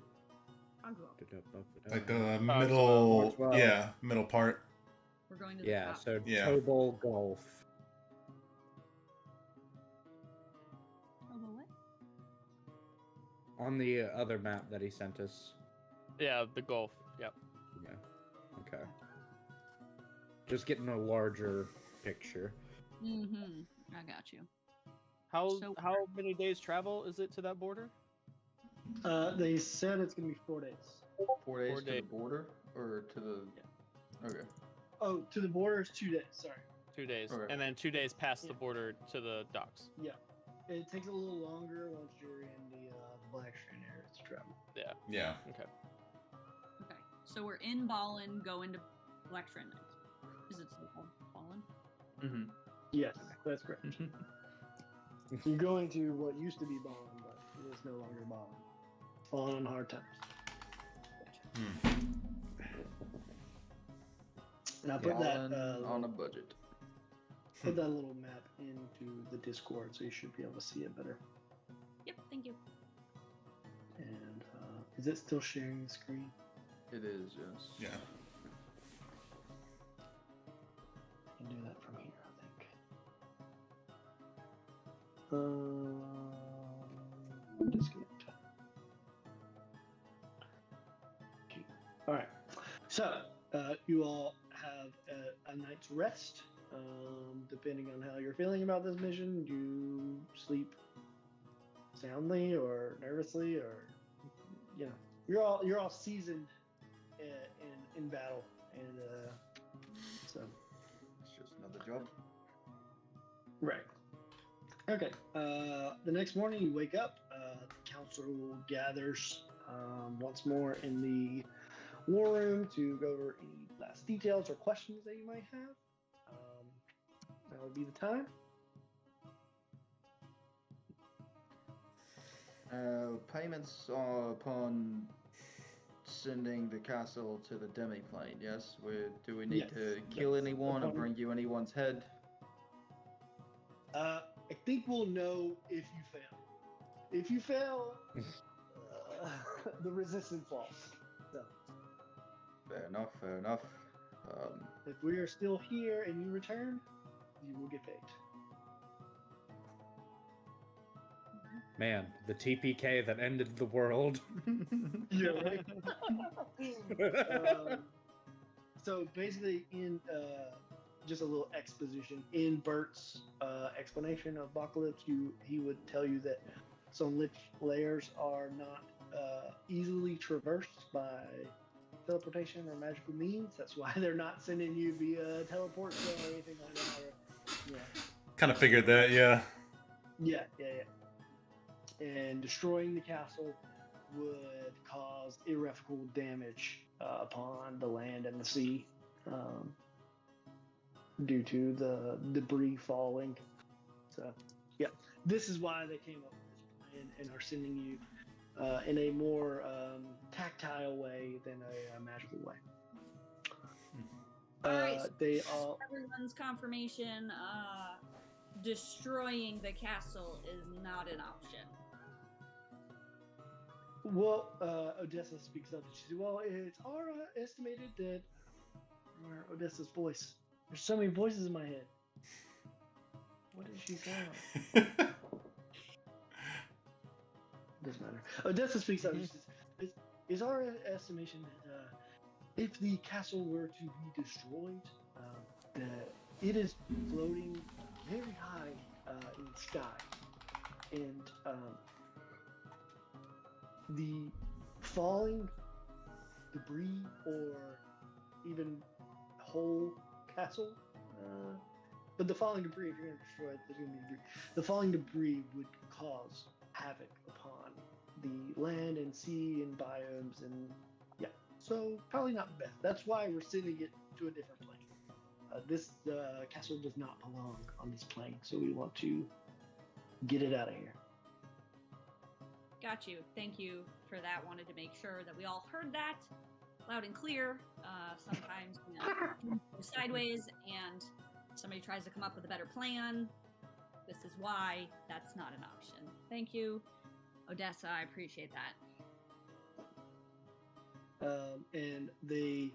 F: I'll go up.
D: Like the
C: Oh,
D: middle,
B: well.
D: yeah, middle part.
F: We're going to the
B: Yeah,
F: top.
B: so
D: Yeah.
B: Tobol Gulf.
F: Oh, the what?
B: On the other map that he sent us.
C: Yeah, the Gulf. Yep.
B: Yeah. Okay. Just getting a larger picture.
F: Mm-hmm. I got you.
C: How
F: So-
C: many days travel is it to that border?
E: They said it's gonna be 4 days.
A: 4 days
C: 4
A: to
C: days.
A: the border, or to the? Okay.
E: Oh, to the border is 2 days. Sorry.
C: 2 days.
A: Okay.
C: And then 2 days past the
E: Yeah.
C: border to the docks.
E: Yeah, it takes a little longer once you're in the Blackstream area to travel.
C: Yeah.
D: Yeah.
C: Okay.
F: Okay. So we're in Ballin, going to Blackstrand next. Is it still called Ballin?
A: Mm-hmm.
E: Yes, that's correct. You're going to what used to be Ballin, but it is no longer Ballin. Falling on hard times. And I put that
A: on a budget.
E: put that little map into the Discord, so you should be able to see it better.
F: Yep, thank you.
E: And is it still sharing the screen?
A: It is, yes.
D: Yeah.
E: I can do that from here, I think. Disconnect. Okay. All right. So you all have a night's rest. Depending on how you're feeling about this mission, you sleep soundly or nervously, or you're all seasoned in battle, and so
G: It's just another job.
E: right. Okay. The next morning, you wake up. The council gathers once more in the war room to go over any last details or questions that you might have. That would be the time.
G: Payments are upon sending the castle to the demi-plane, yes? Do we need
E: Yes,
G: to kill
E: yes.
G: anyone or
E: Upon-
G: bring you anyone's head?
E: I think we'll know if you fail. If you fail, the resistance falls. So,
G: Fair enough, fair enough.
E: if we are still here and you return, you will get paid.
B: Man, the TPK that ended the world.
E: Yeah, right. So basically, in just a little exposition in Bert's explanation of Apocalypse, he would tell you that some lich layers are not easily traversed by teleportation or magical means. That's why they're not sending you via teleport or anything like that. Or,
D: Kind of figured that, yeah.
E: yeah. And destroying the castle would cause irreparable damage upon the land and the sea due to the debris falling. So, yeah, this is why they came up with this plan and are sending you in a more tactile way than a magical way.
F: Alright,
E: They all.
F: everyone's confirmation, destroying the castle is not an option.
E: Well, Odessa speaks up. She says, "Well, it's estimated that where Odessa's voice. There's so many voices in my head. What did she sound? Doesn't matter." Odessa speaks up. She says, "Is our estimation that if the castle were to be destroyed, that it is floating very high in the sky, and the falling debris or even whole castle, but the falling debris, if you're going to destroy it, there's going to be debris. The falling debris would cause havoc upon the land and sea and biomes, and yeah, so probably not the best. That's why we're sending it to a different plane. This castle does not belong on this plane, so we want to get it out of here."
F: Got you. Thank you for that. Wanted to make sure that we all heard that loud and clear. Sometimes things go sideways and somebody tries to come up with a better plan. This is why that's not an option. Thank you, Odessa. I appreciate that.
E: And they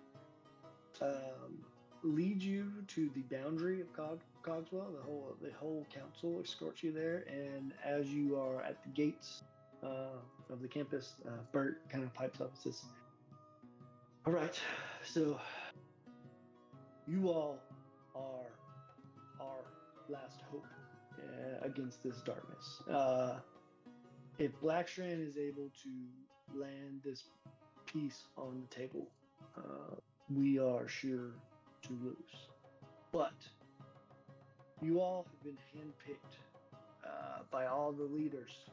E: lead you to the boundary of Cogswell. The whole council escorts you there, and as you are at the gates of the campus, Bert kind of pipes up and says, "All right, so you all are our last hope against this darkness. If Blackstrand is able to land this piece on the table, we are sure to lose. But you all have been handpicked by all the leaders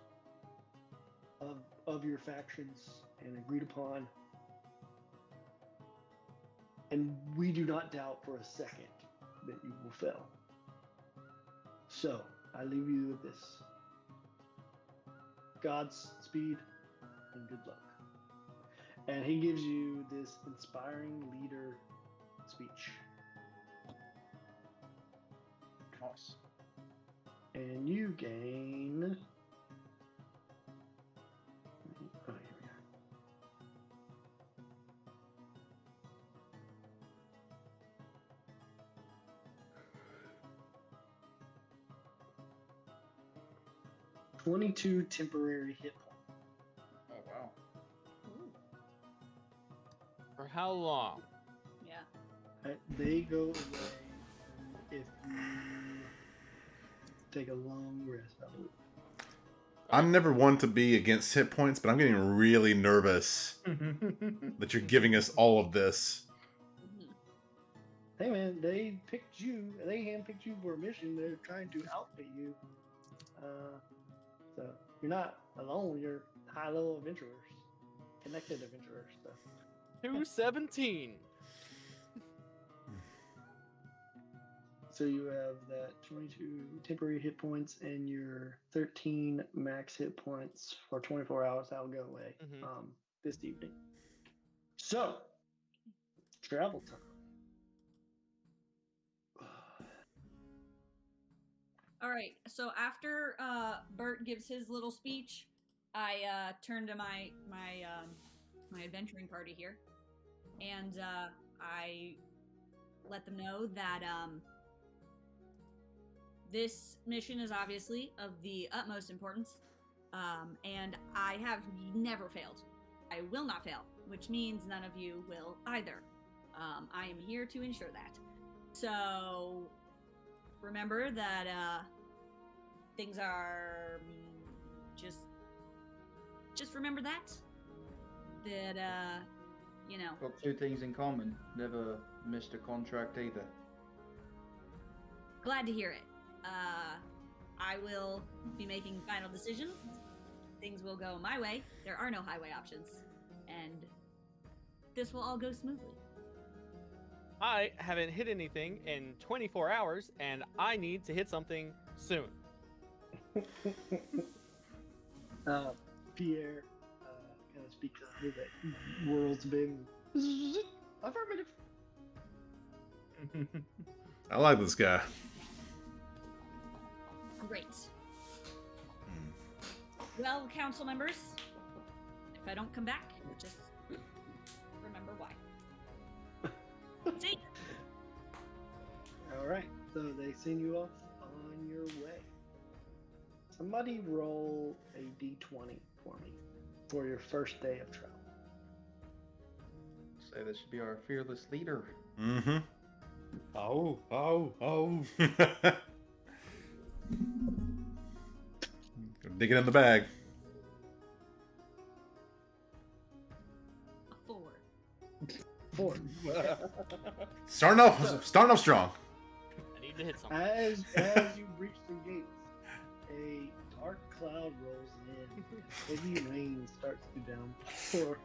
E: of your factions and agreed upon. And we do not doubt for a second that you will fail. So, I leave you with this. Godspeed and good luck." And he gives you this inspiring leader speech.
G: Nice.
E: And you gain... Oh, here we are. "22 temporary hit points."
G: Oh wow.
C: For how long?
F: Yeah.
E: Right, they go away if you take a long rest, I believe.
D: I'm never one to be against hit points, but I'm getting really nervous that you're giving us all of this.
E: Hey man, they picked you. They handpicked you for a mission. They're trying to outfit you. So you're not alone. You're high-level adventurers, connected adventurers. So
C: 217.
E: So you have that 22 temporary hit points and your 13 max hit points for 24 hours. That'll go away this evening. So, travel time.
F: All right. So after Bert gives his little speech, I turn to my adventuring party here, and I let them know that this mission is obviously of the utmost importance, and I have never failed. I will not fail, which means none of you will either. I am here to ensure that. So remember that things are just remember that you know.
G: Got two things in common. Never missed a contract either.
F: Glad to hear it. I will be making final decisions. Things will go my way. There are no highway options, and this will all go smoothly.
C: I haven't hit anything in 24 hours, and I need to hit something soon.
E: Pierre kind of speaks under that world's been affirmative.
D: I like this guy.
F: Great. Well, council members, if I don't come back, just remember why. See?
E: All right, so they send you off on your way. Somebody roll a d20 for me for your first day of travel.
G: Say this should be our fearless leader.
D: Mm-hmm.
B: Oh.
D: Dig it in the bag.
F: A 4.
D: Starting off strong.
C: I need to hit something.
E: As you breach the gates, a dark cloud rolls in. Heavy rain starts to downpour.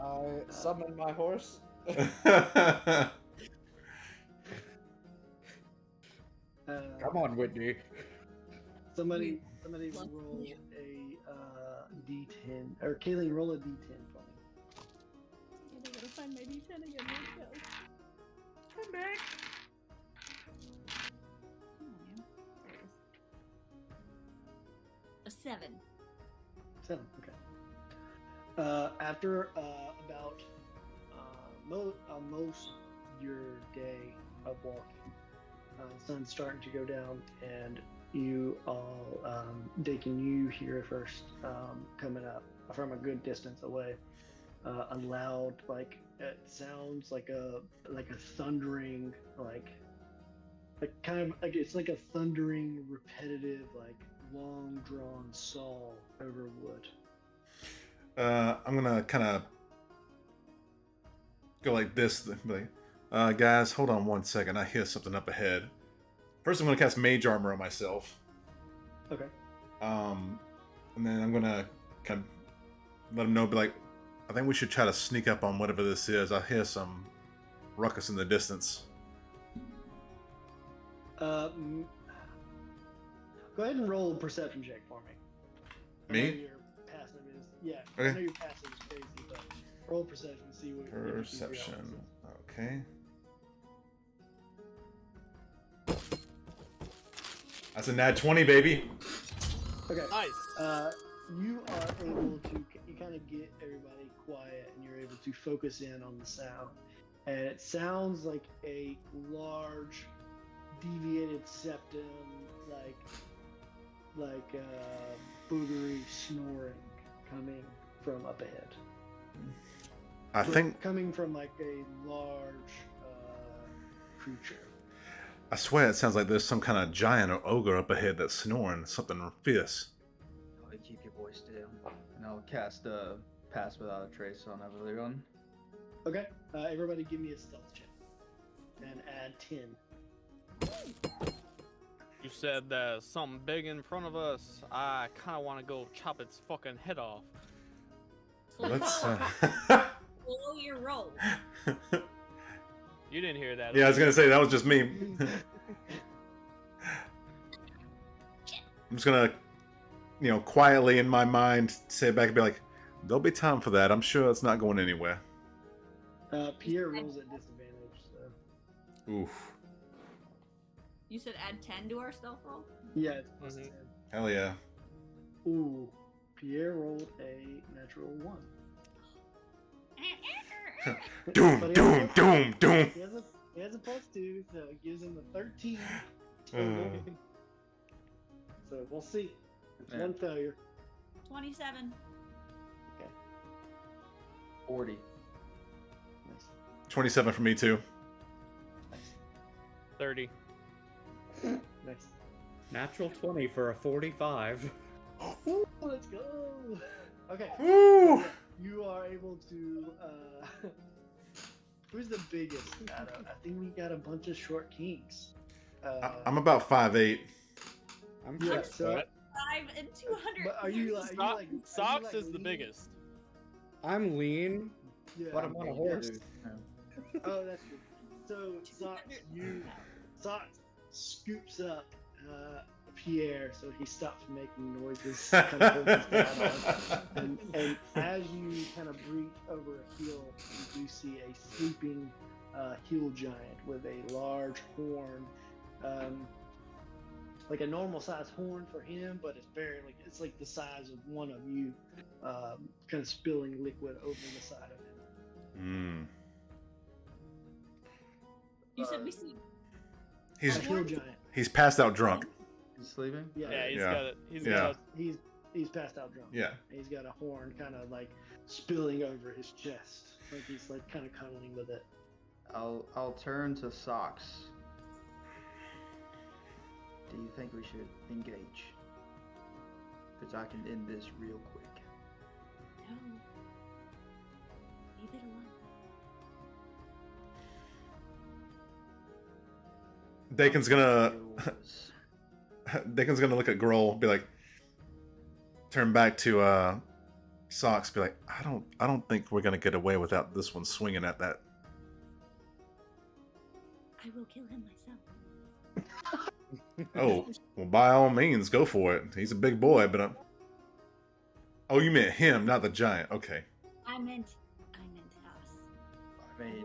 B: I summon my horse. Come on, Whitney.
E: Somebody roll a d10, or Kayleen, roll a d10 for me.
F: I gotta find my D10 again. Come back. Come on, man. There it is. A 7.
E: 7, okay. After about most your day of walking, sun's starting to go down, and you all, Dakin, you hear first coming up from a good distance away, a loud, like it sounds like a thundering, like kind of like it's like a thundering, repetitive, like long drawn saw over wood.
D: I'm gonna kind of go like this. Guys, hold on one second. I hear something up ahead. First, I'm gonna cast Mage Armor on myself.
E: Okay.
D: And then I'm gonna kind of let them know. Be like, I think we should try to sneak up on whatever this is. I hear some ruckus in the distance.
E: Go ahead and roll a perception check for me. I
D: Me?
E: know your passive is, yeah.
D: Okay.
E: I know your passive is crazy, but roll perception and see what
D: Perception. Okay. That's a nat 20, baby.
E: Okay.
C: Nice.
E: You are able to, you kind of get everybody quiet, and you're able to focus in on the sound. And it sounds like a large, deviated septum, like boogery snoring coming from up ahead.
D: I think
E: coming from like a large creature.
D: I swear it sounds like there's some kind of giant or ogre up ahead that's snoring something fierce.
G: Oh, keep your voice down. And I'll cast Pass Without a Trace on everyone.
E: Okay. Everybody give me a stealth check. And add 10.
C: You said there's something big in front of us. I kind of want to go chop its fucking head off.
D: Let's.
F: Blow your roll.
C: You didn't hear that.
D: Yeah, I was gonna say that was just me. I'm just gonna, quietly in my mind say it back and be like, "There'll be time for that. I'm sure it's not going anywhere."
E: Pierre rolls at disadvantage. So.
D: Oof.
F: You said add 10 to our stealth roll?
E: Yeah, it's plus 10.
D: Hell yeah.
E: Ooh, Pierre rolled a natural 1.
D: Doom,
E: But he
D: doom,
E: also-
D: doom, doom.
E: He has a plus 2, so it gives him a 13. So we'll see. It's
G: Yeah.
E: one failure.
F: 27.
G: 40.
E: Nice.
D: 27 for me too.
C: 30.
E: Nice.
B: Natural 20 for a 45.
E: Ooh, let's go. Okay.
D: Woo!
E: You are able to. Who's the biggest? I think we got a bunch of short kinks.
D: I'm about 5'8".
B: I'm
E: Yeah,
B: six
E: so-
B: foot.
F: 5 and 200.
E: But are you like? Are you like
C: Socks
E: like
C: is the
E: lean?
C: biggest.
B: I'm lean,
E: Yeah.
B: but I'm on a horse.
E: Oh, that's good. So Socks scoops up Pierre, so he stops making noises. Kind of holds his head on. And as you kind of breach over a hill, you do see a sleeping hill giant with a large horn, like a normal sized horn for him, but it's like the size of one of you, kind of spilling liquid over the side of him.
F: You said we see.
D: He's
E: A hill giant.
D: he's passed out drunk.
G: He's sleeping?
E: Yeah,
C: Yeah, he's
D: Yeah.
C: got it. He's
D: Yeah.
C: got.
E: he's passed out drunk.
D: Yeah.
E: He's got a horn kind of like spilling over his chest, like he's like kind of cuddling with it.
G: I'll turn to Socks. Do you think we should engage? Because I can end this real quick.
F: No. Leave it alone.
D: Dakin's gonna
G: Yours.
D: Dakin's gonna look at Grohl, be like, turn back to Socks, be like, I don't think we're gonna get away without this one swinging at that.
F: I will kill him myself.
D: Oh, well, by all means, go for it. He's a big boy, but oh, you meant him, not the giant. Okay.
F: I meant us.
G: I mean,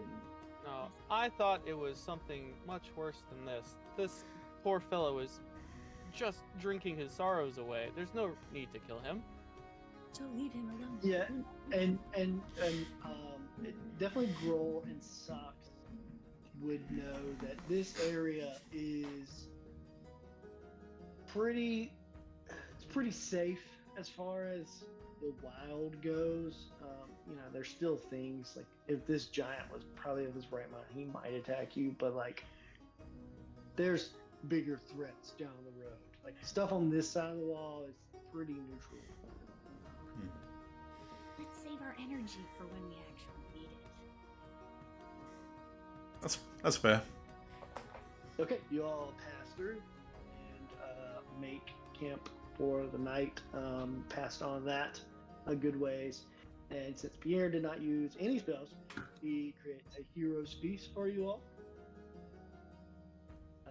C: No, I thought it was something much worse than this. This poor fellow is just drinking his sorrows away. There's no need to kill him.
F: So leave him alone.
E: Yeah, and definitely Grohl and Socks would know that this area is pretty safe as far as the wild goes. There's still things like if this giant was probably of his right mind, he might attack you, but like there's bigger threats down the road. Like stuff on this side of the wall is pretty neutral.
F: Let's save our energy for when we actually need it.
D: That's fair.
E: Okay, you all pass through and make camp for the night. Passed on that a good ways. And since Pierre did not use any spells, he creates a hero's feast for you all.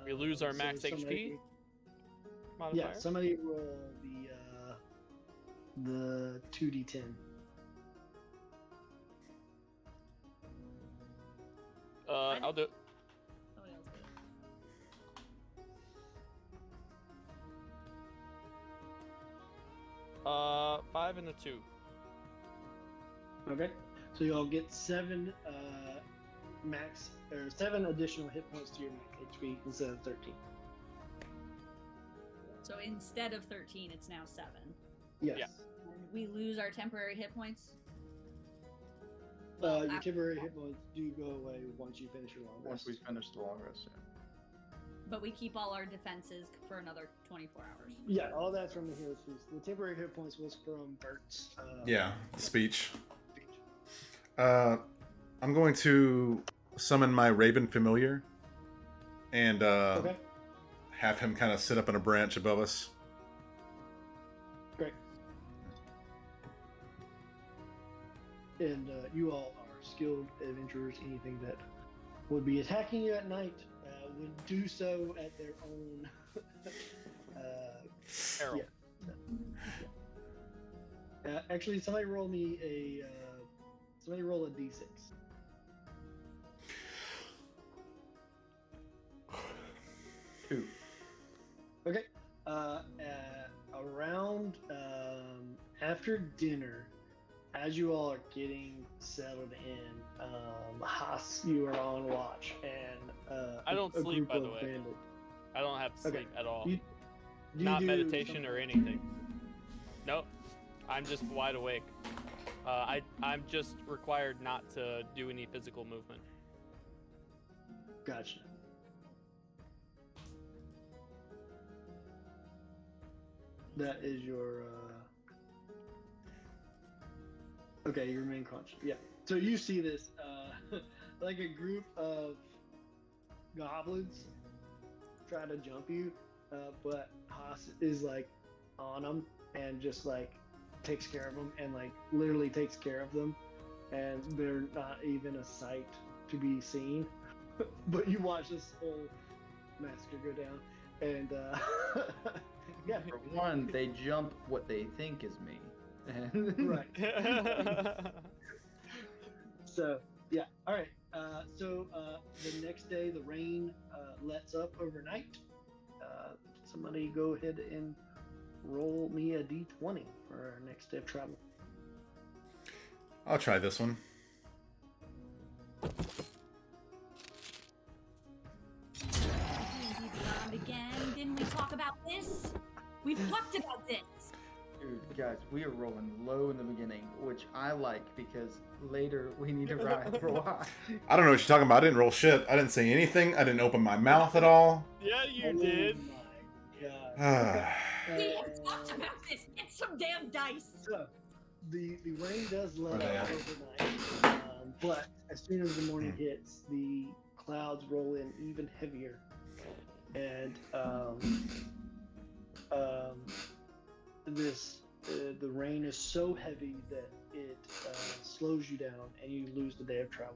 C: We lose our
E: So
C: max HP modifier.
E: Yeah, somebody roll the 2d10.
C: I'll do it.
F: Somebody else do it.
C: 5 and a 2.
E: Okay, so you all get 7 7 additional hit points to your max HP instead of 13.
F: So instead of 13, it's now 7.
E: Yes.
C: Yeah.
F: And we lose our temporary hit points.
E: Your
F: after-
E: temporary hit points do go away once you finish your long
G: once
E: rest.
G: we finish the long rest, yeah.
F: but we keep all our defenses for another 24 hours.
E: Yeah, all that's from the hero's feast. The temporary hit points was from Bert's.
D: Yeah, speech.
E: Speech.
D: I'm going to summon my Raven Familiar and
E: Okay,
D: have him kind of sit up on a branch above us.
E: great. And you all are skilled adventurers. Anything that would be attacking you at night would do so at their own
C: Peril.
E: yeah. Actually, somebody roll me a d6.
A: Two.
E: Okay. Around after dinner, as you all are getting settled in, Haas, you are on watch, and
C: I don't
E: a
C: sleep,
E: group
C: by the
E: of
C: way.
E: bandits.
C: I don't have to
E: Okay.
C: sleep at all.
E: You
C: Not
E: do
C: meditation
E: something-
C: or anything. Nope. I'm just wide awake. I'm just required not to do any physical movement.
E: Gotcha. That is your. Okay, your main conscious. Yeah. So you see this, like a group of goblins try to jump you, but Haas is like on them and just like takes care of them and like literally takes care of them, and they're not even a sight to be seen. But you watch this whole massacre go down, and yeah,
A: For one, they jump what they think is me.
E: right. So yeah, all right. So the next day, the rain lets up overnight. Somebody go ahead and roll me a d20 for our next day of travel.
D: I'll try this one.
F: Beyond again. Didn't we talk about this? We've talked about this.
A: Dude, guys, we are rolling low in the beginning, which I like because later we need to ride for a while.
D: I don't know what you're talking about. I didn't roll shit. I didn't say anything. I didn't open my mouth at all.
C: Yeah, you
E: Oh
C: did.
E: my god.
D: Ah.
F: We have talked about this. Get some damn dice.
E: So the rain does let
D: Okay.
E: up overnight, but as soon as the morning hits, the clouds roll in even heavier, and the rain is so heavy that it slows you down and you lose the day of travel.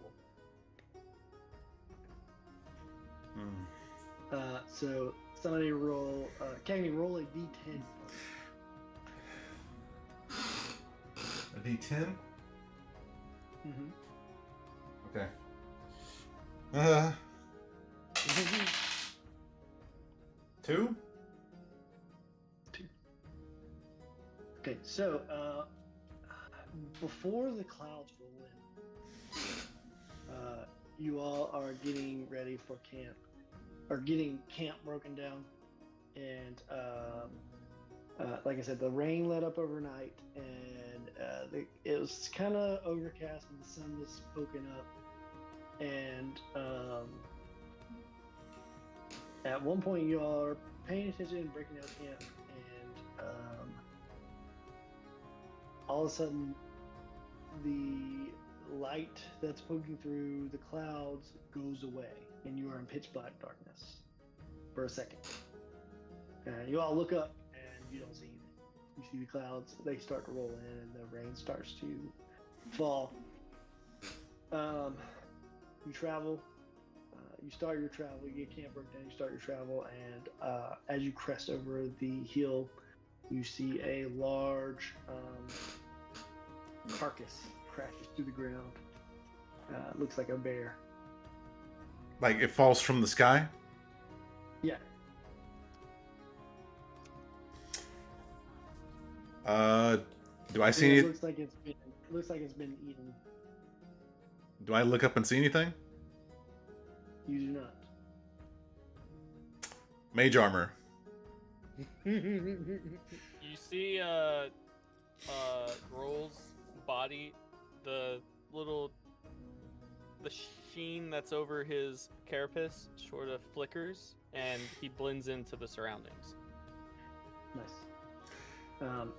E: So somebody roll. Can you roll a d10?
D: A D10?
E: Mm-hmm.
D: Okay. 2?
E: Okay, so before the clouds roll in, you all are getting ready for camp, or getting camp broken down, and like I said, the rain let up overnight, and it was kind of overcast, and the sun was poking up, and at one point you all are paying attention and breaking out camp, and all of a sudden the light that's poking through the clouds goes away, and you are in pitch black darkness for a second. And you all look up, and you don't see anything. You see the clouds; they start to roll in, and the rain starts to fall. You travel. You start your travel. You get camp broke down. You start your travel, and as you crest over the hill, you see a large carcass crashes through the ground. Looks like a bear.
D: Like it falls from the sky?
E: Yeah.
D: Do I see
E: It
D: any?
E: looks like it's been eaten.
D: Do I look up and see anything?
E: You do not.
D: Mage armor.
C: You see Grohl's body, the sheen that's over his carapace sort of flickers, and he blends into the surroundings.
E: Nice.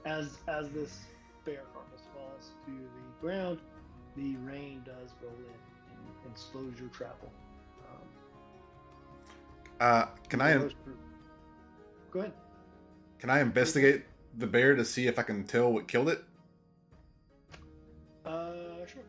E: As this bear carcass falls to the ground, the rain does roll in and slows your travel.
D: Can
E: Go ahead.
D: Can I investigate the bear to see if I can tell what killed it?
E: Sure.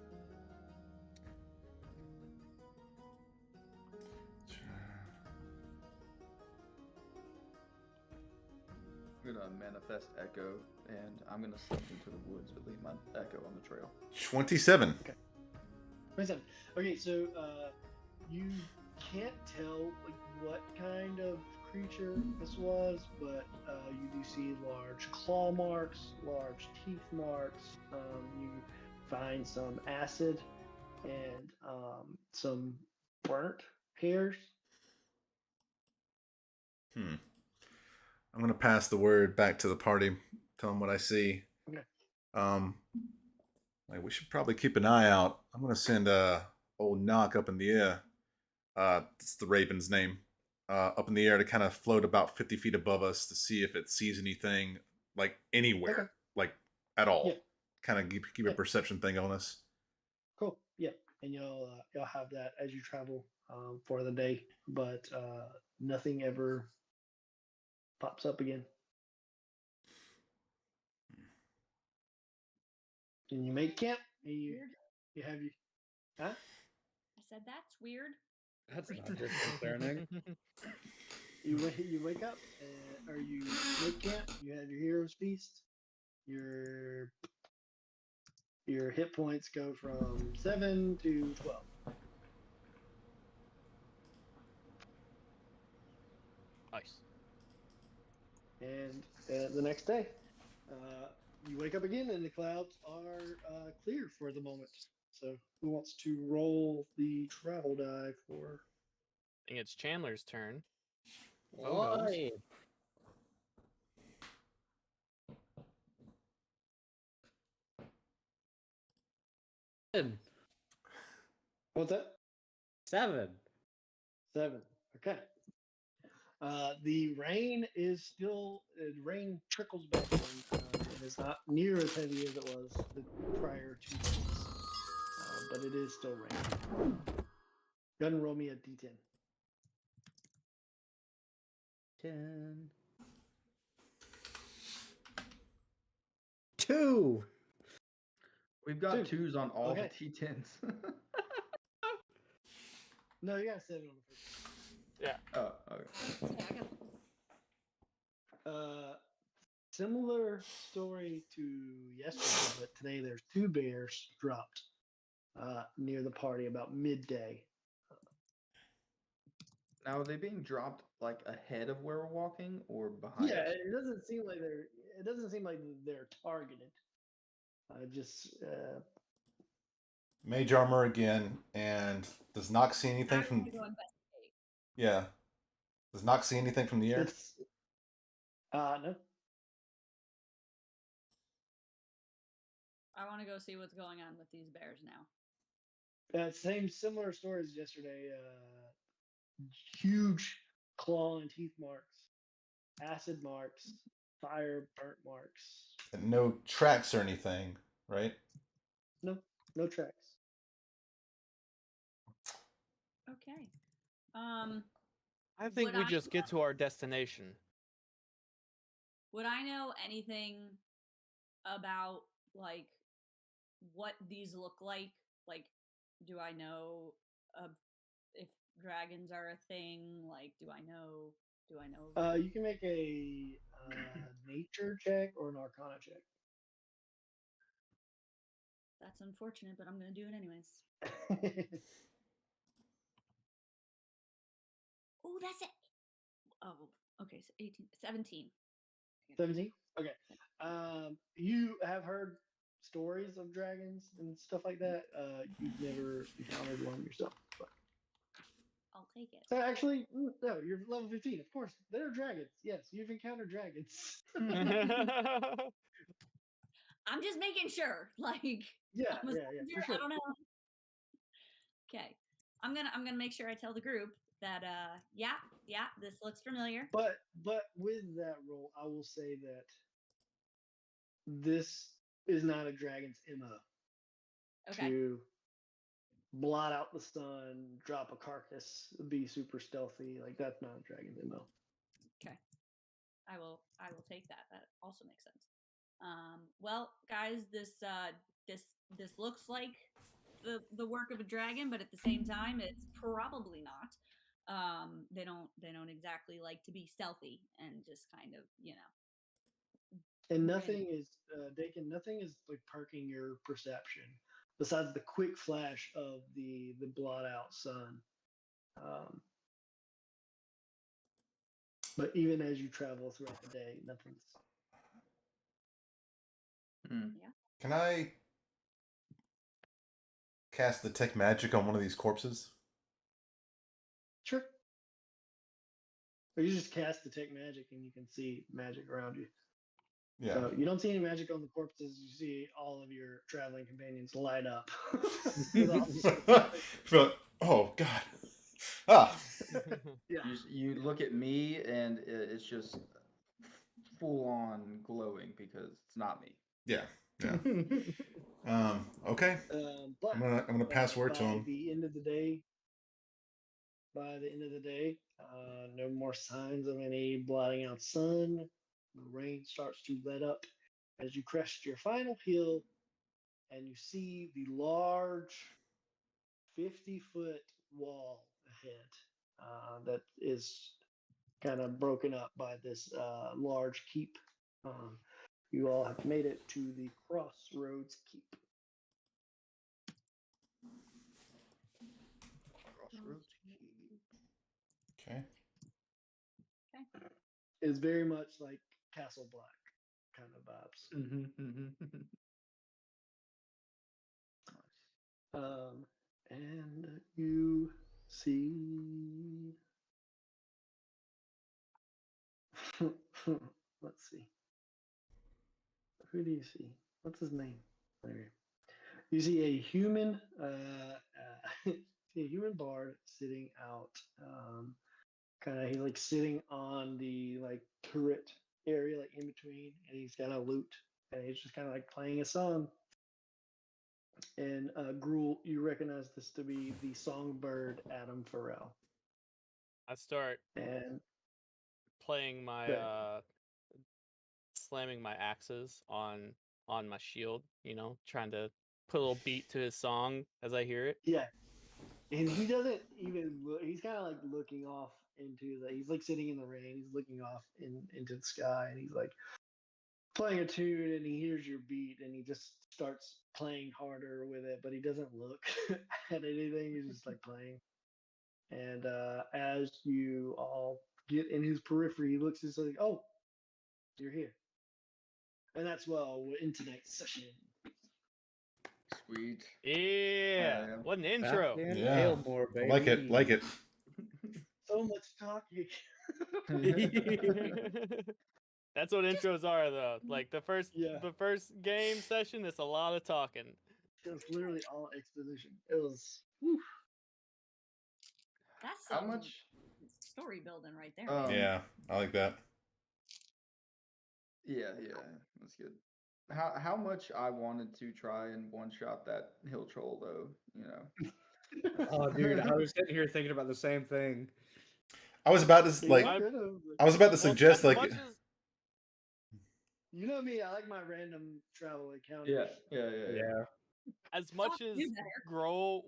A: I'm gonna manifest Echo, and I'm gonna slip into the woods, but leave my Echo on the trail.
D: 27.
E: Okay, so you can't tell like what kind of creature this was, but you do see large claw marks, large teeth marks. You find some acid and some burnt hairs.
D: I'm gonna pass the word back to the party. Tell them what I see.
E: Okay.
D: Like we should probably keep an eye out. I'm gonna send old Knock up in the air. It's the Raven's name. Up in the air to kind of float about 50 feet above us to see if it sees anything like anywhere,
E: Okay.
D: like at all.
E: Yeah.
D: Kind of keep a perception thing on us.
E: Cool. Yeah, and you'll have that as you travel for the day, but nothing ever pops up again. And you make camp. And you have your. Huh?
F: I said that's weird.
B: That's not disconcerting.
E: You wake up, or you make camp. You have your hero's feast. Your hit points go from 7 to 12.
C: Nice.
E: And the next day, you wake up again, and the clouds are clear for the moment. So, who wants to roll the travel die for?
C: I think it's Chandler's turn.
B: Why?
E: What's that?
B: 7.
E: 7. Okay. The rain is still. The rain trickles back in. It is not near as heavy as it was the prior 2 days, but it is still raining. Go ahead and roll me a d10.
B: 10. 2.
A: We've got
E: 2.
A: 2s on all
E: Okay.
A: the T10s.
E: No, you got 7 on the first.
C: Yeah.
A: Oh, okay.
F: Yeah, I got
E: Similar story to yesterday, but today there's 2 bears dropped near the party about midday.
A: Now, are they being dropped like ahead of where we're walking or behind
E: Yeah,
A: us?
E: it doesn't seem like they're targeted. Just
D: Mage armor again, and does Knock see anything
F: I'm
D: from?
F: gonna go investigate.
D: Yeah. Does Knock see anything from the air?
E: it's no.
F: I want to go see what's going on with these bears now.
E: Same similar story as yesterday. Huge claw and teeth marks, acid marks, fire burnt marks.
D: And no tracks or anything, right?
E: No tracks.
F: Okay.
C: I think
F: Would
C: we
F: I
C: just get to our destination.
F: Would I know anything about like what these look like? Like, do I know if dragons are a thing? Like, do I know?
E: You can make a nature check or an arcana check.
F: That's unfortunate, but I'm gonna do it anyways. Oh, that's it. Oh, okay. So 18, 17.
E: 17? Okay. You have heard stories of dragons and stuff like that. You've never encountered one yourself. But.
F: I'll take it.
E: Actually, no, you're level 15. Of course, they're dragons. Yes, you've encountered dragons.
F: I'm just making sure. Like,
E: Yeah,
F: I'm a
E: for
F: soldier,
E: sure.
F: I don't know. Okay. I'm gonna make sure I tell the group that yeah, Yeah, this looks familiar.
E: But with that roll, I will say that this is not a dragon's MO
F: Okay.
E: to blot out the sun, drop a carcass, be super stealthy. Like that's not a dragon's MO.
F: Okay. I will take that. That also makes sense. Well, guys, this looks like the work of a dragon, but at the same time, it's probably not. They don't exactly like to be stealthy and just kind of
E: And
F: grin.
E: nothing is, Dakin. Nothing is like perking your perception besides the quick flash of the blot out sun. Um, but even as you travel throughout the day, nothing's.
F: Yeah.
D: Can I cast detect magic on one of these corpses?
E: Sure. Or you just cast detect magic and you can see magic around you.
D: Yeah.
E: So you don't see any magic on the corpses. You see all of your traveling companions light up.
D: But, oh god. Ah.
E: Yeah.
G: You look at me and it's just full on glowing because it's not me.
D: Yeah. Yeah. Okay.
E: But
D: I'm gonna pass word to
E: by
D: him.
E: the end of the day, no more signs of any blotting out sun. The rain starts to let up as you crest your final hill, and you see the large 50-foot wall ahead that is kind of broken up by this large keep. You all have made it to the Crossroads Keep.
G: Crossroads.
D: Okay.
E: It's very much like Castle Black kind of vibes. And you see. Let's see. Who do you see? What's his name? There. You see a human, see a human bard sitting out. Kind of, he's like sitting on the like turret area, like in between, and he's got a lute, and he's just kind of like playing a song. And Gruel, you recognize this to be the songbird Adam Farrell.
C: I start
E: And
C: playing my
E: Good.
C: slamming my axes on my shield, trying to put a little beat to his song as I hear it.
E: yeah, and he doesn't even look. He's kind of like looking off into the. He's like sitting in the rain. He's looking off into the sky, and he's like playing a tune. And he hears your beat, and he just starts playing harder with it. But he doesn't look at anything. He's just like playing. And as you all get in his periphery, he looks and says, like, "Oh, you're here." And that's we're in tonight's session.
G: Sweet.
C: Yeah,
G: Yeah.
C: what an intro.
B: Back in
D: Yeah.
B: Aylmore, baby.
D: Like it. Like it.
E: So much talking.
C: That's what intros are, though. Like the first game session, it's a lot of talking.
E: It was literally all exposition. It was. Whew.
F: That's
G: How
F: some
G: much?
F: story building right there.
D: Yeah, I like that.
G: Yeah, that's good. How much I wanted to try and one shot that hill troll though,
B: Oh, dude, I was sitting here thinking about the same thing.
D: I was about to like.
C: I-
D: I was about to
C: Well,
D: suggest
C: as
D: like.
C: much as-
E: You know me, I like my random travel encounters.
G: Yeah.
C: As much
F: Fuck
C: as
F: you there.
C: Grohl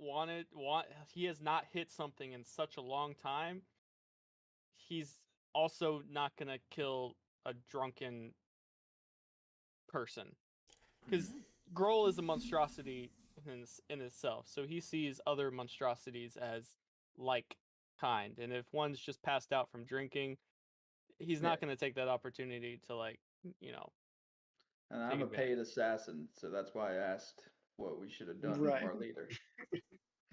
C: he has not hit something in such a long time. He's also not gonna kill a drunken person, because Grohl is a monstrosity in itself. So he sees other monstrosities as like kind, and if one's just passed out from drinking, he's not gonna take that opportunity to
G: And I'm
C: Take
G: a
C: advantage.
G: paid assassin, so that's why I asked what we should have done
E: Right.
G: more later.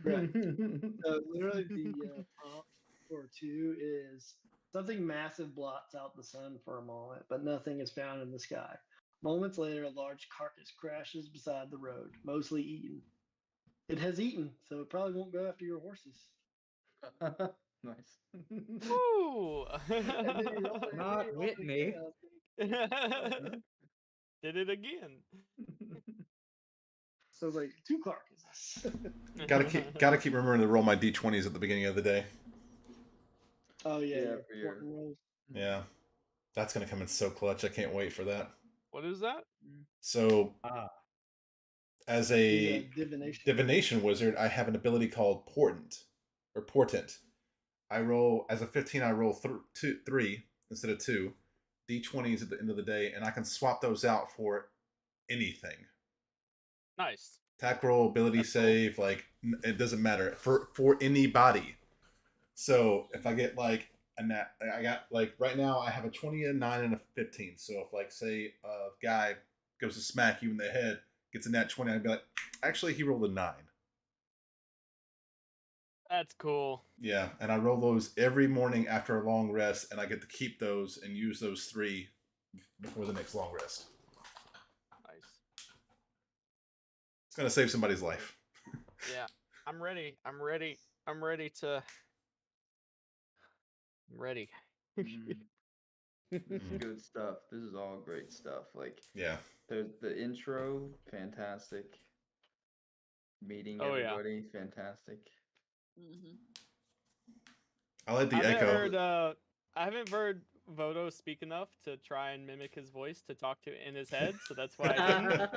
E: Right. So literally, the prompt for 2 is something massive blots out the sun for a moment, but nothing is found in the sky. Moments later, a large carcass crashes beside the road, mostly eaten. It has eaten, so it probably won't go after your horses.
G: Nice.
C: Woo!
B: Not Whitney.
C: Did it again.
E: So like 2 carcasses.
D: Gotta keep remembering to roll my d20s at the beginning of the day.
E: Oh yeah,
G: Yeah,
E: your
G: for your-
E: important rolls.
D: Yeah, that's gonna come in so clutch. I can't wait for that.
C: What is that?
D: So, as a
E: He's a divination.
D: divination wizard, I have an ability called Portent. I roll as a 15. I roll 3 instead of 2 d20s at the end of the day, and I can swap those out for anything.
C: Nice.
D: Attack roll, ability save, like it doesn't matter for anybody. So if I get like I got like right now I have a 20, a 9, and a 15. So if like say a guy goes to smack you in the head, gets a nat 20, I'd be like, actually he rolled a 9.
C: That's cool.
D: Yeah, and I roll those every morning after a long rest, and I get to keep those and use those 3 before the next long rest.
C: Nice.
D: It's gonna save somebody's life.
C: Yeah, I'm ready. I'm ready to. I'm ready.
G: This is good stuff. This is all great stuff. Like
D: Yeah.
G: the intro, fantastic. Meeting
C: Oh, yeah.
G: everybody, fantastic.
F: Mm-hmm.
D: I like the
C: I haven't
D: echo.
C: I haven't heard Vodo speak enough to try and mimic his voice to talk to in his head, so that's why I didn't.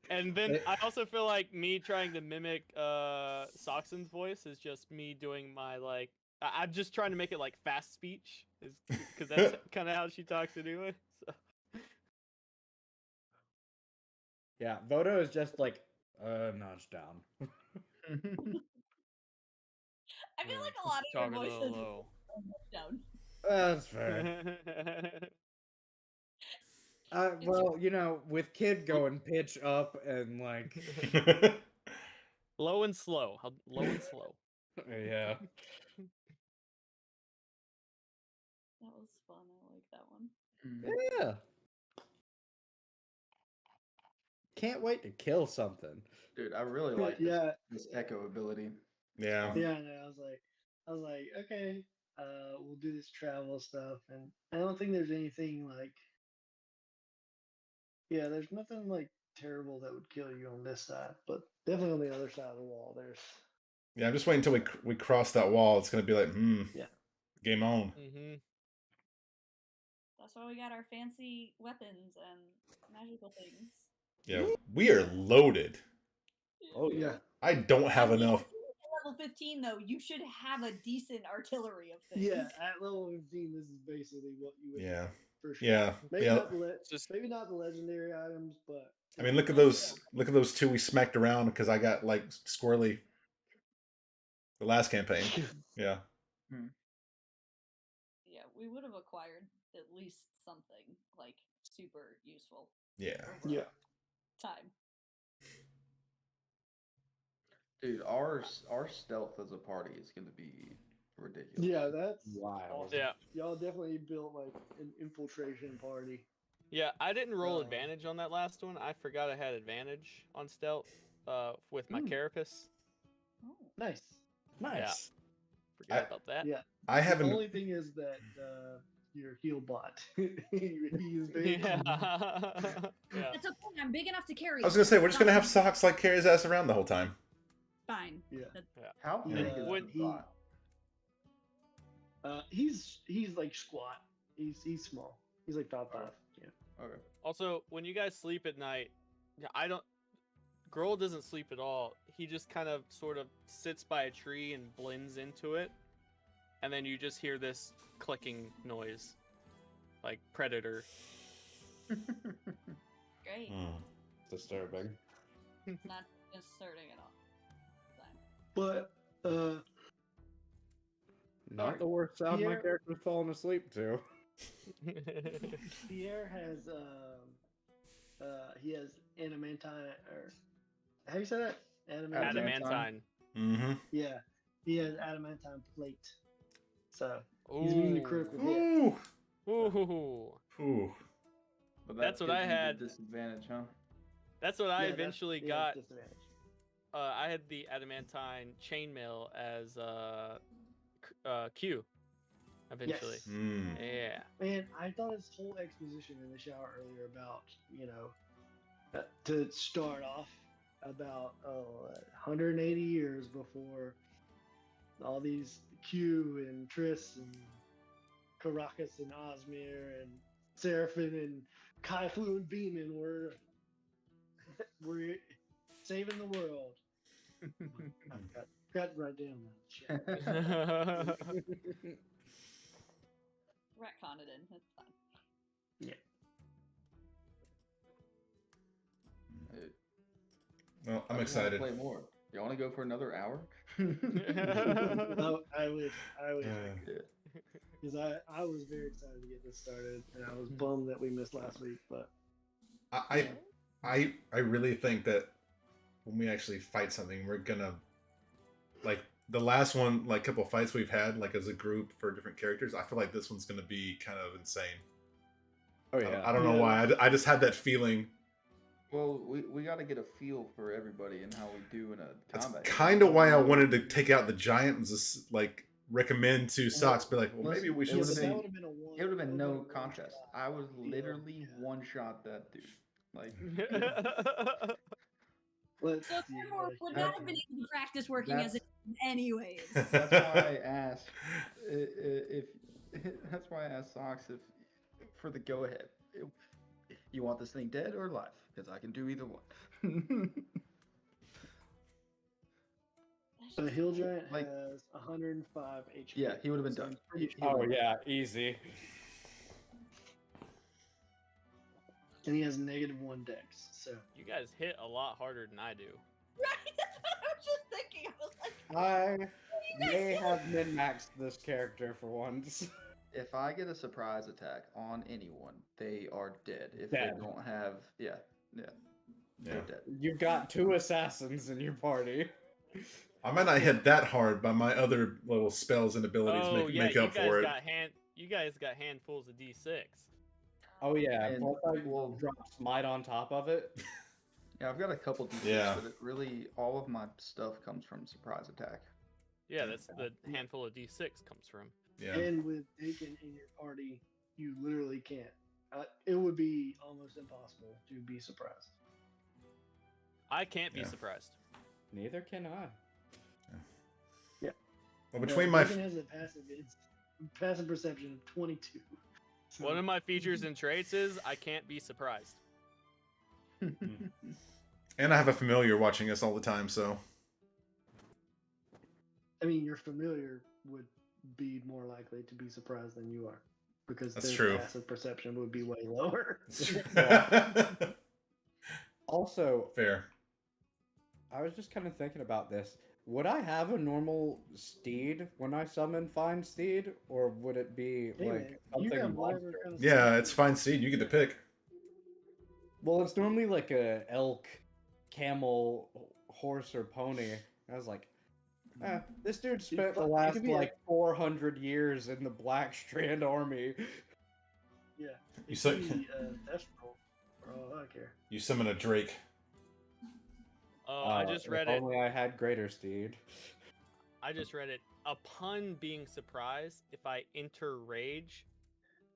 C: And then I also feel like me trying to mimic Soxen's voice is just me doing my like I'm just trying to make it like fast speech, because that's kind of how she talks anyway. So.
B: Yeah, Vodo is just like notch down.
F: I feel like a lot of your
C: Talking a
F: voices
C: little low.
F: down.
B: That's fair. Well, you know, with Kid going pitch up and like,
C: Low and slow. Low and slow.
B: yeah.
F: That was fun. I like that one.
B: Yeah. Can't wait to kill something.
G: Dude, I really like this echo ability.
D: Yeah.
E: Yeah, no, I was like, okay, we'll do this travel stuff, and I don't think there's anything like, yeah, there's nothing like terrible that would kill you on this side, but definitely on the other side of the wall, there's.
D: Yeah, I'm just waiting until we cross that wall. It's gonna be like,
E: Yeah.
D: Game on.
C: Mm-hmm.
F: That's why we got our fancy weapons and magical things.
D: Yeah, we are loaded.
B: Oh yeah.
D: I don't have enough.
F: Level 15 though, you should have a decent artillery of things.
E: Yeah, at level 15, this is basically what you would.
D: Yeah.
E: For sure.
D: Yeah.
E: Maybe
D: Yeah.
E: not maybe not the legendary items, but
D: I mean, look at those 2 we smacked around because I got like squirrely the last campaign. Yeah.
F: Yeah, we would have acquired at least something like super useful.
D: Yeah.
E: Yeah.
F: Time.
G: Dude, our stealth as a party is gonna be ridiculous.
E: Yeah, that's
B: wild.
E: awesome.
C: Yeah.
E: Y'all definitely built like an infiltration party.
C: Yeah, I didn't roll advantage on that last one. I forgot I had advantage on stealth with my carapace.
F: Oh.
E: Nice.
B: Nice.
C: Forgot about that.
E: Yeah.
D: I haven't.
E: The only thing is that your heal bot. He's very
C: Yeah. Yeah.
F: That's okay. I'm big enough to carry.
D: I was gonna say we're just gonna have Socks like carry his ass around the whole time.
F: Fine.
E: Yeah.
G: How big is
C: Would-
G: the bot?
E: He's like squat. He's small. He's like 5'5". Yeah.
G: Okay.
C: Also, when you guys sleep at night, I don't. Grohl doesn't sleep at all. He just kind of sort of sits by a tree and blends into it, and then you just hear this clicking noise, like Predator.
F: Great.
B: Disturbing.
F: Not discerning at all. Fine.
E: But
B: Not the worst sound my
E: Pierre-
B: character's falling asleep to.
E: Pierre has he has adamantine, or how do you say that?
C: Adamantine.
D: Mm-hmm.
E: Yeah, he has adamantine plate. So he's immune to critical hit.
D: Ooh.
C: Ooh.
D: Ooh.
G: But
C: That's what
G: gives
C: I
G: you the
C: had.
G: Disadvantage, huh?
C: That's what I
E: Yeah, that's-
C: eventually
E: yeah,
C: got.
E: disadvantage.
C: I had the adamantine chainmail as Q. Eventually.
E: Yes.
D: Mm.
C: Yeah.
E: Man, I thought his whole exposition in the shower earlier about, to start off about 180 years before all these Q and Triss and Caracas and Osmir and Seraphim and Kaifu and Beeman were saving the world. I forgot to write down that shit.
F: Retcon it in. That's fine.
E: Yeah.
D: Well, I'm
A: I just wanna
D: excited.
A: Play more. You want to go for another hour?
E: Oh, I wish.
D: Yeah.
E: Because I was very excited to get this started, and I was bummed that we missed last week. But
D: I really think that when we actually fight something, we're gonna like the last one, like couple fights we've had, like as a group for different characters. I feel like this one's gonna be kind of insane.
B: Oh yeah.
D: I don't know why. I just had that feeling.
A: Well, we got to get a feel for everybody and how we do in a
D: That's
A: combat.
D: kind of why I wanted to take out the giant and just like recommend to Socks, be like, well, maybe we should.
A: would've
E: that
A: been-
E: would have been a one.
A: It would have been
E: that
A: no
E: would've been a
A: contest.
E: one
A: I was
E: shot.
A: literally
E: Yeah.
A: one shot that dude. Like,
E: Let's
F: So
E: see,
F: therefore,
E: like,
F: would not have been able to practice working as a
A: That's-
F: team anyways.
A: that's why I asked if that's why I asked Socks if for the go ahead. You want this thing dead or alive? Because I can do either one.
E: The hill giant
A: Like-
E: has 105 HP.
A: Yeah, he would have been
E: so
A: done.
E: I'm pretty
A: He
E: sure-
B: Oh yeah, easy.
E: And he has -1 dex. So
C: You guys hit a lot harder than I do.
F: Right? That's what I was just thinking. I was like,
B: I may have min-maxed this character for once.
A: If I get a surprise attack on anyone, they are dead. If
B: Dead.
A: they don't have, yeah,
D: Yeah.
A: they're dead.
B: You've got 2 assassins in your party.
D: I might not hit that hard, but my other little spells and abilities
C: Oh yeah,
D: make
C: you
D: up
C: guys
D: for it.
C: got You guys got handfuls of D6.
B: Oh yeah,
A: And-
B: plus I
A: well-
B: drop smite on top of it.
A: Yeah, I've got a couple D6,
D: Yeah.
A: but it really all of my stuff comes from surprise attack.
C: Yeah, that's the handful of D6 comes from.
D: Yeah.
E: and with Dakin in your party, you literally can't. It would be almost impossible to be surprised.
C: I can't be
D: Yeah.
C: surprised.
B: Neither can I.
D: Well, between my
E: Dakin has a passive perception of 22. So,
C: One of my features and traits is I can't be surprised.
D: and I have a familiar watching us all the time, so
E: I mean, your familiar would be more likely to be surprised than you are, because
D: That's
E: their
D: true.
E: passive perception would be way lower.
B: Also,
D: fair.
B: I was just kind of thinking about this. Would I have a normal steed when I summon Fine Steed, or would it be
E: Hey,
B: like
E: man, you
B: something
E: got whatever
B: monster?
E: kind of
D: Yeah, it's fine seed. You get to pick.
B: Well, it's normally like a elk, camel, horse, or pony. I was like, this dude spent the
E: it
B: last
E: could be
B: like 400 years in the Black Strand Army.
E: Yeah.
D: You suck.
E: Death roll for all I care.
D: You summon a Drake.
C: Oh, I just read
B: if
C: it.
B: Only I had Greater Steed.
C: I just read it. Upon being surprised, if I enter rage,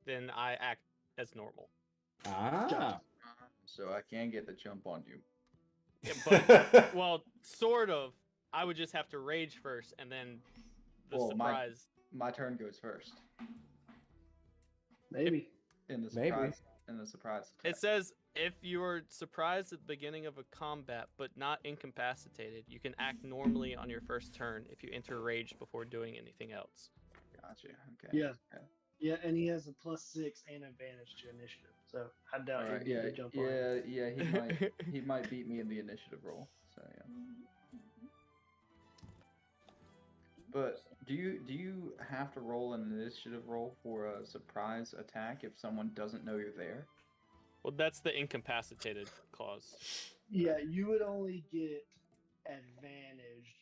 C: then I act as normal.
B: Ah,
A: So I can get the jump on you.
C: Yeah, but well, sort of. I would just have to rage first, and then the
A: Well,
C: surprise.
A: My turn goes first
E: Maybe.
A: in the
B: Maybe.
A: surprise. In the surprise.
C: It
A: attack.
C: says if you are surprised at the beginning of a combat but not incapacitated, you can act normally on your first turn if you enter rage before doing anything else.
A: Gotcha. Okay.
E: Yeah. Yeah, and he has a +6 and advantage to initiative. So I doubt
A: All
E: he'll
A: right.
E: get
A: Yeah.
E: the jump on you.
A: Yeah. He might beat me in the initiative roll. So yeah. But do you have to roll an initiative roll for a surprise attack if someone doesn't know you're there?
C: Well, that's the incapacitated clause.
E: Yeah, you would only get advantage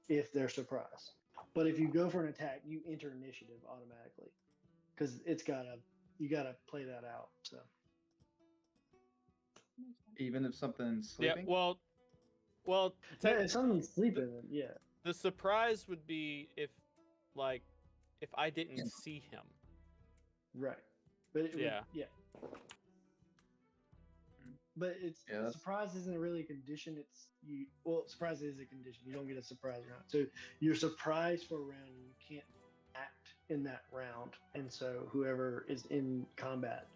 E: if they're surprised. But if you go for an attack, you enter initiative automatically, because you gotta play that out. So
A: Even if something's
C: Yeah.
A: sleeping?
C: Well,
E: yeah, if someone's sleeping, then yeah.
C: the surprise would be if like if I didn't see him.
E: Right. But it
C: Yeah.
E: yeah. But it's
A: Yeah, that's-
E: surprise isn't really a condition. It's you. Well, surprise is a condition. You don't get a surprise round. So you're surprised for a round, and you can't act in that round. And so whoever is in combat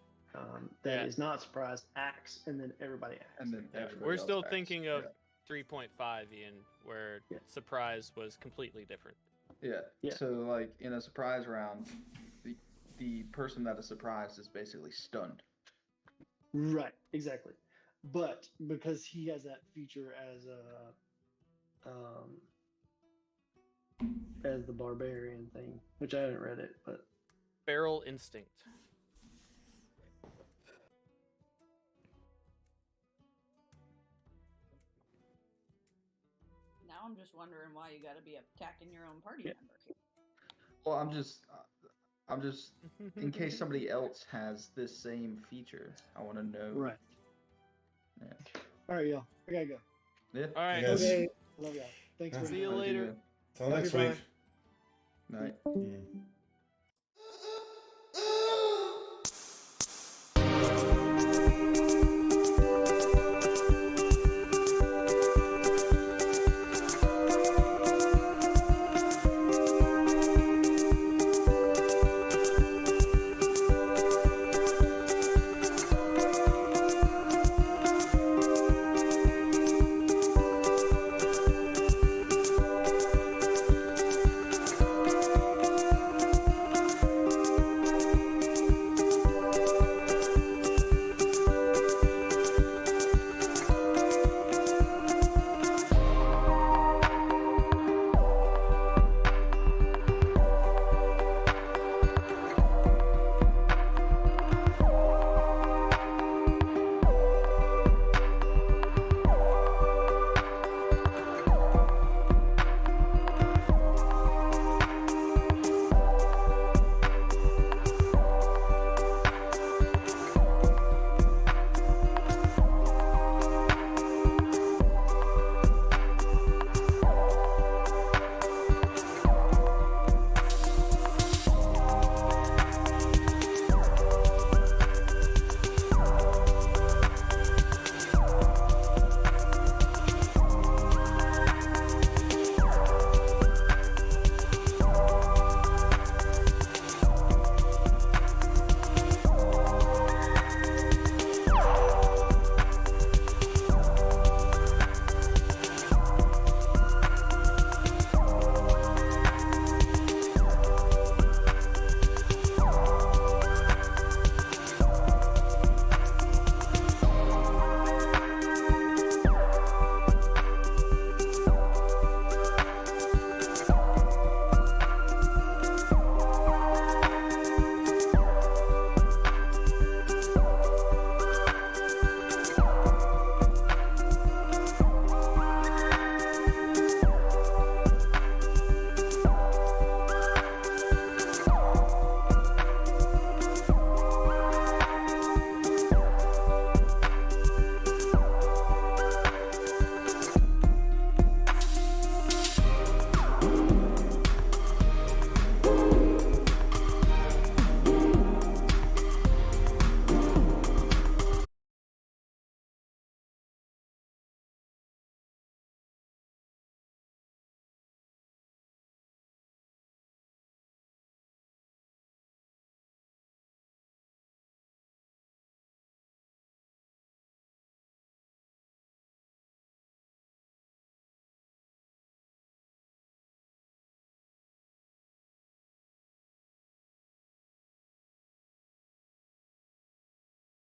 E: that
C: Yeah.
E: is not surprised acts, and then everybody acts.
A: And then everybody
C: We're
A: else
C: still
A: acts.
C: thinking of
A: Yeah.
C: 3.5, Ian, where
E: Yeah.
C: surprise was completely different.
A: Yeah.
E: Yeah.
A: So like in a surprise round, the person that is surprised is basically stunned.
E: Right. Exactly. But because he has that feature as the barbarian thing, which I haven't read it, but
C: Feral instinct.
F: Now I'm just wondering why you got to be attacking your own party
E: Yeah.
F: member.
A: Well, I'm just in case somebody else has this same feature. I want to know.
E: right.
A: Yeah.
E: All right, y'all. I gotta go.
A: Yeah.
C: All right.
D: Yes.
E: Okay. Love y'all. Thanks for
C: See you
A: How'd
C: later.
D: Till
E: Love
D: next
E: you,
D: week.
E: bye.
A: Night.
D: Mm.